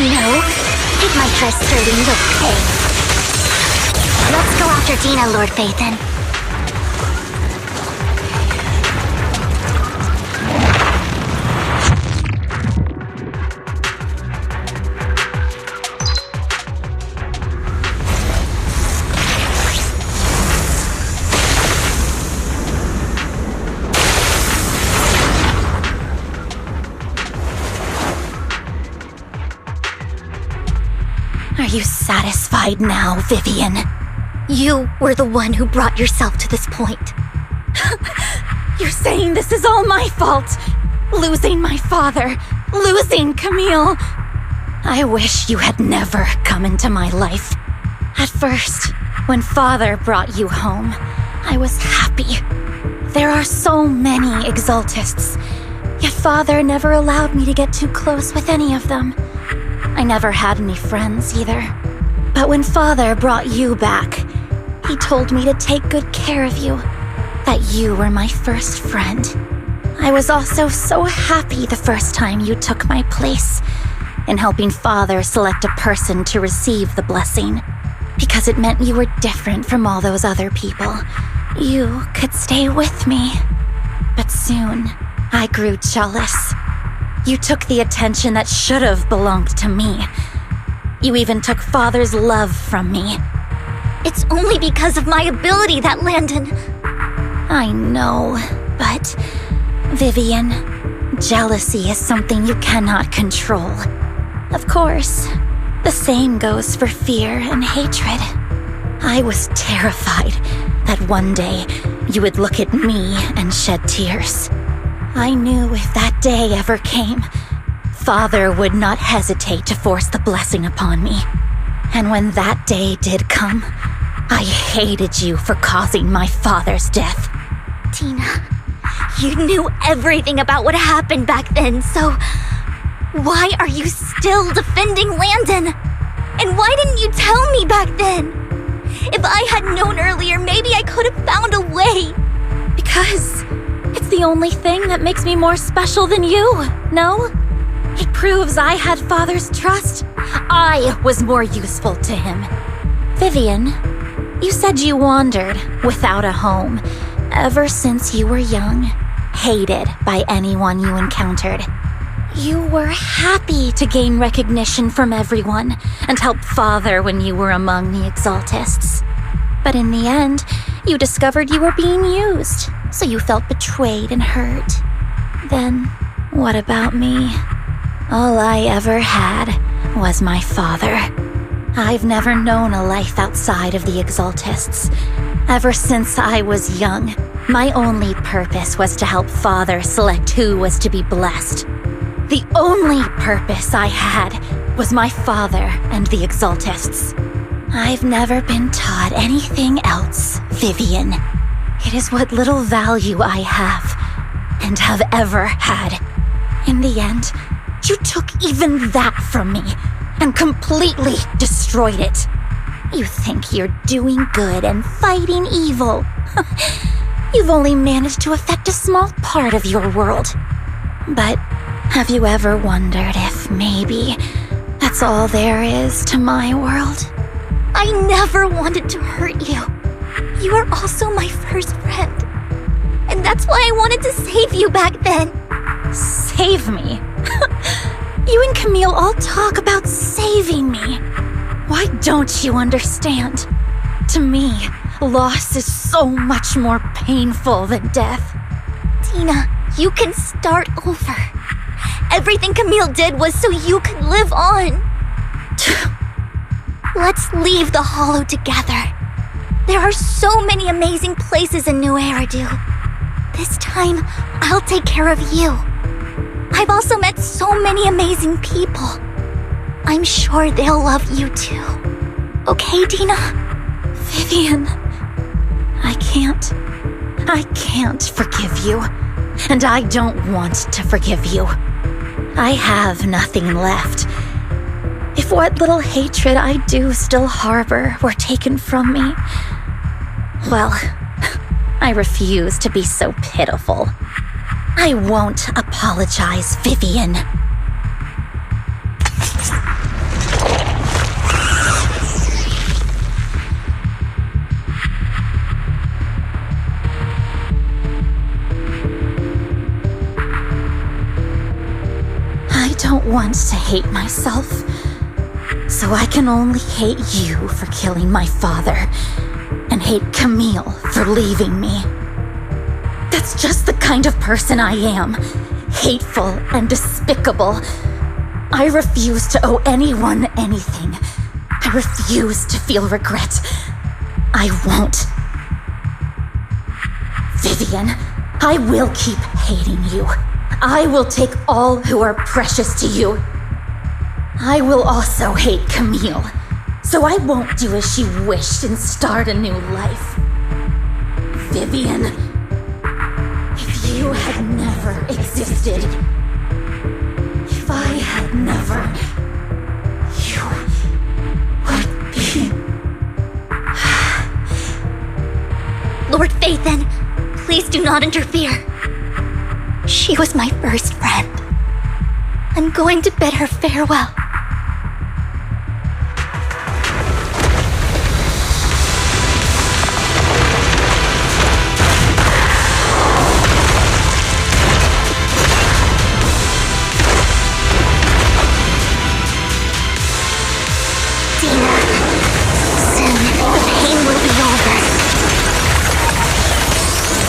No, it might try starting okay. Let's go after Dina, Lord Phaethon. Are you satisfied now, Vivian? You were the one who brought yourself to this point. You're saying this is all my fault? Losing my father, losing Camille. I wish you had never come into my life. At first, when Father brought you home, I was happy. There are so many Exaltists, yet Father never allowed me to get too close with any of them. I never had any friends either. But when Father brought you back, he told me to take good care of you, that you were my first friend. I was also so happy the first time you took my place in helping Father select a person to receive the blessing, because it meant you were different from all those other people. You could stay with me. But soon, I grew jealous. You took the attention that should have belonged to me. You even took Father's love from me. It's only because of my ability that Landon... I know, but... Vivian, jealousy is something you cannot control. Of course, the same goes for fear and hatred. I was terrified that one day you would look at me and shed tears. I knew if that day ever came, Father would not hesitate to force the blessing upon me. And when that day did come, I hated you for causing my father's death. Tina, you knew everything about what happened back then, so... Why are you still defending Landon? And why didn't you tell me back then? If I had known earlier, maybe I could have found a way. Because it's the only thing that makes me more special than you, no? It proves I had Father's trust. I was more useful to him. Vivian, you said you wandered without a home ever since you were young, hated by anyone you encountered. You were happy to gain recognition from everyone and help Father when you were among the Exaltists. But in the end, you discovered you were being used, so you felt betrayed and hurt. Then, what about me? All I ever had was my father. I've never known a life outside of the Exaltists. Ever since I was young, my only purpose was to help Father select who was to be blessed. The only purpose I had was my father and the Exaltists. I've never been taught anything else, Vivian. It is what little value I have, and have ever had. In the end, you took even that from me, and completely destroyed it. You think you're doing good and fighting evil. You've only managed to affect a small part of your world. But have you ever wondered if maybe that's all there is to my world? I never wanted to hurt you. You are also my first friend. And that's why I wanted to save you back then. Save me? You and Camille all talk about saving me. Why don't you understand? To me, loss is so much more painful than death. Tina, you can start over. Everything Camille did was so you could live on. Let's leave the Hollow together. There are so many amazing places in New Eridu. This time, I'll take care of you. I've also met so many amazing people. I'm sure they'll love you too. Okay, Dina? Vivian, I can't forgive you. And I don't want to forgive you. I have nothing left. If what little hatred I do still harbor were taken from me, well, I refuse to be so pitiful. I won't apologize, Vivian. I don't want to hate myself, so I can only hate you for killing my father, and hate Camille for leaving me. That's just the kind of person I am, hateful and despicable. I refuse to owe anyone anything. I refuse to feel regret. I won't. Vivian, I will keep hating you. I will take all who are precious to you. I will also hate Camille, so I won't do as she wished and start a new life. Vivian, if you had never existed, if I had never, you would be... Lord Phaethon, please do not interfere. She was my first friend. I'm going to bid her farewell. Dina, soon the pain will be over.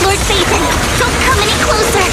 Lord Phaethon, don't come any closer!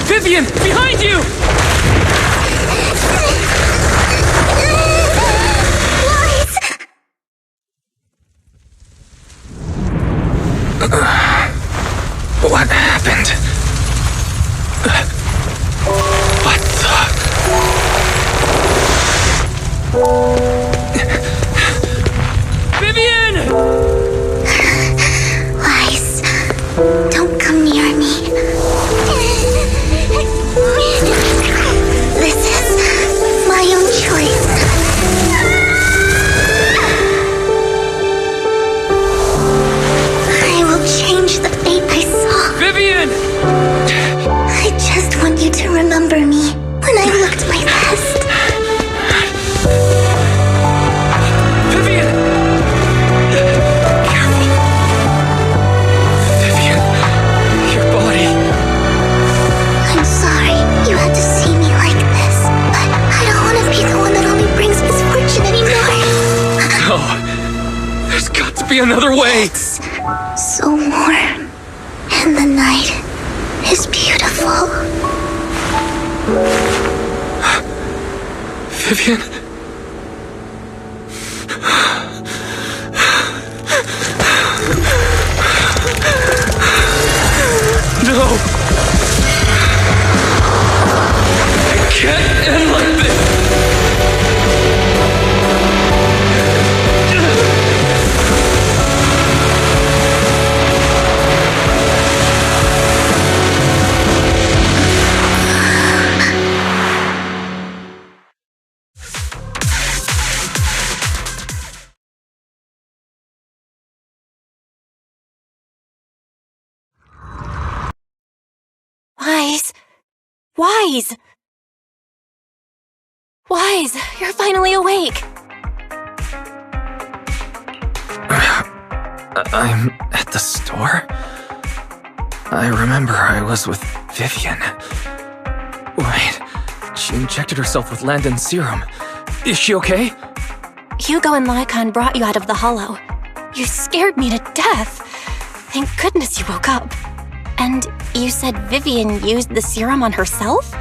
Vivian, behind you! What happened? What the... Vivian! Lies. Don't come near me. This is my own choice. I will change the fate I saw. Vivian! I just want you to remember me when I looked my best. Vivian! Careful. Vivian, your body. I'm sorry you had to see me like this, but I don't want to be the one that only brings misfortune anymore. No. There's got to be another way. It's so warm, and the night is beautiful. Vivian? Wise. Wise! Wise, you're finally awake. I'm at the store? I remember I was with Vivian. Wait, she injected herself with Landon's serum. Is she okay? Hugo and Lycon brought you out of the hollow. You scared me to death. Thank goodness you woke up. And you said Vivian used the serum on herself?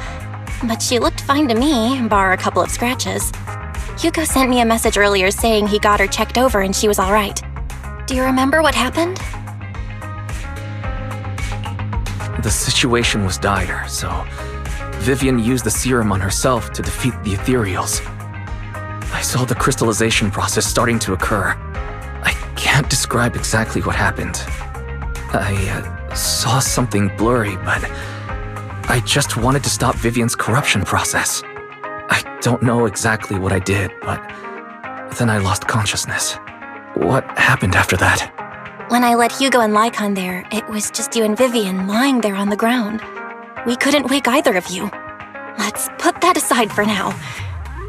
But she looked fine to me, bar a couple of scratches. Hugo sent me a message earlier saying he got her checked over and she was all right. Do you remember what happened? The situation was dire, so Vivian used the serum on herself to defeat the ethereals. I saw the crystallization process starting to occur. I can't describe exactly what happened. I saw something blurry, but I just wanted to stop Vivian's corruption process. I don't know exactly what I did, but then I lost consciousness. What happened after that? When I let Hugo and Lycon there, it was just you and Vivian lying there on the ground. We couldn't wake either of you. Let's put that aside for now.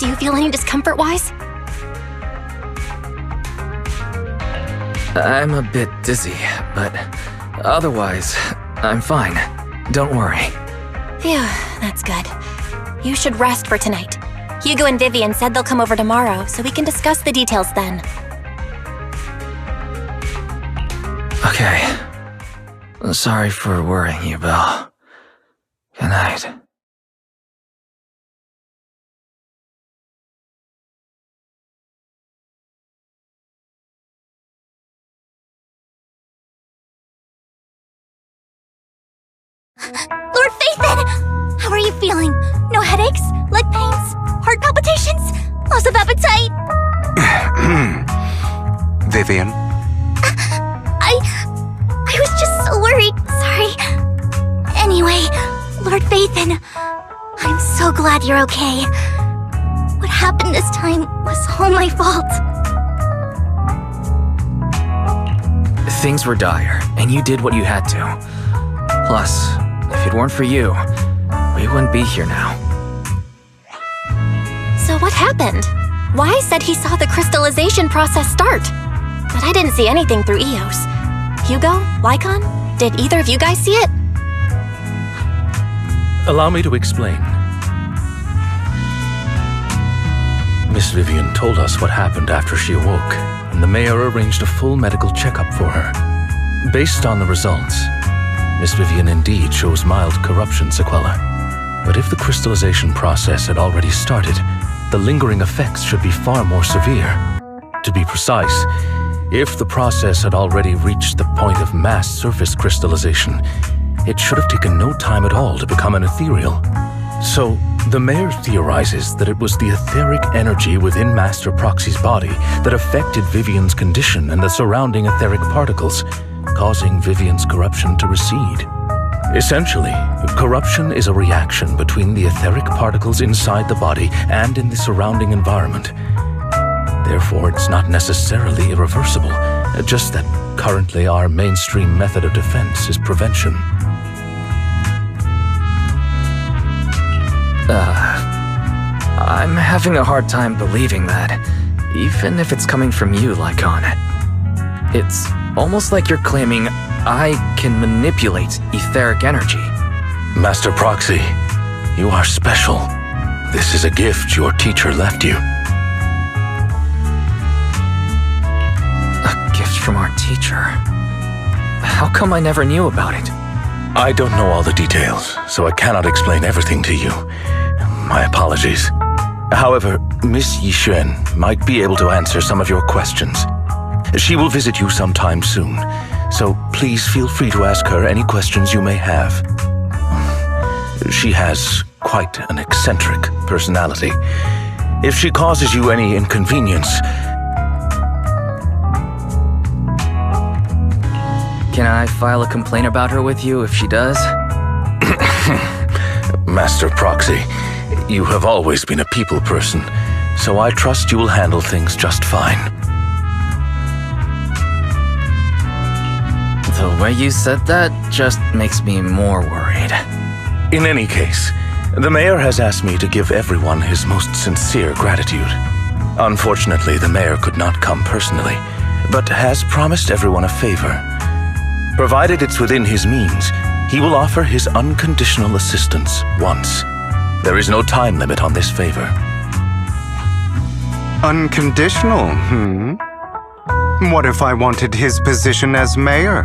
Do you feel any discomfort, Wise? I'm a bit dizzy, but otherwise, I'm fine. Don't worry. Phew, that's good. You should rest for tonight. Hugo and Vivian said they'll come over tomorrow, so we can discuss the details then. Okay. Sorry for worrying you, Belle. Good night. Lord Phaethon! How are you feeling? No headaches? Leg pains? Heart palpitations? Loss of appetite? Vivian? I was just so worried. Sorry. Anyway, Lord Phaethon, I'm so glad you're okay. What happened this time was all my fault. Things were dire, and you did what you had to. Plus, if it weren't for you, we wouldn't be here now. So what happened? Wise said he saw the crystallization process start. But I didn't see anything through Eos. Hugo? Lycon? Did either of you guys see it? Allow me to explain. Miss Vivian told us what happened after she awoke, and the mayor arranged a full medical checkup for her. Based on the results, Miss Vivian indeed shows mild corruption sequelae. But if the crystallization process had already started, the lingering effects should be far more severe. To be precise, if the process had already reached the point of mass surface crystallization, it should have taken no time at all to become an ethereal. So, the mayor theorizes that it was the etheric energy within Master Proxy's body that affected Vivian's condition and the surrounding etheric particles, causing Vivian's corruption to recede. Essentially, corruption is a reaction between the etheric particles inside the body and in the surrounding environment. Therefore, it's not necessarily irreversible, just that currently our mainstream method of defense is prevention. I'm having a hard time believing that, even if it's coming from you, Lycon. It's almost like you're claiming I can manipulate etheric energy. Master Proxy, you are special. This is a gift your teacher left you. A gift from our teacher? How come I never knew about it? I don't know all the details, so I cannot explain everything to you. My apologies. However, Miss Yixuan might be able to answer some of your questions. She will visit you sometime soon, so please feel free to ask her any questions you may have. She has quite an eccentric personality. If she causes you any inconvenience... Can I file a complaint about her with you if she does? Master Proxy, you have always been a people person, so I trust you will handle things just fine. The way you said that just makes me more worried. In any case, the mayor has asked me to give everyone his most sincere gratitude. Unfortunately, the mayor could not come personally, but has promised everyone a favor. Provided it's within his means, he will offer his unconditional assistance once. There is no time limit on this favor. Unconditional, What if I wanted his position as mayor?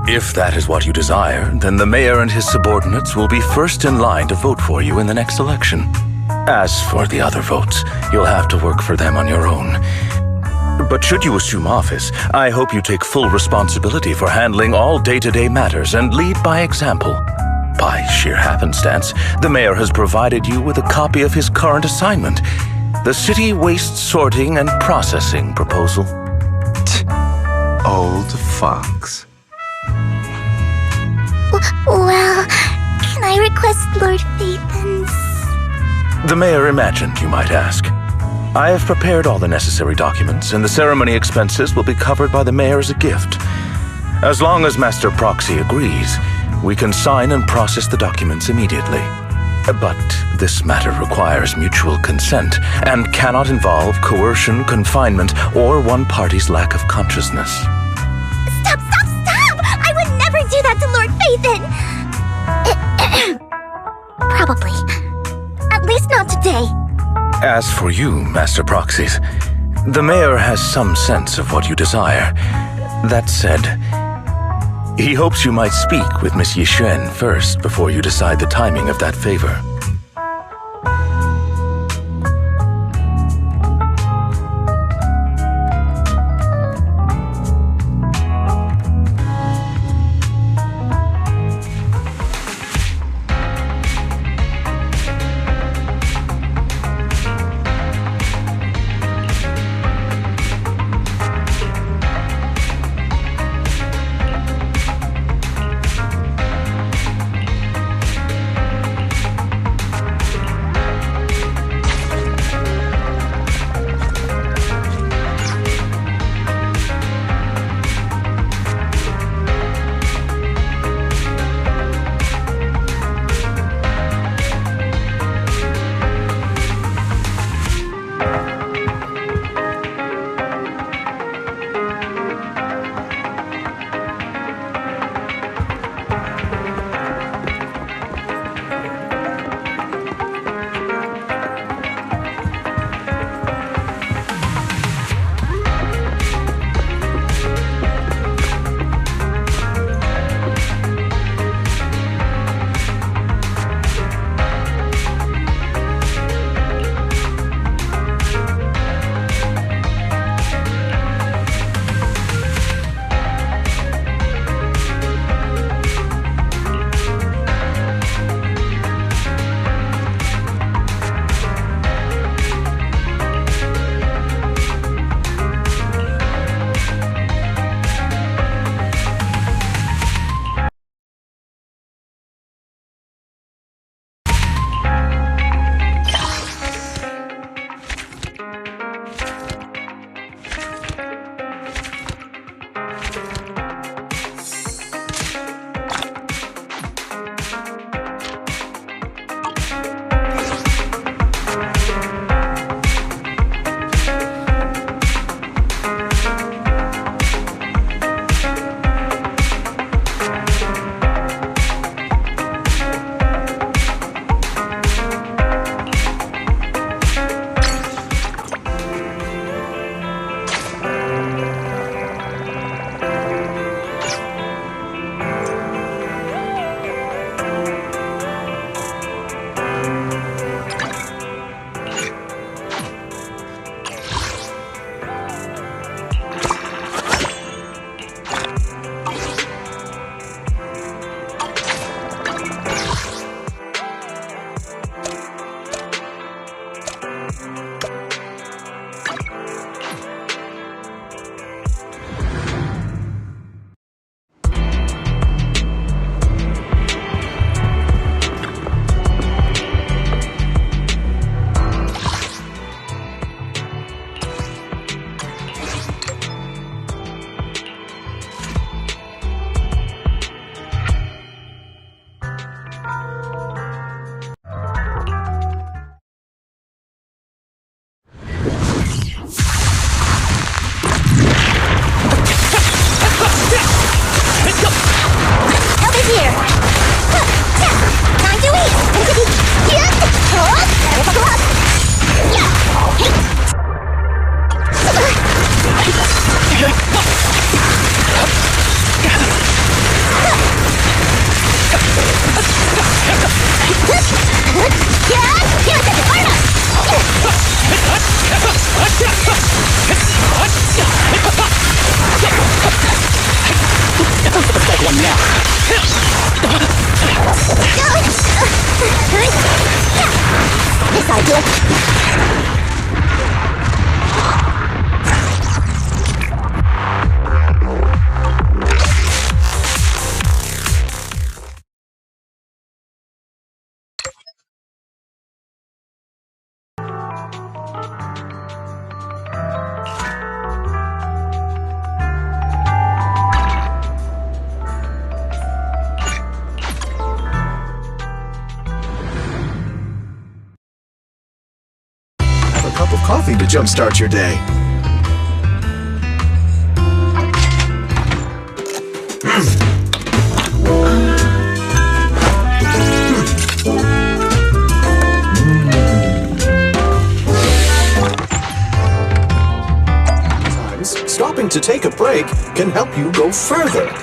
If that is what you desire, then the mayor and his subordinates will be first in line to vote for you in the next election. As for the other votes, you'll have to work for them on your own. But should you assume office, I hope you take full responsibility for handling all day-to-day matters and lead by example. By sheer happenstance, the mayor has provided you with a copy of his current assignment, the City Waste Sorting and Processing proposal. Old fox. Well, can I request Lord Phaethon's? The mayor imagined you might ask. I have prepared all the necessary documents, and the ceremony expenses will be covered by the mayor as a gift. As long as Master Proxy agrees, we can sign and process the documents immediately. But this matter requires mutual consent and cannot involve coercion, confinement, or one party's lack of consciousness. Stop! I would never do that to Lord Phaethon! Probably. At least not today. As for you, Master Proxies, the mayor has some sense of what you desire. That said, he hopes you might speak with Miss Yixuan first before you decide the timing of that favor. Have a cup of coffee to jumpstart your day. Sometimes, stopping to take a break can help you go further.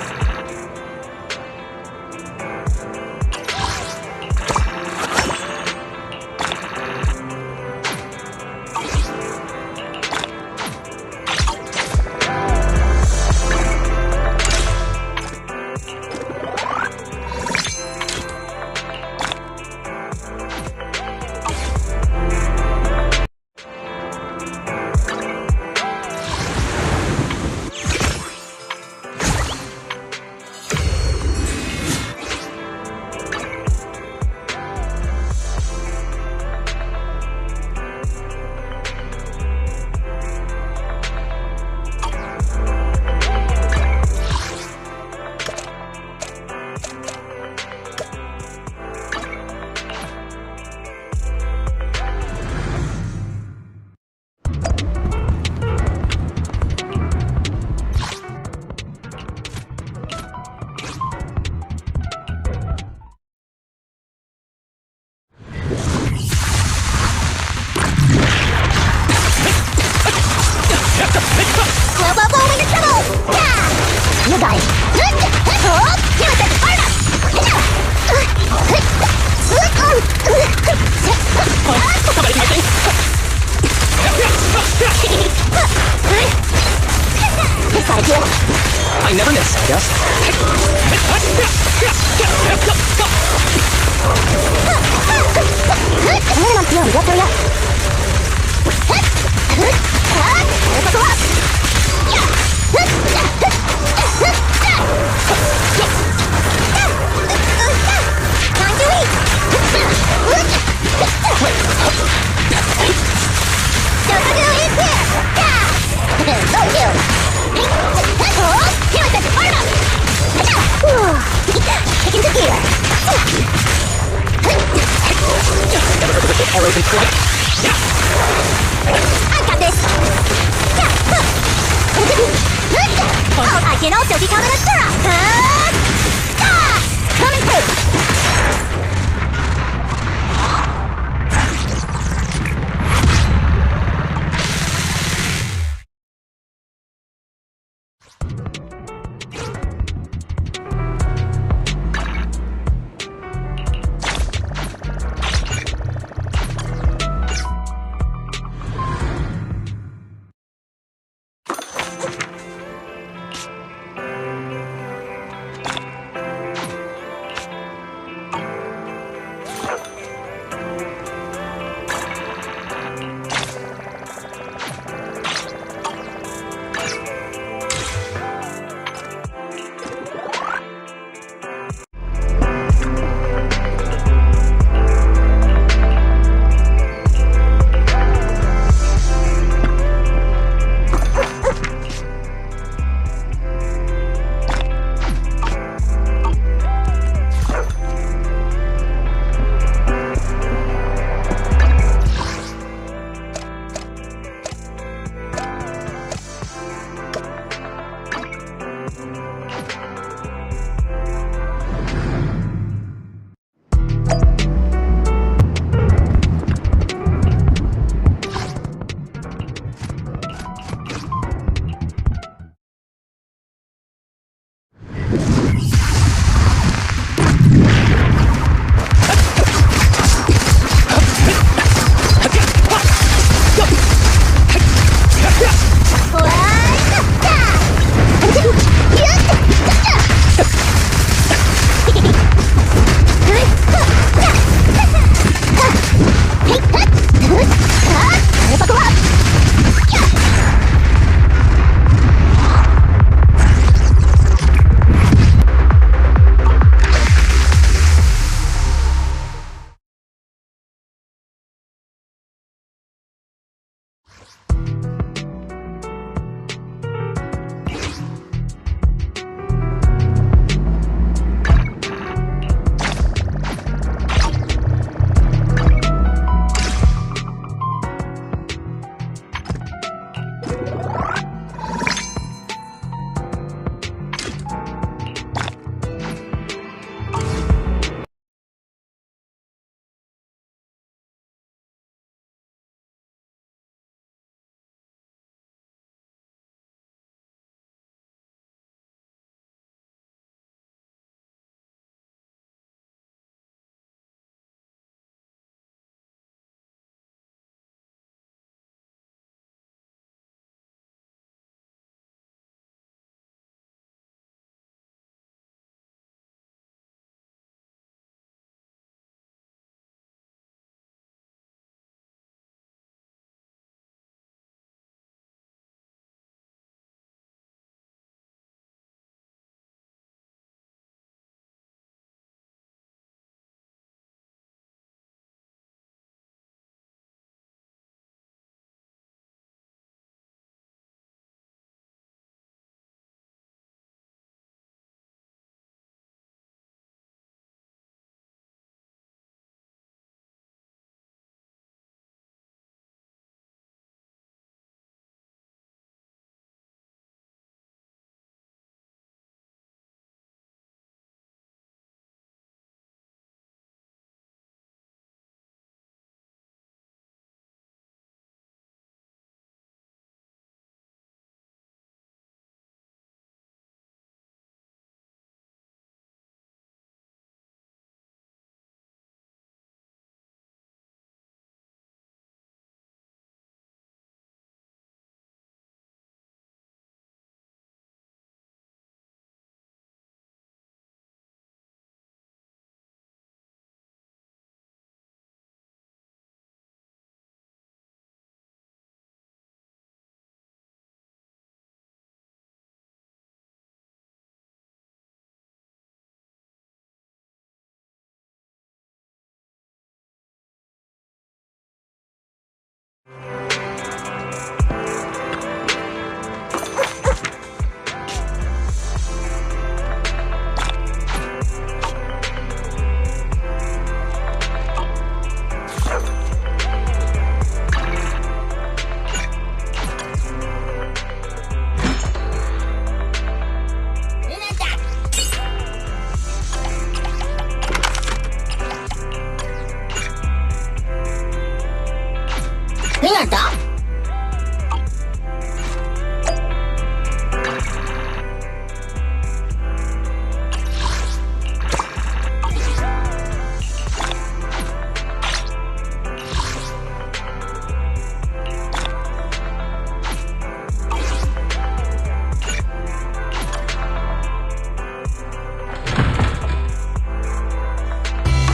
You got it. I never miss, I guess. I can also become an Asura! Coming through!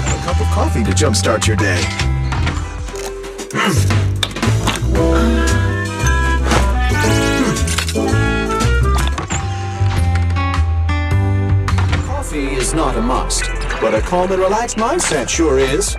A cup of coffee to jumpstart your day. Coffee is not a must, but a calm and relaxed mindset sure is.